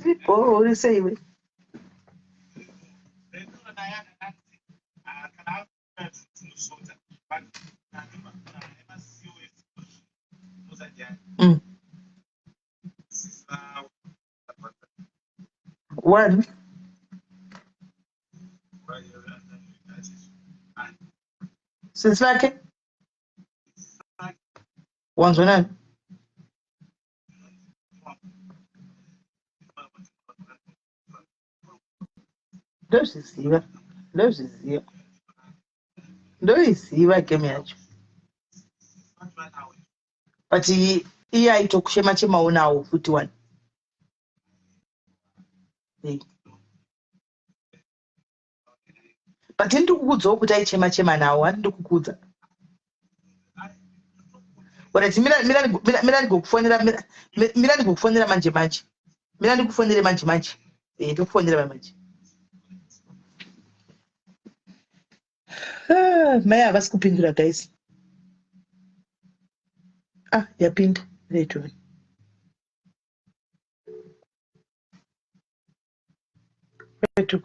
People, we say we. One. Since like one's one. Those is here. Those is here. Those is here. Came here. But he took shema chema 51. But into kukudza kuti aichema nawo handidi kukudza. But mira ndikufonera manje. Mira ndikufonera manje. Ndikufonera manje. Mai havasi kupindura guys. Yapinda. Return.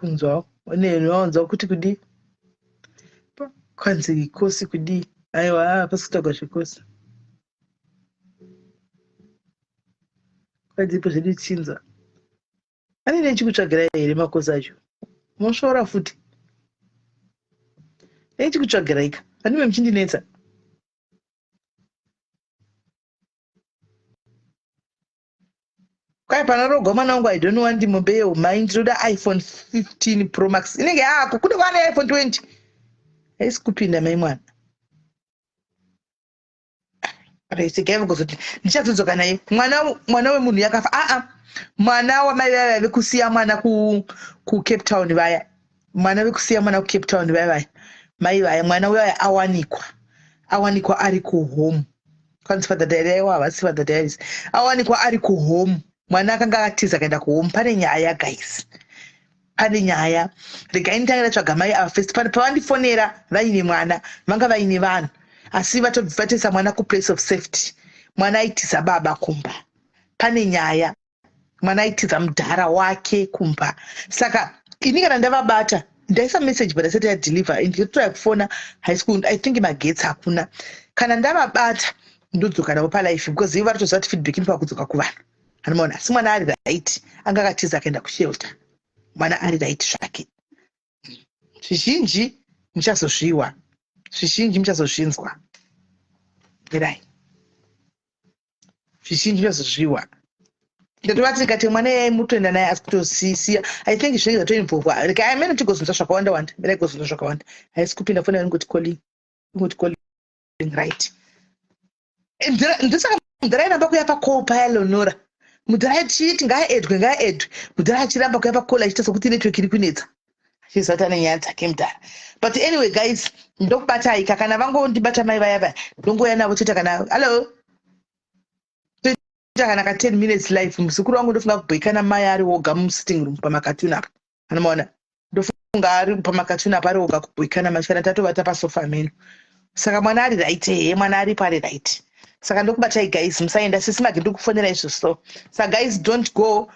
Kunzwawo waonzwa kuti kudi kwanzi kosi kudi aiwa pasi kutagwa zvikosi kwadzipo zvedu chinza ani nechikutsvagira here makosi acho mosvora futi nechikutsvagira ika handime muchindinetsa kwai pana rogwa mwana wangu I don't want ndimombeyo mind ndoda iPhone 15 Pro Max inenge yako kude kwane iPhone 20 haisi kupinda mai mwana reisegeva kuzoti ndichadzodzoka naye mwana wemunhu yakafa mwana wamai vaya vekusiya mwana ku Cape Town vaya mwana wekusiya mwana ku Cape Town vaya mai vaya mwana uya awanikwa ari ku home kwanzi father diary havasi father diaries awanikwa ari ku home. Mwana akanga atiza kaenda kuhome. Pane nyaya guys, pane nyaya. Regai nditangira tsvaga mai ava first. Pavandifonera vaine mwana vanga vaine vanhu asi vatobvatisa mwana ku place of safety. Mwana aitiza baba kumba. Pane nyaya. Mwana aitiza mudhara wake kumba. Saka ini kana ndavabata ndaisa message but asati yadeliver ndikatoya kufona high school I think magetsi hakuna. Kana ndavabata ndodzoka navo palife because ivo varitoziva kuti feedback inopa kudzoka kuvanhu. Anomaona asi mwana ari right anga akatiza akaenda kushelter. Mwana ari right zvake. Zvizhinji muchazozviwa. Zvizhinji muchazozvinzwa. Erai. Zvizhinji muchazozviwa. Ndotovati ndikati mwana yai mutoenda naye asi kutosisiya. I think zvinenge zvatoinvolva. Reka amene tigozonza zvakawanda. Mira igozonza zvakawanda. Haisi kupinda fona ingoti calling. Ingoti calling right. Ndisaka mudhara inamba kuya pacall paya Leonora. Mudhara achiti ngaedwe. Mudhara achiramba kuya pacall achita sokuti network iri kunetsa. Achizata nenyaya dzake mudhara. But anyway guys, ndokubata ika kana vangondibata mai vaya vaya. Ndongoya navo chete kana hello. kana ka 10 minutes live muzukuru wangu ndofunga kubhoikana mai ari woga musitting room pamakatuni apa anomaona ndofunga ari pamakatuni apa ari woga kubhoikana mashana tatovata pasofa menu saka mwana ari right mwana ari pari right saka ndokubatai guys musaenda sisi magi ndikufonera izvo so guys don't go